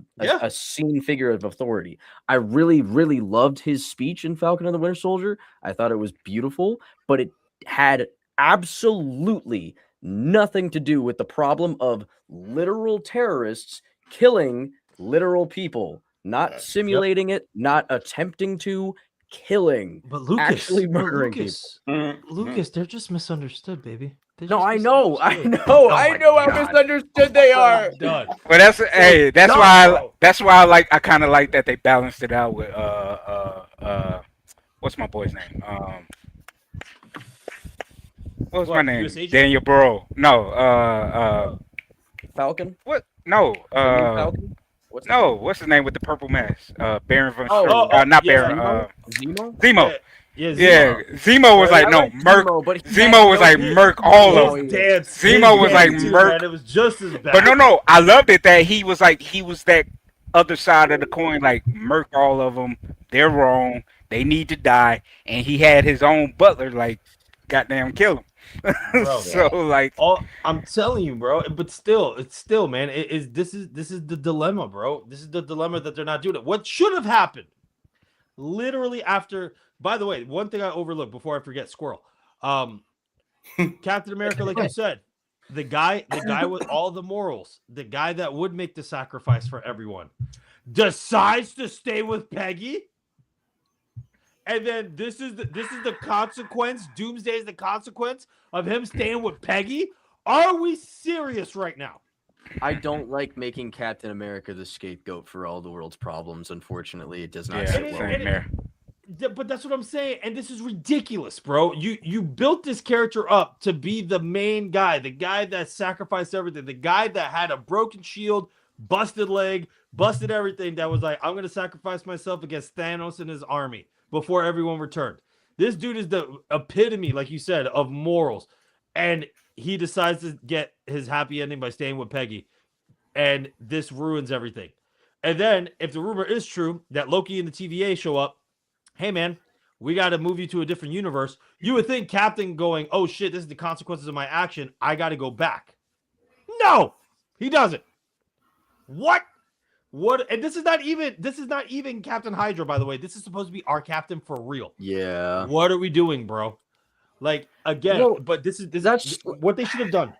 [SPEAKER 3] seen figure of authority. I really, really loved his speech in Falcon and the Winter Soldier. I thought it was beautiful, but it had absolutely nothing to do with the problem of literal terrorists killing literal people, not simulating it, not attempting to, killing,
[SPEAKER 6] But Lucas,
[SPEAKER 3] actually
[SPEAKER 6] but
[SPEAKER 3] murdering
[SPEAKER 6] Lucas, they're just misunderstood, baby. They're
[SPEAKER 3] No,
[SPEAKER 6] just
[SPEAKER 3] I know,
[SPEAKER 6] misunderstood.
[SPEAKER 3] I know how misunderstood they are.
[SPEAKER 1] Done.
[SPEAKER 2] But that's hey, that's
[SPEAKER 1] dumb,
[SPEAKER 2] why
[SPEAKER 1] bro.
[SPEAKER 2] I kind of like that they balanced it out with what's my boy's name? What's my name?
[SPEAKER 1] US Agent?
[SPEAKER 2] Daniel Burrow. No,
[SPEAKER 3] Falcon?
[SPEAKER 2] what? No,
[SPEAKER 3] The new Falcon? What's his
[SPEAKER 2] no,
[SPEAKER 3] name?
[SPEAKER 2] what's his name with the purple mask? Baron von
[SPEAKER 3] Oh,
[SPEAKER 2] Strucker. Not
[SPEAKER 1] yeah,
[SPEAKER 2] Baron.
[SPEAKER 3] Zemo?
[SPEAKER 2] Zemo.
[SPEAKER 1] Yeah,
[SPEAKER 2] Yeah, Zemo was like,
[SPEAKER 3] I
[SPEAKER 2] no,
[SPEAKER 3] like
[SPEAKER 2] Merc.
[SPEAKER 3] Zemo, but he
[SPEAKER 2] Zemo
[SPEAKER 3] had
[SPEAKER 2] was
[SPEAKER 3] no
[SPEAKER 2] like
[SPEAKER 3] hit.
[SPEAKER 2] Merc all
[SPEAKER 3] Oh,
[SPEAKER 2] of
[SPEAKER 3] yeah.
[SPEAKER 2] them. Zemo was like Merc.
[SPEAKER 1] Man, it was just as bad.
[SPEAKER 2] But no, I loved it that he was that other side of the coin, like Merc all of them. They're wrong. They need to die, and he had his own butler, like, goddamn, kill him.
[SPEAKER 1] Bro,
[SPEAKER 2] So like,
[SPEAKER 1] I'm telling you, bro. But still, it's still, man. This is the dilemma, bro. This is the dilemma that they're not doing it. What should have happened? Literally after. By the way, one thing I overlooked before I forget, Squirrel. Captain America, like you said, the guy with all the morals, the guy that would make the sacrifice for everyone, decides to stay with Peggy. And then this is the consequence. Doomsday is the consequence of him staying with Peggy. Are we serious right now?
[SPEAKER 3] I don't like making Captain America the scapegoat for all the world's problems. Unfortunately, it does not
[SPEAKER 2] yeah,
[SPEAKER 3] sit
[SPEAKER 1] it-
[SPEAKER 3] well.
[SPEAKER 2] same here.
[SPEAKER 1] But that's what I'm saying, and this is ridiculous, bro. You built this character up to be the main guy, the guy that sacrificed everything, the guy that had a broken shield, busted leg, busted everything. That was like, I'm gonna sacrifice myself against Thanos and his army before everyone returned. This dude is the epitome, like you said, of morals, and he decides to get his happy ending by staying with Peggy, and this ruins everything. And then, if the rumor is true that Loki and the TVA show up, hey man, we got to move you to a different universe. You would think Captain going, oh shit, this is the consequences of my action. I got to go back. No, he doesn't. What? And this is not even Captain Hydra, by the way. This is supposed to be our captain for real.
[SPEAKER 3] Yeah.
[SPEAKER 1] What are we doing, bro? Like, again,
[SPEAKER 3] No,
[SPEAKER 1] but this is
[SPEAKER 3] that's-
[SPEAKER 1] what they should have done.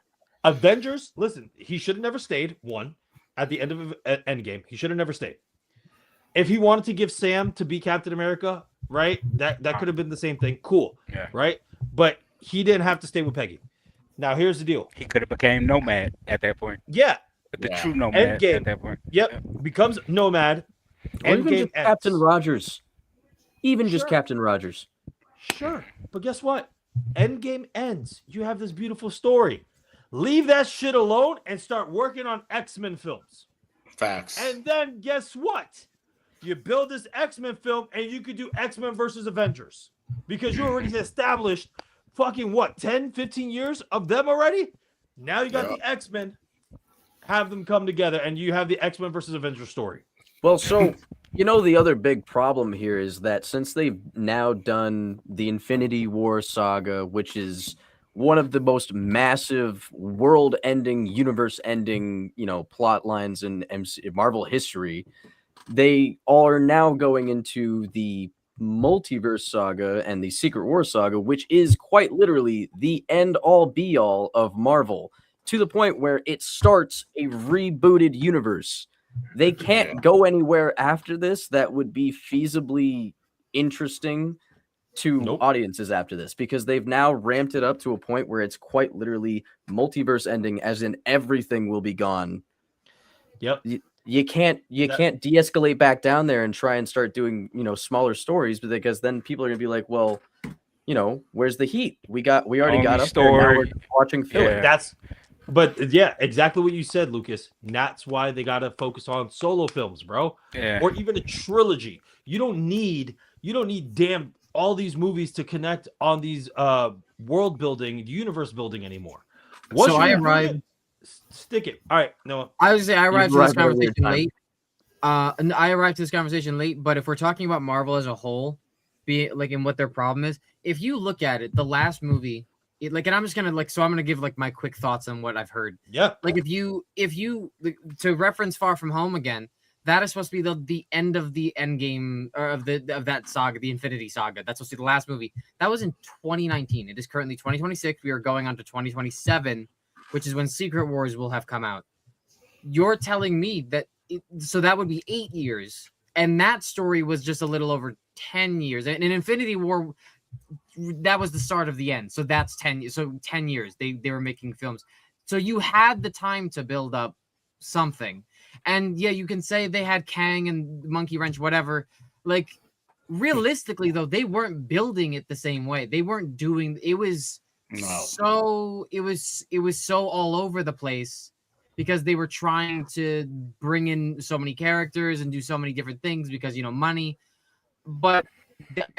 [SPEAKER 1] Avengers, listen, he should have never stayed. One, at the end of Endgame, he should have never stayed. If he wanted to give Sam to be Captain America, right? That could have been the same thing. Cool.
[SPEAKER 2] Yeah.
[SPEAKER 1] Right? But he didn't have to stay with Peggy. Now here's the deal.
[SPEAKER 2] He could have became Nomad at that point.
[SPEAKER 1] Yeah.
[SPEAKER 2] The
[SPEAKER 4] Yeah.
[SPEAKER 2] true Nomad
[SPEAKER 1] Endgame.
[SPEAKER 2] at that point.
[SPEAKER 1] Yep. Becomes Nomad.
[SPEAKER 3] Or even
[SPEAKER 1] Endgame
[SPEAKER 3] just Captain
[SPEAKER 1] ends.
[SPEAKER 3] Rogers. Even just
[SPEAKER 1] Sure.
[SPEAKER 3] Captain Rogers.
[SPEAKER 1] Sure. But guess what? Endgame ends. You have this beautiful story. Leave that shit alone and start working on X-Men films.
[SPEAKER 4] Facts.
[SPEAKER 1] And then guess what? You build this X-Men film and you could do X-Men versus Avengers. Because you already established fucking what, 10, 15 years of them already? Now you got
[SPEAKER 4] Yep.
[SPEAKER 1] the X-Men. Have them come together and you have the X-Men versus Avengers story.
[SPEAKER 3] Well, so the other big problem here is that since they've now done the Infinity War saga, which is one of the most massive world-ending, universe-ending, plot lines in Marvel history, they are now going into the multiverse saga and the Secret War saga, which is quite literally the end-all be-all of Marvel, to the point where it starts a rebooted universe. They can't go anywhere after this that would be feasibly interesting to
[SPEAKER 1] Nope.
[SPEAKER 3] audiences after this, because they've now ramped it up to a point where it's quite literally multiverse ending, as in everything will be gone.
[SPEAKER 1] Yep.
[SPEAKER 3] You can't de-escalate back down there and try and start doing, smaller stories, because then people are gonna be like, well, where's the heat? We already got up there. Now we're just watching filler.
[SPEAKER 2] Yeah.
[SPEAKER 1] But yeah, exactly what you said, Lucas. And that's why they got to focus on solo films, bro.
[SPEAKER 2] Yeah.
[SPEAKER 1] Or even a trilogy. You don't need damn all these movies to connect on these world building, universe building anymore. Once
[SPEAKER 6] So
[SPEAKER 1] you
[SPEAKER 6] I
[SPEAKER 1] do
[SPEAKER 6] arrived.
[SPEAKER 1] it, stick it. All right, Noah.
[SPEAKER 6] I was gonna say I arrived to this
[SPEAKER 3] arrived at a weird
[SPEAKER 6] conversation
[SPEAKER 3] time.
[SPEAKER 6] late. And I arrived to this conversation late, but if we're talking about Marvel as a whole, be like in what their problem is, if you look at it, the last movie, and I'm just gonna I'm gonna give my quick thoughts on what I've heard.
[SPEAKER 1] Yeah.
[SPEAKER 6] Like if you to reference Far From Home again, that is supposed to be the end of the end game, or of that saga, the Infinity Saga. That's supposed to be the last movie. That was in 2019. It is currently 2026. We are going on to 2027, which is when Secret Wars will have come out. You're telling me that so that would be 8 years, and that story was just a little over 10 years. And in Infinity War, that was the start of the end. So that's 10 years. So 10 years they were making films. So you had the time to build up something. And yeah, you can say they had Kang and Monkey Wrench, whatever. Like realistically though, they weren't building it the same way. They weren't doing it was so all over the place, because they were trying to bring in so many characters and do so many different things because money. But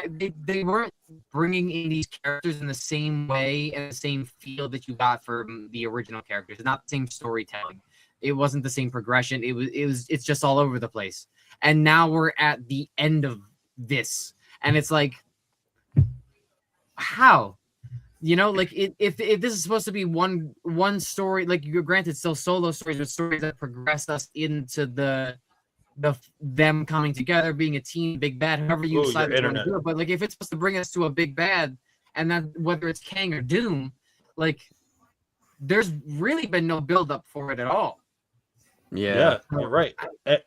[SPEAKER 6] they weren't bringing in these characters in the same way and the same feel that you got from the original characters. It's not the same storytelling. It wasn't the same progression. It's just all over the place. And now we're at the end of this, and it's like, how? If this is supposed to be one story, like you're granted still solo stories, but stories that progress us into them coming together, being a team, big bad, however you decide to do it. But like if it's supposed to bring us to a big bad, and then whether it's Kang or Doom, like there's really been no build up for it at all.
[SPEAKER 1] Yeah, you're right.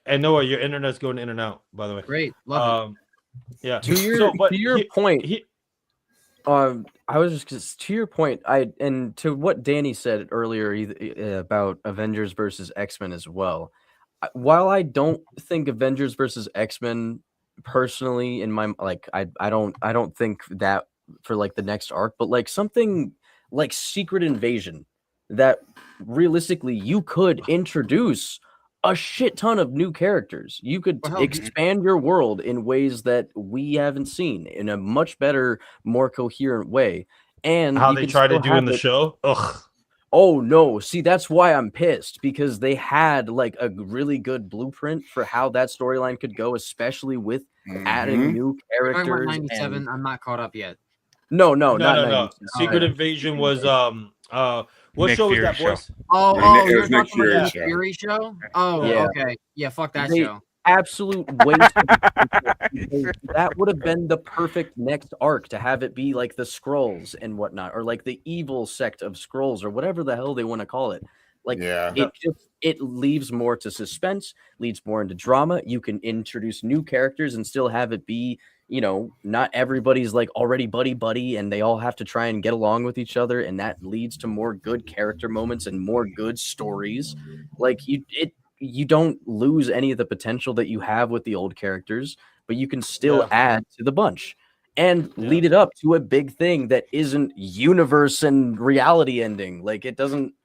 [SPEAKER 1] And Noah, your internet's going in and out, by the way.
[SPEAKER 6] Great, love it.
[SPEAKER 1] Yeah.
[SPEAKER 3] To your point, I was just to your point, and to what Danny said earlier about Avengers versus X-Men as well. While I don't think Avengers versus X-Men personally in my I don't think that for like the next arc, but like something like Secret Invasion, that realistically you could introduce a shit ton of new characters. You could expand your world in ways that we haven't seen in a much better, more coherent way. And
[SPEAKER 1] how they try to do in the show. Ugh.
[SPEAKER 3] Oh no, see, that's why I'm pissed, because they had like a really good blueprint for how that storyline could go, especially with adding new characters.
[SPEAKER 6] Talking about 97, I'm not caught up yet.
[SPEAKER 3] No.
[SPEAKER 1] Secret Invasion was what
[SPEAKER 2] Nick
[SPEAKER 1] show was
[SPEAKER 2] Fury
[SPEAKER 1] that, boys?
[SPEAKER 6] Oh,
[SPEAKER 4] It
[SPEAKER 6] you're
[SPEAKER 4] was Nick
[SPEAKER 6] talking about the
[SPEAKER 4] Fury
[SPEAKER 6] Fury show? Oh,
[SPEAKER 3] Yeah.
[SPEAKER 6] okay. Yeah, fuck that
[SPEAKER 3] They-
[SPEAKER 6] show.
[SPEAKER 3] Absolute waste. That would have been the perfect next arc, to have it be like the Skrulls and whatnot, or like the evil sect of Skrulls, or whatever the hell they want to call it. Like it leaves more to suspense, leads more into drama. You can introduce new characters and still have it be, not everybody's like already buddy and they all have to try and get along with each other, and that leads to more good character moments and more good stories. Like you don't lose any of the potential that you have with the old characters, but you can still add to the bunch and lead it up to a big thing that isn't universe and reality ending. Like it doesn't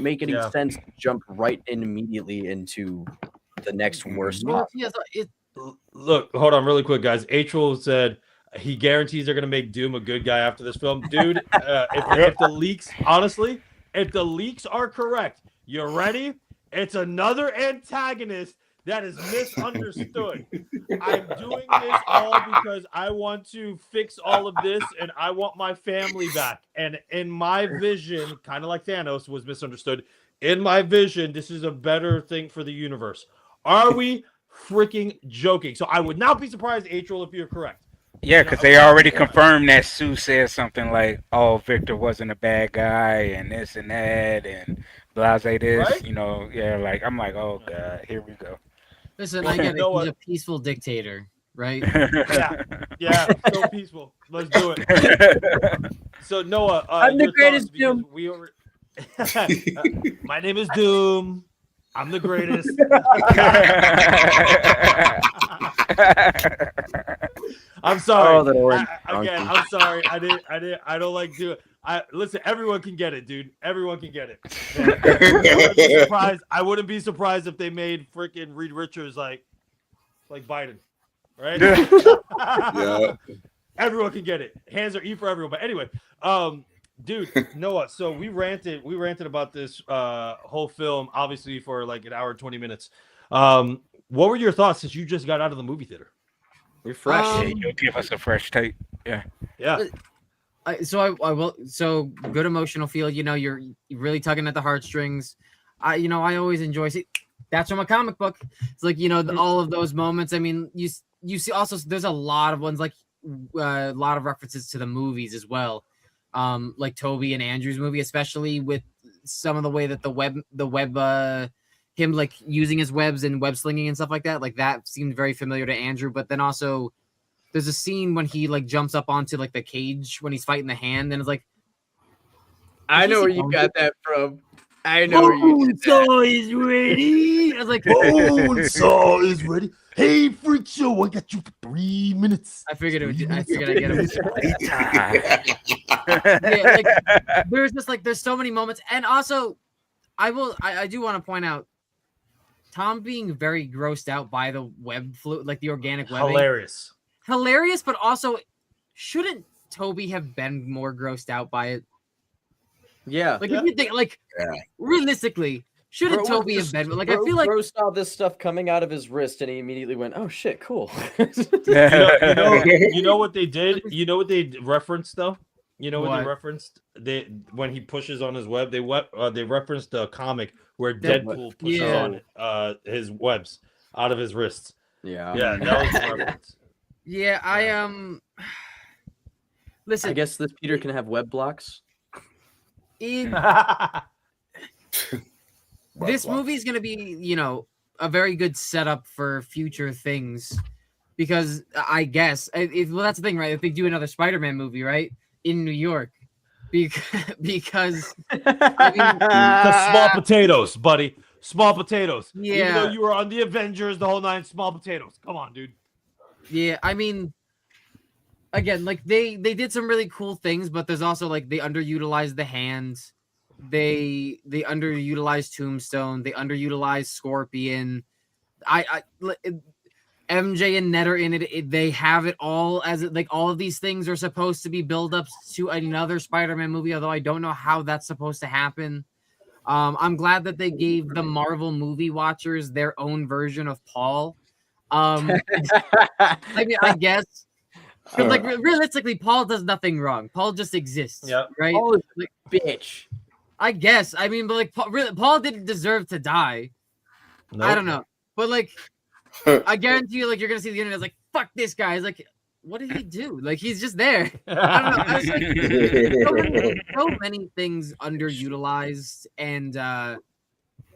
[SPEAKER 3] make any sense to jump right in immediately into the next worst.
[SPEAKER 1] Look, hold on really quick, guys. Atriel said he guarantees they're going to make Doom a good guy after this film. Dude, if the leaks, honestly, if the leaks are correct, you ready? It's another antagonist that is misunderstood. I'm doing this all because I want to fix all of this, and I want my family back. And in my vision, kind of like Thanos was misunderstood, in my vision, this is a better thing for the universe. Are we freaking joking? So I would not be surprised, Atriel, if you're correct.
[SPEAKER 2] Yeah, because they already confirmed that Sue said something like, "Oh, Victor wasn't a bad guy," and this and that, and blase this.
[SPEAKER 1] Right?
[SPEAKER 2] Like I'm like, oh god, here we go.
[SPEAKER 6] Listen, I get it. He's a peaceful dictator. right?
[SPEAKER 1] Yeah, so peaceful. Let's do it. So Noah,
[SPEAKER 3] I'm the
[SPEAKER 1] your
[SPEAKER 3] greatest,
[SPEAKER 1] thoughts, because
[SPEAKER 3] Doom.
[SPEAKER 1] we were. My name is Doom. I'm the greatest. I'm sorry.
[SPEAKER 3] Oh, that orange
[SPEAKER 1] Again,
[SPEAKER 3] donkey.
[SPEAKER 1] I'm sorry. I don't like doing. Listen. Everyone can get it, dude. Everyone can get it. Man, I wouldn't be surprised. I wouldn't be surprised if they made freaking Reed Richards like Biden, right?
[SPEAKER 4] Yeah.
[SPEAKER 1] Everyone can get it. Hands are E for everyone. But anyway, dude, Noah. So we ranted about this whole film, obviously for like an hour and 20 minutes. What were your thoughts since you just got out of the movie theater?
[SPEAKER 3] Refresh.
[SPEAKER 2] Yeah, you'll give us a fresh take. Yeah.
[SPEAKER 1] Yeah.
[SPEAKER 6] I will. So good emotional feel. You know, you're really tugging at the heartstrings. I always enjoy. See, that's from a comic book. It's like all of those moments. I mean, you see also there's a lot of ones like a lot of references to the movies as well. Like Toby and Andrew's movie, especially with some of the way that the web him like using his webs and web slinging and stuff like that. Like that seemed very familiar to Andrew. But then also there's a scene when he like jumps up onto like the cage when he's fighting the hand, and it's like,
[SPEAKER 3] I know where you got that from. I know where you did that.
[SPEAKER 6] Bonesaw is ready. I was like,
[SPEAKER 1] Bonesaw is ready. Hey, freak show! I got you for 3 minutes.
[SPEAKER 6] I figured I'd get him.
[SPEAKER 2] Yeah.
[SPEAKER 6] Yeah, like there's just like there's so many moments, and also I do want to point out Tom being very grossed out by the web fluid, like the organic webbing. Hilarious, but also shouldn't Toby have been more grossed out by it?
[SPEAKER 3] Yeah.
[SPEAKER 6] Like if you think realistically, shouldn't Toby have been like? I feel like
[SPEAKER 3] Bro saw this stuff coming out of his wrist, and he immediately went, "Oh shit, cool."
[SPEAKER 1] You know what they did? You know what they referenced though? You know what they referenced? When he pushes on his web, they referenced a comic where Deadpool pushes on his webs out of his wrists.
[SPEAKER 3] Yeah.
[SPEAKER 1] Yeah, that was the reference.
[SPEAKER 6] Yeah, listen.
[SPEAKER 3] I guess this Peter can have web blocks.
[SPEAKER 6] This movie is going to be, a very good setup for future things, because I guess well, that's the thing, right? If they do another Spider-Man movie, right, in New York, because I mean,
[SPEAKER 1] the small potatoes, buddy, small potatoes.
[SPEAKER 6] Yeah.
[SPEAKER 1] Even though you were on the Avengers, the whole nine, small potatoes. Come on, dude.
[SPEAKER 6] Yeah, I mean, again, like they did some really cool things, but there's also like they underutilized the hands. They underutilized Tombstone. They underutilized Scorpion. MJ and Ned are in it. They have it all as like all of these things are supposed to be build-ups to another Spider-Man movie, although I don't know how that's supposed to happen. I'm glad that they gave the Marvel movie watchers their own version of Paul. I mean, I guess. Because like realistically, Paul does nothing wrong. Paul just exists.
[SPEAKER 1] Yeah.
[SPEAKER 6] Right.
[SPEAKER 3] Paul is like, bitch.
[SPEAKER 6] I guess. I mean, but like Paul didn't deserve to die.
[SPEAKER 1] Nope.
[SPEAKER 6] I don't know, but like, I guarantee you, like you're gonna see the internet like, fuck this guy. It's like, what did he do? Like he's just there. I don't know. I was like, so many things underutilized, and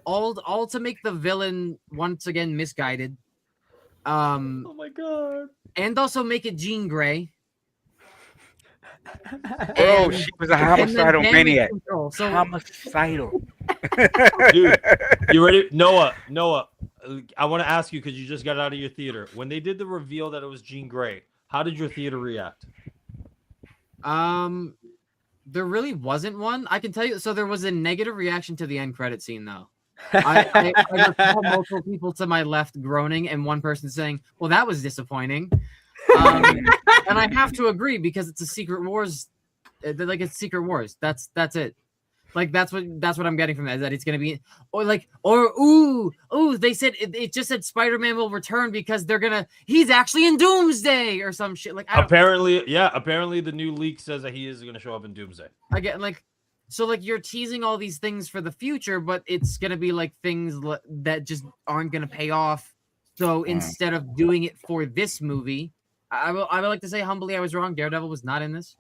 [SPEAKER 6] all to make the villain once again misguided.
[SPEAKER 1] Oh my god.
[SPEAKER 6] And also make it Jean Grey.
[SPEAKER 2] Bro, she was a homicidal maniac.
[SPEAKER 6] So
[SPEAKER 2] Homicidal.
[SPEAKER 1] Dude, you ready? Noah, I want to ask you, because you just got out of your theater. When they did the reveal that it was Jean Grey, how did your theater react?
[SPEAKER 6] there really wasn't one. I can tell you. So there was a negative reaction to the end credit scene, though. I recall multiple people to my left groaning, and one person saying, "Well, that was disappointing." And I have to agree, because it's a Secret Wars. Like it's Secret Wars. That's it. Like that's what I'm getting from that, is that it's gonna be they said it just said Spider-Man will return because he's actually in Doomsday or some shit. Like
[SPEAKER 1] apparently the new leak says that he is gonna show up in Doomsday.
[SPEAKER 6] Again, like, so like you're teasing all these things for the future, but it's gonna be like things that just aren't gonna pay off. So instead of doing it for this movie, I would like to say humbly I was wrong. Daredevil was not in this.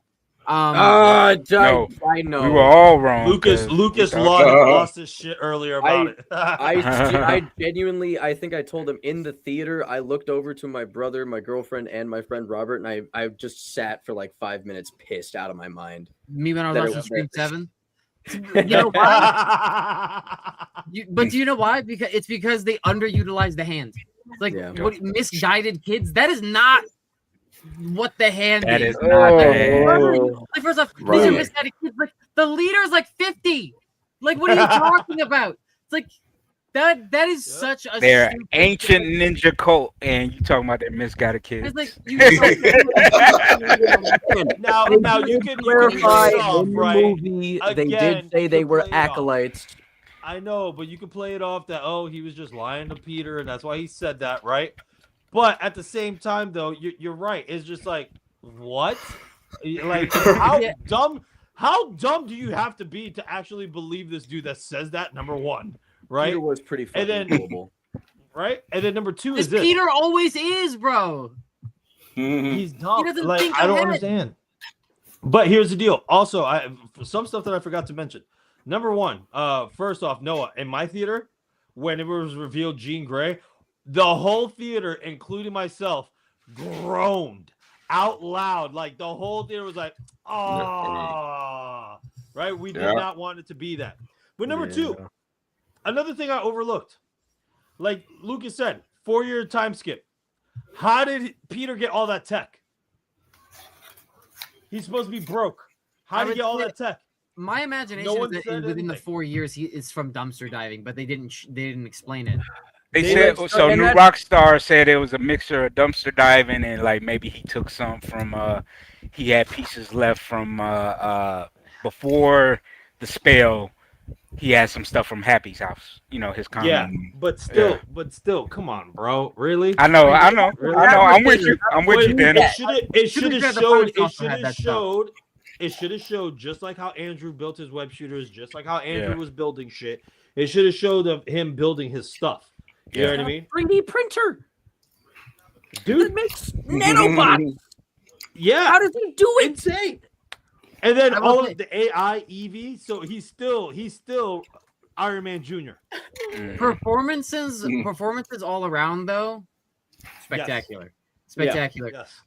[SPEAKER 2] No,
[SPEAKER 3] I know.
[SPEAKER 2] we were all wrong.
[SPEAKER 1] Lucas
[SPEAKER 2] 'cause we
[SPEAKER 1] lost,
[SPEAKER 2] thought-
[SPEAKER 1] lost his shit earlier about it.
[SPEAKER 3] I genuinely, I think I told him in the theater. I looked over to my brother, my girlfriend, and my friend Robert, and I just sat for like 5 minutes, pissed out of my mind.
[SPEAKER 6] Me when I was
[SPEAKER 3] That it
[SPEAKER 6] watching
[SPEAKER 3] was
[SPEAKER 6] Scream
[SPEAKER 3] there.
[SPEAKER 6] 7. You know why? But do you know why? Because they underutilize the hand. Like what, misguided kids. That is not what the hand
[SPEAKER 2] That
[SPEAKER 6] is.
[SPEAKER 2] is not the
[SPEAKER 6] Like,
[SPEAKER 2] hand.
[SPEAKER 6] like, first off, these
[SPEAKER 4] Right.
[SPEAKER 6] are misguided kids. Like the leader's like 50. Like what are you talking about? It's like that is such a
[SPEAKER 2] They're
[SPEAKER 6] stupid
[SPEAKER 2] ancient
[SPEAKER 6] thing.
[SPEAKER 2] ninja cult, and you talking about their misguided kids.
[SPEAKER 6] It's like you
[SPEAKER 1] now you can
[SPEAKER 3] Clarify
[SPEAKER 1] play it off,
[SPEAKER 3] in the
[SPEAKER 1] right?
[SPEAKER 3] movie, they
[SPEAKER 1] Again,
[SPEAKER 3] did say
[SPEAKER 1] you
[SPEAKER 3] they
[SPEAKER 1] can
[SPEAKER 3] were
[SPEAKER 1] play it off.
[SPEAKER 3] acolytes.
[SPEAKER 1] I know, but you can play it off that he was just lying to Peter, and that's why he said that, right? But at the same time, though, you're right. It's just like, what? Like, how dumb? How dumb do you have to be to actually believe this dude that says that? Number one, right?
[SPEAKER 3] Peter was pretty fucking
[SPEAKER 1] then-
[SPEAKER 3] gullible.
[SPEAKER 1] Right, and then number two
[SPEAKER 6] This
[SPEAKER 1] is this.
[SPEAKER 6] Peter always is, bro.
[SPEAKER 1] He's dumb.
[SPEAKER 6] doesn't
[SPEAKER 1] Like,
[SPEAKER 6] think
[SPEAKER 1] I don't
[SPEAKER 6] ahead.
[SPEAKER 1] understand. But here's the deal. Also, some stuff that I forgot to mention. Number one, first off, Noah, in my theater, when it was revealed Jean Grey, the whole theater, including myself, groaned out loud. Like the whole theater was like, "Ah!" Right? We did not want it to be that. But number two, another thing I overlooked, like Lucas said, 4-year time skip. How did Peter get all that tech? He's supposed to be broke. How did he get all that tech?
[SPEAKER 6] My imagination
[SPEAKER 1] No
[SPEAKER 6] is
[SPEAKER 1] one
[SPEAKER 6] that
[SPEAKER 1] said
[SPEAKER 6] within the
[SPEAKER 1] anything.
[SPEAKER 6] 4 years he is from dumpster diving, but they didn't explain it.
[SPEAKER 2] They
[SPEAKER 3] They
[SPEAKER 2] said
[SPEAKER 3] like-
[SPEAKER 2] so.
[SPEAKER 3] and
[SPEAKER 2] New
[SPEAKER 3] that-
[SPEAKER 2] Rockstar said it was a mixture of dumpster diving and like maybe he took some from. He had pieces left from before the spell. He had some stuff from Happy's house. You know his comic.
[SPEAKER 1] Yeah, but still, come on, bro. Really?
[SPEAKER 2] I know.
[SPEAKER 1] Really?
[SPEAKER 2] I'm with you. I'm with you, Danny.
[SPEAKER 1] It should have
[SPEAKER 6] fair, the
[SPEAKER 1] showed.
[SPEAKER 6] Pirates
[SPEAKER 1] It
[SPEAKER 6] also
[SPEAKER 1] should
[SPEAKER 6] had
[SPEAKER 1] have
[SPEAKER 6] that stuff.
[SPEAKER 1] showed. It should have showed just like how Andrew built his web shooters, just like how Andrew was building shit. It should have showed of him building his stuff. You know what I mean?
[SPEAKER 3] 3D printer.
[SPEAKER 1] Dude,
[SPEAKER 3] That makes nanobots.
[SPEAKER 1] yeah.
[SPEAKER 3] How does he do it?
[SPEAKER 1] Insane. And then
[SPEAKER 6] I will
[SPEAKER 1] all
[SPEAKER 6] say-
[SPEAKER 1] of the AI EV, so he's still Iron Man Jr.
[SPEAKER 6] Performances all around though, spectacular. Spectacular.
[SPEAKER 1] Yes.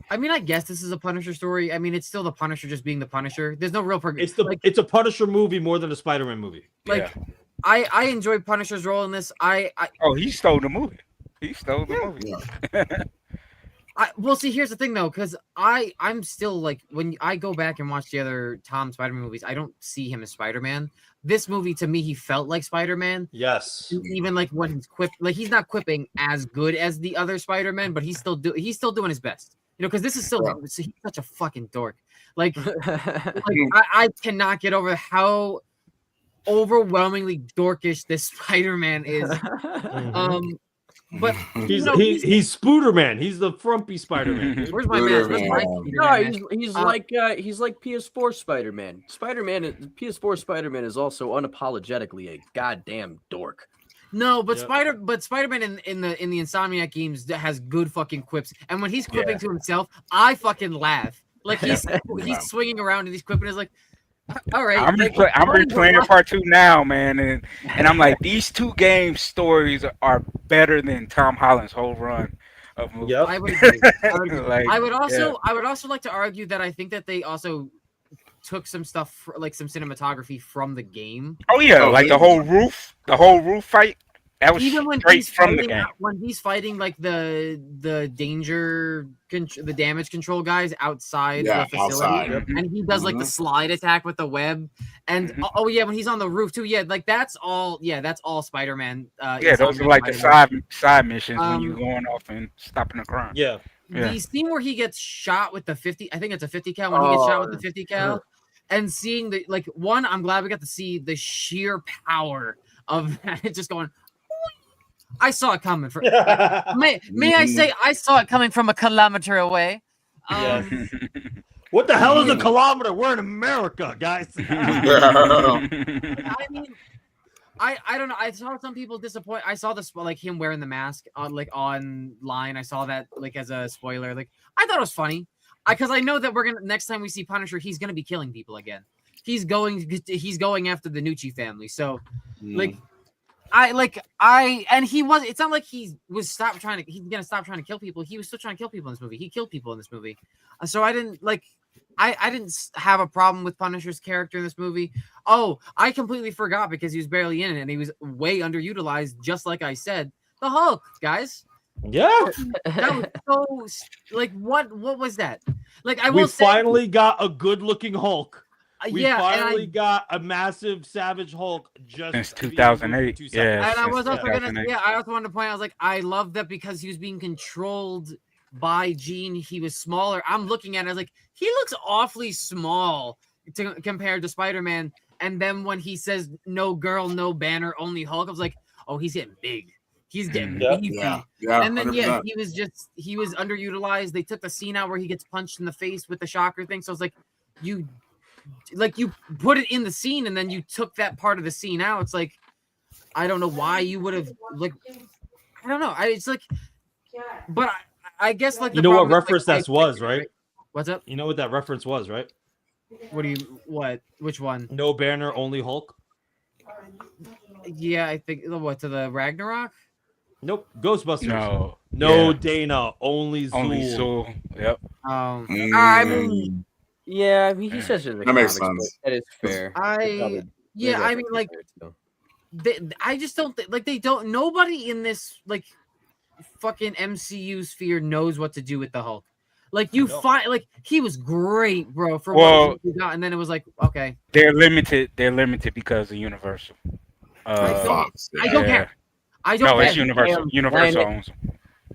[SPEAKER 6] I mean, I guess this is a Punisher story. I mean, it's still the Punisher just being the Punisher. There's no real
[SPEAKER 1] It's a Punisher movie more than a Spider-Man movie.
[SPEAKER 6] I enjoy Punisher's role in this.
[SPEAKER 2] Oh, he stole the movie. He stole the movie.
[SPEAKER 6] Well, see, here's the thing though, because I'm still like when I go back and watch the other Tom Spider-Man movies, I don't see him as Spider-Man. This movie to me, he felt like Spider-Man.
[SPEAKER 1] Yes.
[SPEAKER 6] Even like when he's not quipping as good as the other Spider-Man, but he's still doing his best. You know, because this is still he's such a fucking dork. Like I cannot get over how overwhelmingly dorkish this Spider-Man is. But
[SPEAKER 1] He's Spooderman. He's the frumpy Spider-Man. Dude.
[SPEAKER 6] where's my man? Where's my
[SPEAKER 3] No, he's like PS4 Spider-Man. PS4 Spider-Man is also unapologetically a goddamn dork.
[SPEAKER 6] No, but Spider-Man in the Insomniac games has good fucking quips, and when he's quipping to himself, I fucking laugh. Like he's swinging around and he's quipping. Is like, all right.
[SPEAKER 2] I'm replaying part 2 now, man, and I'm like, these 2 game stories are better than Tom Holland's whole run of movies.
[SPEAKER 1] Yep.
[SPEAKER 6] I would agree.
[SPEAKER 2] Like,
[SPEAKER 6] I would also like to argue that I think that they also took some stuff like some cinematography from the game.
[SPEAKER 2] Oh yeah, like the whole roof fight. That was
[SPEAKER 6] Even when
[SPEAKER 2] straight
[SPEAKER 6] he's
[SPEAKER 2] from the
[SPEAKER 6] fighting,
[SPEAKER 2] game.
[SPEAKER 6] when he's fighting like the damage control guys outside the facility, and he does like the slide attack with the web, and oh yeah, when he's on the roof too, like that's all Spider-Man.
[SPEAKER 2] Those are like the side missions when you're going off and stopping the crime.
[SPEAKER 1] Yeah.
[SPEAKER 6] The scene where he gets shot with the 50, I think it's a 50 cal. When he gets shot with the 50 cal, and seeing the I'm glad we got to see the sheer power of that. It's just going. I saw it coming. May I say I saw it coming from a kilometer away.
[SPEAKER 1] What the hell is a kilometer? We're in America, guys.
[SPEAKER 6] I mean, I don't know. I saw some people disappoint. I saw this like him wearing the mask on like online. I saw that like as a spoiler. Like I thought it was funny. Because I know that we're gonna next time we see Punisher, he's gonna be killing people again. He's going after the Nucci family. So like and he was. It's not like he's gonna stop trying to kill people. He was still trying to kill people in this movie. He killed people in this movie. So I didn't like. I didn't have a problem with Punisher's character in this movie. Oh, I completely forgot because he was barely in it and he was way underutilized. Just like I said, the Hulk, guys.
[SPEAKER 1] Yeah,
[SPEAKER 6] That was so like what was that? Like I
[SPEAKER 1] we
[SPEAKER 6] will say,
[SPEAKER 1] finally got a good-looking Hulk. We
[SPEAKER 6] yeah,
[SPEAKER 1] finally got a massive savage Hulk just
[SPEAKER 2] Since
[SPEAKER 1] to be
[SPEAKER 2] 2008.
[SPEAKER 1] removed in 2 seconds.
[SPEAKER 2] Yeah.
[SPEAKER 6] and I was
[SPEAKER 2] since
[SPEAKER 6] also gonna
[SPEAKER 2] 2008.
[SPEAKER 6] I also wanted to point out, I was like, I love that because he was being controlled by Jean, he was smaller. I'm looking at it, I was like, he looks awfully small compared to Spider-Man. And then when he says no girl, no banner, only Hulk, I was like, oh, he's getting big. He's getting beefy.
[SPEAKER 4] Yeah,
[SPEAKER 6] And then
[SPEAKER 4] 100%.
[SPEAKER 6] he was underutilized. They took the scene out where he gets punched in the face with the shocker thing. So I was like, you put it in the scene and then you took that part of the scene out. It's like, I don't know why you would have like, I don't know. It's like, but I guess like
[SPEAKER 1] You know what reference that was, right?
[SPEAKER 6] What's up?
[SPEAKER 1] You know what that reference was, right?
[SPEAKER 6] Which one?
[SPEAKER 1] No banner, only Hulk.
[SPEAKER 6] Yeah, I think what to the Ragnarok?
[SPEAKER 1] Nope. Ghostbusters.
[SPEAKER 2] No.
[SPEAKER 1] Yeah. Dana, only Zool.
[SPEAKER 2] Only Zool. Yep.
[SPEAKER 3] I mean, yeah, I mean, he says it in the
[SPEAKER 4] That makes
[SPEAKER 3] comics,
[SPEAKER 4] sense.
[SPEAKER 3] but that is fair.
[SPEAKER 6] I mean, like, I just don't think like they don't. Nobody in this like fucking MCU sphere knows what to do with the Hulk. Like you find like he was great, bro, for what we got, and then it was like, okay,
[SPEAKER 2] they're limited because of Universal.
[SPEAKER 6] I don't care. I don't
[SPEAKER 2] No,
[SPEAKER 6] care.
[SPEAKER 2] it's Universal. Universal owns them.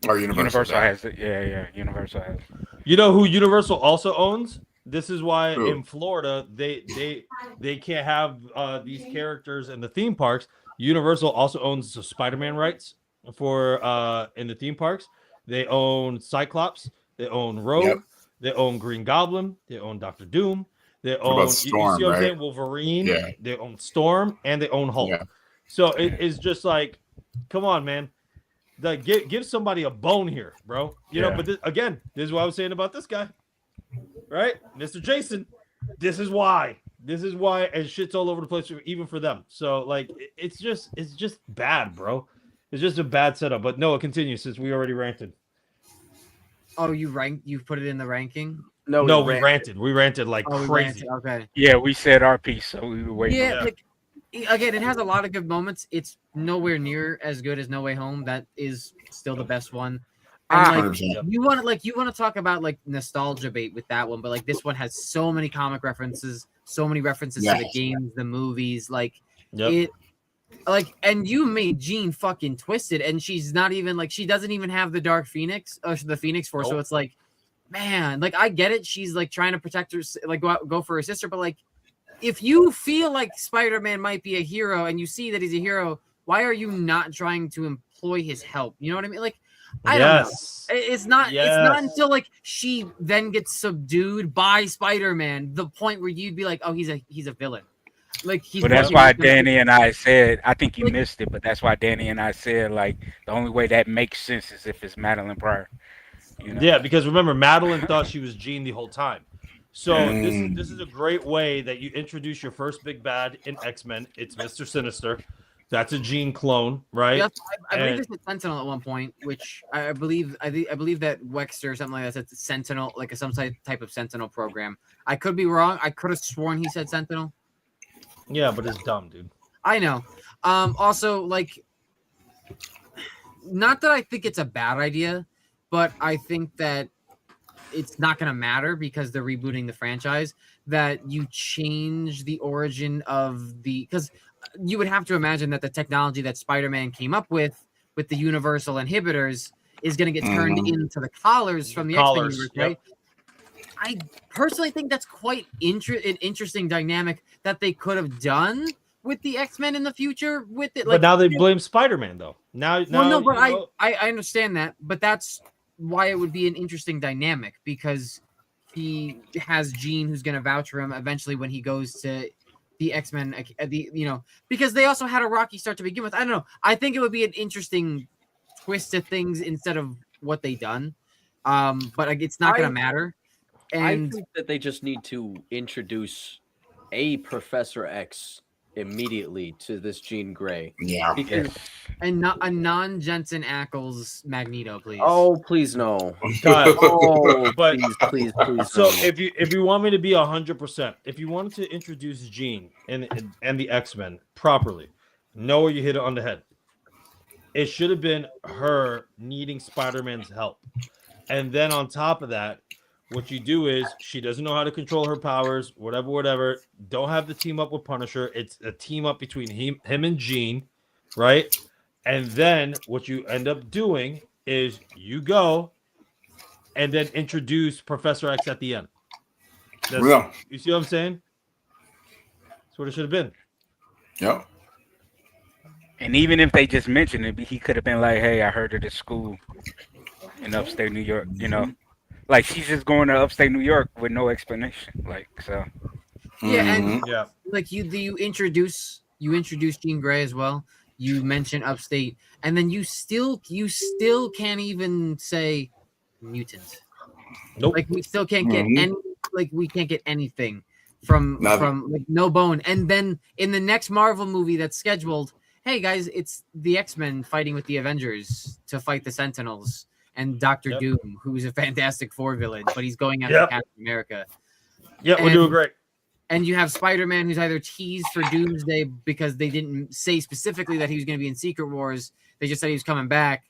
[SPEAKER 4] Or
[SPEAKER 2] Universal has it. Yeah. Universal has it.
[SPEAKER 1] You know who Universal also owns? This is why
[SPEAKER 4] Who?
[SPEAKER 1] in Florida they can't have these characters in the theme parks. Universal also owns the Spider-Man rights for in the theme parks. They own Cyclops. They own Rogue.
[SPEAKER 4] Yep.
[SPEAKER 1] They own Green Goblin. They own Doctor Doom. They
[SPEAKER 4] What
[SPEAKER 1] own
[SPEAKER 4] about Storm,
[SPEAKER 1] you see what I'm
[SPEAKER 4] right?
[SPEAKER 1] saying? Wolverine.
[SPEAKER 4] Yeah.
[SPEAKER 1] They own Storm and they own Hulk.
[SPEAKER 4] Yeah.
[SPEAKER 1] So it's just like, come on, man. Like, give somebody a bone here, bro. You know, but this is what I was saying about this guy. Right? Mr. Jason. This is why. And shit's all over the place, even for them. So, like, it's just bad, bro. It's just a bad setup. But no, it continues since we already ranted.
[SPEAKER 6] Oh, you put it in the ranking?
[SPEAKER 1] No, we ranted. We ranted like
[SPEAKER 6] Oh, we
[SPEAKER 1] crazy.
[SPEAKER 6] ranted. Okay.
[SPEAKER 2] Yeah, we said our piece, so we were waiting.
[SPEAKER 6] Yeah, like again, it has a lot of good moments. It's nowhere near as good as No Way Home. That is still the best one. And like
[SPEAKER 4] 100%.
[SPEAKER 6] you want to talk about like nostalgia bait with that one, but like this one has so many comic references, so many references to the games, the movies, like it. Like, and you made Jean fucking twisted, and she's not even like she doesn't even have the Dark Phoenix, the Phoenix Force. So it's like, man, like I get it. She's like trying to protect her, like go for her sister, but like, if you feel like Spider-Man might be a hero and you see that he's a hero, why are you not trying to employ his help? You know what I mean? Like, I don't know. It's not until like she then gets subdued by Spider-Man, the point where you'd be like, oh, he's a villain. Like he's.
[SPEAKER 2] But that's why Danny and I said, I think you missed it, but that's why Danny and I said, like, the only way that makes sense is if it's Madeline Pryor. You know?
[SPEAKER 1] Yeah, because remember, Madeline thought she was Jean the whole time. So this is a great way that you introduce your first big bad in X-Men. It's Mr. Sinister. That's a Jean clone, right?
[SPEAKER 6] Yes, I believe this is Sentinel at one point, which I believe that Wexter or something like that said Sentinel, like some type of Sentinel program. I could be wrong. I could have sworn he said Sentinel.
[SPEAKER 1] Yeah, but it's dumb, dude.
[SPEAKER 6] I know. Also, like, not that I think it's a bad idea, but I think that it's not going to matter because they're rebooting the franchise, that you change the origin of because you would have to imagine that the technology that Spider-Man came up with the universal inhibitors is going to get turned into the collars from the X-Men universe, right? I personally think that's quite an interesting dynamic that they could have done with the X-Men in the future with it. Like,
[SPEAKER 1] but now they blame Spider-Man though. Now
[SPEAKER 6] no, but I understand that, but that's why it would be an interesting dynamic because he has Jean who's going to vouch for him eventually when he goes to the X-Men, because they also had a rocky start to begin with. I don't know. I think it would be an interesting twist to things instead of what they done. But it's not going to matter.
[SPEAKER 3] I
[SPEAKER 6] And
[SPEAKER 3] think that they just need to introduce a Professor X immediately to this Jean Grey.
[SPEAKER 4] Yeah.
[SPEAKER 3] Because
[SPEAKER 6] and not a non-Jensen Ackles Magneto, please.
[SPEAKER 3] oh, please no.
[SPEAKER 1] Guys,
[SPEAKER 3] Oh,
[SPEAKER 1] But-
[SPEAKER 3] please,
[SPEAKER 1] So
[SPEAKER 3] no.
[SPEAKER 1] if you want me to be 100%, if you wanted to introduce Jean and the X-Men properly, know where you hit it on the head. It should have been her needing Spider-Man's help. And then on top of that, what you do is she doesn't know how to control her powers, whatever. Don't have the team up with Punisher. It's a team up between him and Jean, right? And then what you end up doing is you go and then introduce Professor X at the end.
[SPEAKER 4] Yeah.
[SPEAKER 1] You see what I'm saying? That's what it should have been.
[SPEAKER 4] Yep.
[SPEAKER 2] And even if they just mentioned it, he could have been like, "Hey, I heard it at school in upstate New York." You know, like she's just going to upstate New York with no explanation. Like so.
[SPEAKER 6] Yeah, and
[SPEAKER 1] Yeah.
[SPEAKER 6] like you introduce Jean Grey as well. You mention upstate, and then you still can't even say mutant.
[SPEAKER 1] Nope.
[SPEAKER 6] Like we still can't get anything from like no bone. And then in the next Marvel movie that's scheduled, hey guys, it's the X-Men fighting with the Avengers to fight the Sentinels and Doctor Doom, who's a Fantastic Four villain, but he's going after Captain America.
[SPEAKER 1] Yeah, we're doing great.
[SPEAKER 6] And you have Spider-Man, who's either teased for Doomsday because they didn't say specifically that he was going to be in Secret Wars. They just said he was coming back.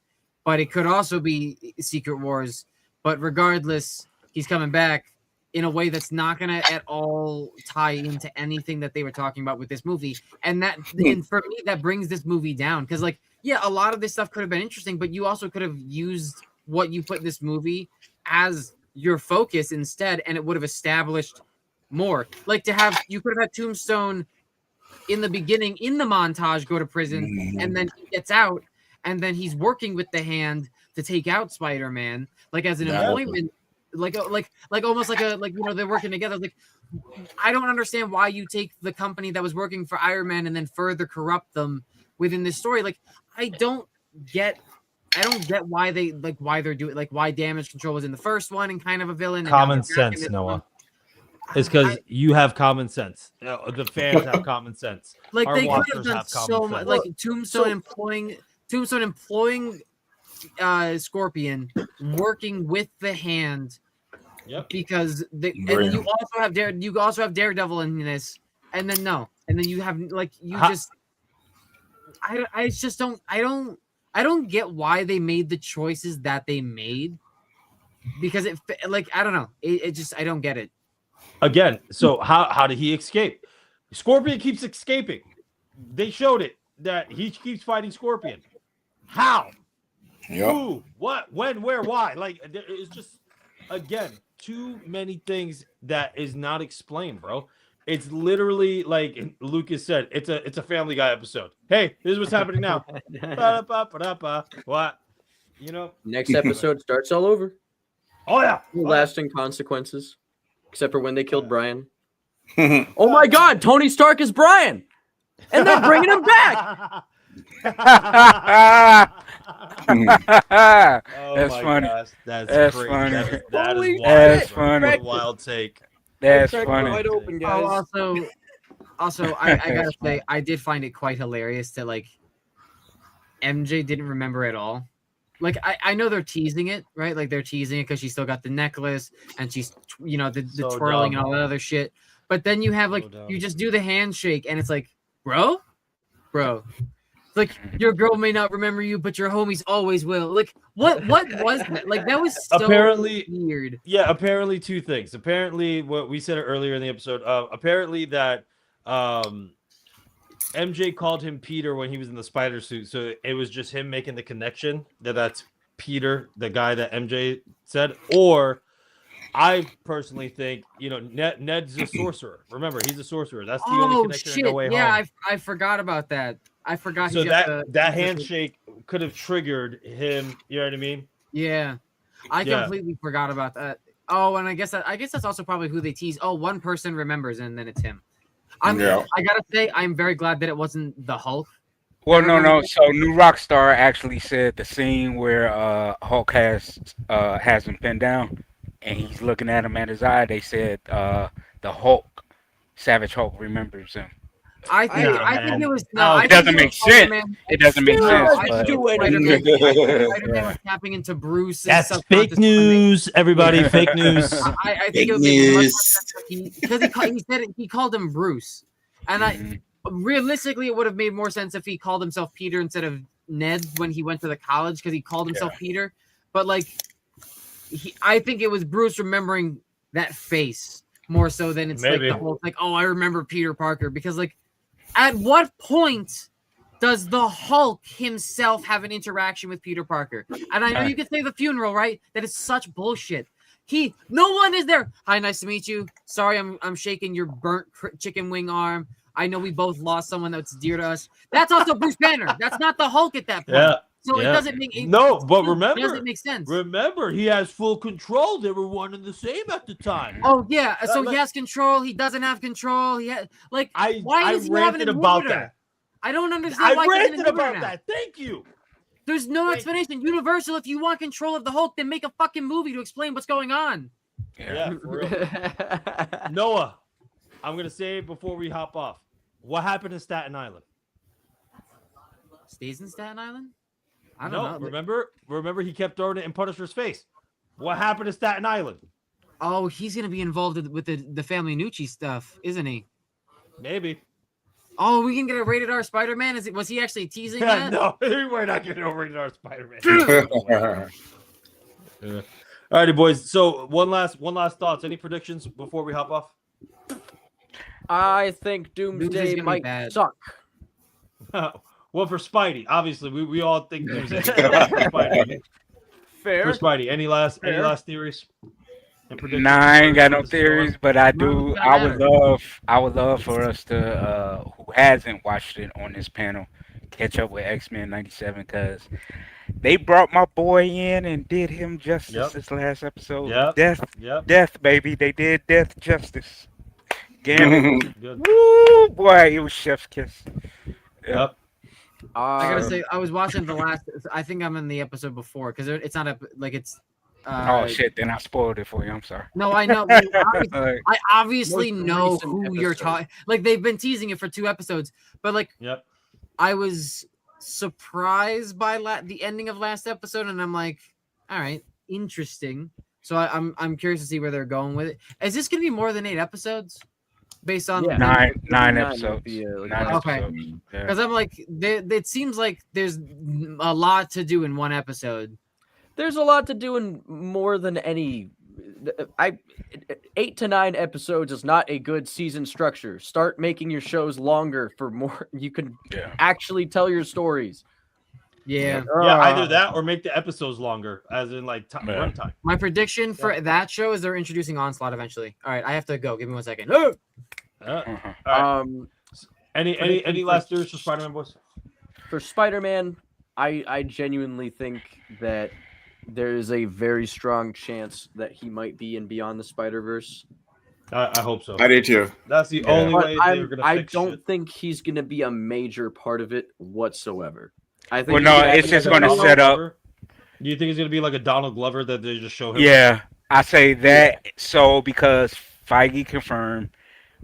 [SPEAKER 6] But it could also be Secret Wars. But regardless, he's coming back in a way that's not going to at all tie into anything that they were talking about with this movie. And for me, that brings this movie down. Because, like, yeah, a lot of this stuff could have been interesting, but you also could have used what you put in this movie as your focus instead, and it would have established more. Like you could have had Tombstone in the beginning in the montage go to prison, and then he gets out, and then he's working with the Hand to take out Spider-Man, like as an employment, like almost like they're working together. Like I don't understand why you take the company that was working for Iron Man and then further corrupt them within this story. Like I don't get why they're doing, like why Damage Control was in the first one and kind of a villain.
[SPEAKER 1] Common sense, Noah. It's because you have common sense. The fans have common sense.
[SPEAKER 6] Like
[SPEAKER 1] our
[SPEAKER 6] they could have
[SPEAKER 1] watchers
[SPEAKER 6] done
[SPEAKER 1] have
[SPEAKER 6] so
[SPEAKER 1] common
[SPEAKER 6] much.
[SPEAKER 1] sense.
[SPEAKER 6] Like Tombstone employing Scorpion, working with the Hand.
[SPEAKER 1] Yep.
[SPEAKER 6] Because and then you also have Daredevil in this, and then you have I don't get why they made the choices that they made, because I don't know, it just I don't get it.
[SPEAKER 1] Again, so how did he escape? Scorpion keeps escaping. They showed it that he keeps fighting Scorpion. How?
[SPEAKER 4] Yep.
[SPEAKER 1] Who? What? When? Where? Why? Like it's just again too many things that is not explained, bro. It's literally like Lucas said. It's a Family Guy episode. Hey, this is what's happening now. What? You know.
[SPEAKER 3] Next episode starts all over.
[SPEAKER 1] Oh yeah.
[SPEAKER 3] Lasting consequences. Except for when they killed Brian. Oh my God, Tony Stark is Brian, and they're bringing him back.
[SPEAKER 2] That's funny.
[SPEAKER 1] Gosh, that's crazy.
[SPEAKER 2] Funny.
[SPEAKER 1] That is wild.
[SPEAKER 2] That's funny.
[SPEAKER 1] What a wild take.
[SPEAKER 2] That's funny.
[SPEAKER 3] Wide open, guys.
[SPEAKER 6] Also, I gotta say, I did find it quite hilarious that like MJ didn't remember at all. Like I know they're teasing it, right? Like they're teasing it because she still got the necklace and she's the
[SPEAKER 1] So
[SPEAKER 6] twirling
[SPEAKER 1] dumb.
[SPEAKER 6] and all that other shit. But then you have you just do the handshake and it's like, bro. It's like your girl may not remember you, but your homies always will. Like what was that? Like that was so
[SPEAKER 1] Apparently
[SPEAKER 6] weird.
[SPEAKER 1] Yeah, apparently two things. Apparently, what we said earlier in the episode. Apparently that MJ called him Peter when he was in the spider suit, so it was just him making the connection that's Peter, the guy that MJ said. Or I personally think Ned's a sorcerer. Remember, he's a sorcerer. That's the only connection in No Way Home.
[SPEAKER 6] I forgot about that. I forgot.
[SPEAKER 1] So that handshake could have triggered him. You know what I mean?
[SPEAKER 6] Yeah, I completely forgot about that. Oh, and I guess that's also probably who they tease. Oh, one person remembers, and then it's him. I gotta say, I'm very glad that it wasn't the Hulk.
[SPEAKER 2] Well, no. So New Rockstar actually said the scene where Hulk has him pinned down, and he's looking at him at his eye. They said the Hulk, Savage Hulk, remembers him.
[SPEAKER 6] I think it was no.
[SPEAKER 2] It doesn't make sense. It doesn't make sense.
[SPEAKER 6] Spider-Man was tapping into Bruce.
[SPEAKER 1] That's fake news, everybody. Fake news.
[SPEAKER 6] I think it would make much more sense because he said he called him Bruce, and realistically, it would have made more sense if he called himself Peter instead of Ned when he went to the college because he called himself Peter. But like, I think it was Bruce remembering that face more so than it's like the whole like, oh, I remember Peter Parker because like. At what point does the Hulk himself have an interaction with Peter Parker? And I know you could say the funeral, right? That is such bullshit. No one is there. Hi, nice to meet you. Sorry, I'm shaking your burnt chicken wing arm. I know we both lost someone that's dear to us. That's also Bruce Banner. That's not the Hulk at that point.
[SPEAKER 1] Yeah.
[SPEAKER 6] So it doesn't make
[SPEAKER 1] but remember,
[SPEAKER 6] it doesn't make sense.
[SPEAKER 1] Remember, he has full control. They were one and the same at the time.
[SPEAKER 6] Oh yeah, so he has control. He doesn't have control. He has why does he have an
[SPEAKER 1] about
[SPEAKER 6] inhibitor?
[SPEAKER 1] that.
[SPEAKER 6] I don't understand why
[SPEAKER 1] I
[SPEAKER 6] he's
[SPEAKER 1] ranted
[SPEAKER 6] an
[SPEAKER 1] about
[SPEAKER 6] now.
[SPEAKER 1] that. Thank you.
[SPEAKER 6] There's no explanation. Universal, if you want control of the Hulk, then make a fucking movie to explain what's going on.
[SPEAKER 1] Yeah, for real. Noah, I'm gonna say it before we hop off. What happened in Staten Island?
[SPEAKER 6] Stays in Staten Island? I don't know.
[SPEAKER 1] Remember he kept throwing it in Punisher's face. What happened to Staten Island?
[SPEAKER 6] Oh, he's gonna be involved with the family Nucci stuff, isn't he?
[SPEAKER 1] Maybe.
[SPEAKER 6] Oh, we can get a rated R Spider-Man? Was he actually teasing that?
[SPEAKER 1] No, we're not getting a rated R Spider-Man. All righty, boys. So one last thoughts. Any predictions before we hop off?
[SPEAKER 3] I think Doomsday might suck.
[SPEAKER 1] Well, for Spidey, obviously, we all think Doomsday. Spidey.
[SPEAKER 3] Fair.
[SPEAKER 1] For Spidey, any last theories?
[SPEAKER 2] Nah, I ain't got no theories, but I do. I would love for us to, who hasn't watched it on this panel, catch up with X-Men '97 because they brought my boy in and did him justice this last episode. Death, baby. They did death justice. Gambit. Woo, boy, it was chef's kiss.
[SPEAKER 1] Yep.
[SPEAKER 6] I gotta say, I was watching the last. I think I'm in the episode before because it's not it's.
[SPEAKER 2] Oh shit! Then I spoiled it for you. I'm sorry.
[SPEAKER 6] No, I know. I obviously know who you're talking. Like they've been teasing it for 2 episodes, but like, I was surprised by the ending of last episode, and I'm like, all right, interesting. So I'm curious to see where they're going with it. Is this gonna be more than 8 episodes? Based on
[SPEAKER 2] 9 episodes.
[SPEAKER 6] Okay. Because I'm like, it seems like there's a lot to do in 1 episode.
[SPEAKER 3] There's a lot to do in more than any. 8 to 9 episodes is not a good season structure. Start making your shows longer for more. You can actually tell your stories.
[SPEAKER 6] Yeah.
[SPEAKER 1] Either that or make the episodes longer, as in like runtime.
[SPEAKER 6] My prediction for that show is they're introducing Onslaught eventually. All right, I have to go. Give me 1 second.
[SPEAKER 1] Any last theories for Spider-Man, boys?
[SPEAKER 3] For Spider-Man, I genuinely think that there is a very strong chance that he might be in Beyond the Spider-Verse.
[SPEAKER 1] I hope so.
[SPEAKER 4] I did too.
[SPEAKER 1] That's the only way they're gonna
[SPEAKER 3] I
[SPEAKER 1] fix
[SPEAKER 3] don't
[SPEAKER 1] shit.
[SPEAKER 3] think he's gonna be a major part of it whatsoever. I think.
[SPEAKER 2] Well, no, it's just going to set up.
[SPEAKER 1] Do you think it's going to be like a Donald Glover that they just show him?
[SPEAKER 2] Yeah, I say that so because Feige confirmed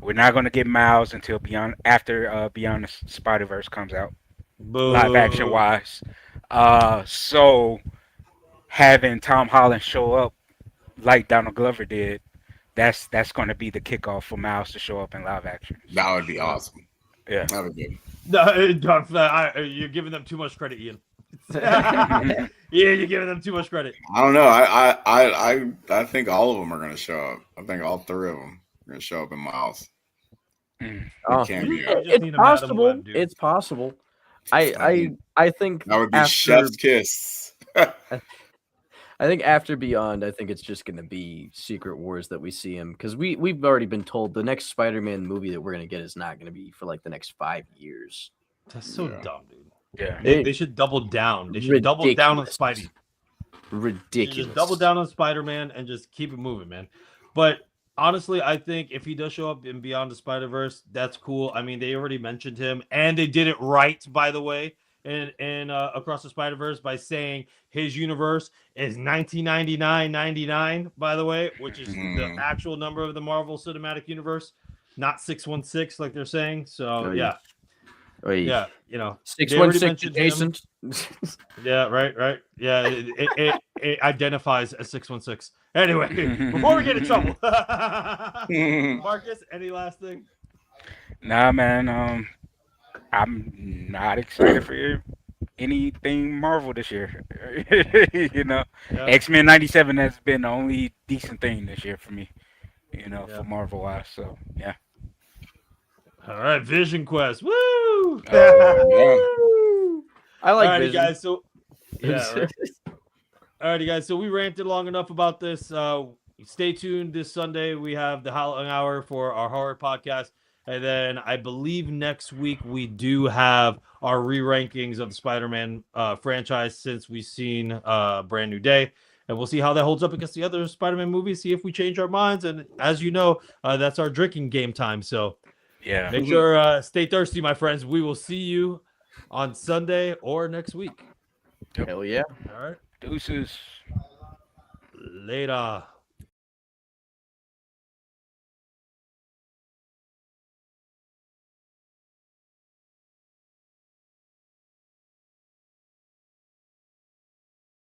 [SPEAKER 2] we're not going to get Miles until after Beyond the Spider-Verse comes out, live action wise. So having Tom Holland show up like Donald Glover did, that's going to be the kickoff for Miles to show up in live action.
[SPEAKER 4] That would be awesome.
[SPEAKER 2] Yeah,
[SPEAKER 4] that would be.
[SPEAKER 1] No, you're giving them too much credit, Ian. Yeah, you're giving them too much credit.
[SPEAKER 4] I don't know. I think all of them are going to show up. I think all 3 of them are going to show up in Miles.
[SPEAKER 3] It's possible. It's possible. I think
[SPEAKER 4] that would be chef's kiss.
[SPEAKER 3] I think after Beyond, I think it's just going to be Secret Wars that we see him because we've already been told the next Spider-Man movie that we're going to get is not going to be for like the next 5 years.
[SPEAKER 1] That's so dumb, dude.
[SPEAKER 2] Yeah,
[SPEAKER 1] they should double down. They should double down on Spidey.
[SPEAKER 3] Ridiculous.
[SPEAKER 1] Just double down on Spider-Man and just keep it moving, man. But honestly, I think if he does show up in Beyond the Spider-Verse, that's cool. I mean, they already mentioned him, and they did it right, by the way, in Across the Spider-Verse by saying his universe is 1999, by the way, which is the actual number of the Marvel Cinematic Universe, not 616 like they're saying. So yeah, yeah, you know, they already
[SPEAKER 3] 616
[SPEAKER 1] mentioned him.
[SPEAKER 3] adjacent.
[SPEAKER 1] Yeah, right. Yeah, it identifies as 616. Anyway, before we get in trouble, Marcus, any last thing?
[SPEAKER 2] Nah, man. I'm not excited for anything Marvel this year. You know,
[SPEAKER 1] Yeah,
[SPEAKER 2] X-Men '97 has been the only decent thing this year for me. You know,
[SPEAKER 1] yeah.
[SPEAKER 2] for Marvel wise. So yeah.
[SPEAKER 1] All right, Vision Quest. Woo!
[SPEAKER 2] Oh,
[SPEAKER 4] Yeah.
[SPEAKER 3] I like
[SPEAKER 1] Alrighty,
[SPEAKER 3] Vision.
[SPEAKER 1] guys. So yeah, right. Alrighty, guys. So we ranted long enough about this. Stay tuned this Sunday. We have the Halloween Hour for our horror podcast. And then I believe next week we do have our re-rankings of the Spider-Man franchise since we've seen Brand New Day. And we'll see how that holds up against the other Spider-Man movies, see if we change our minds. And as you know, that's our drinking game time. So
[SPEAKER 2] yeah.
[SPEAKER 1] make sure stay thirsty, my friends. We will see you on Sunday or next week.
[SPEAKER 3] Hell yeah.
[SPEAKER 1] All right.
[SPEAKER 2] Deuces.
[SPEAKER 1] Later.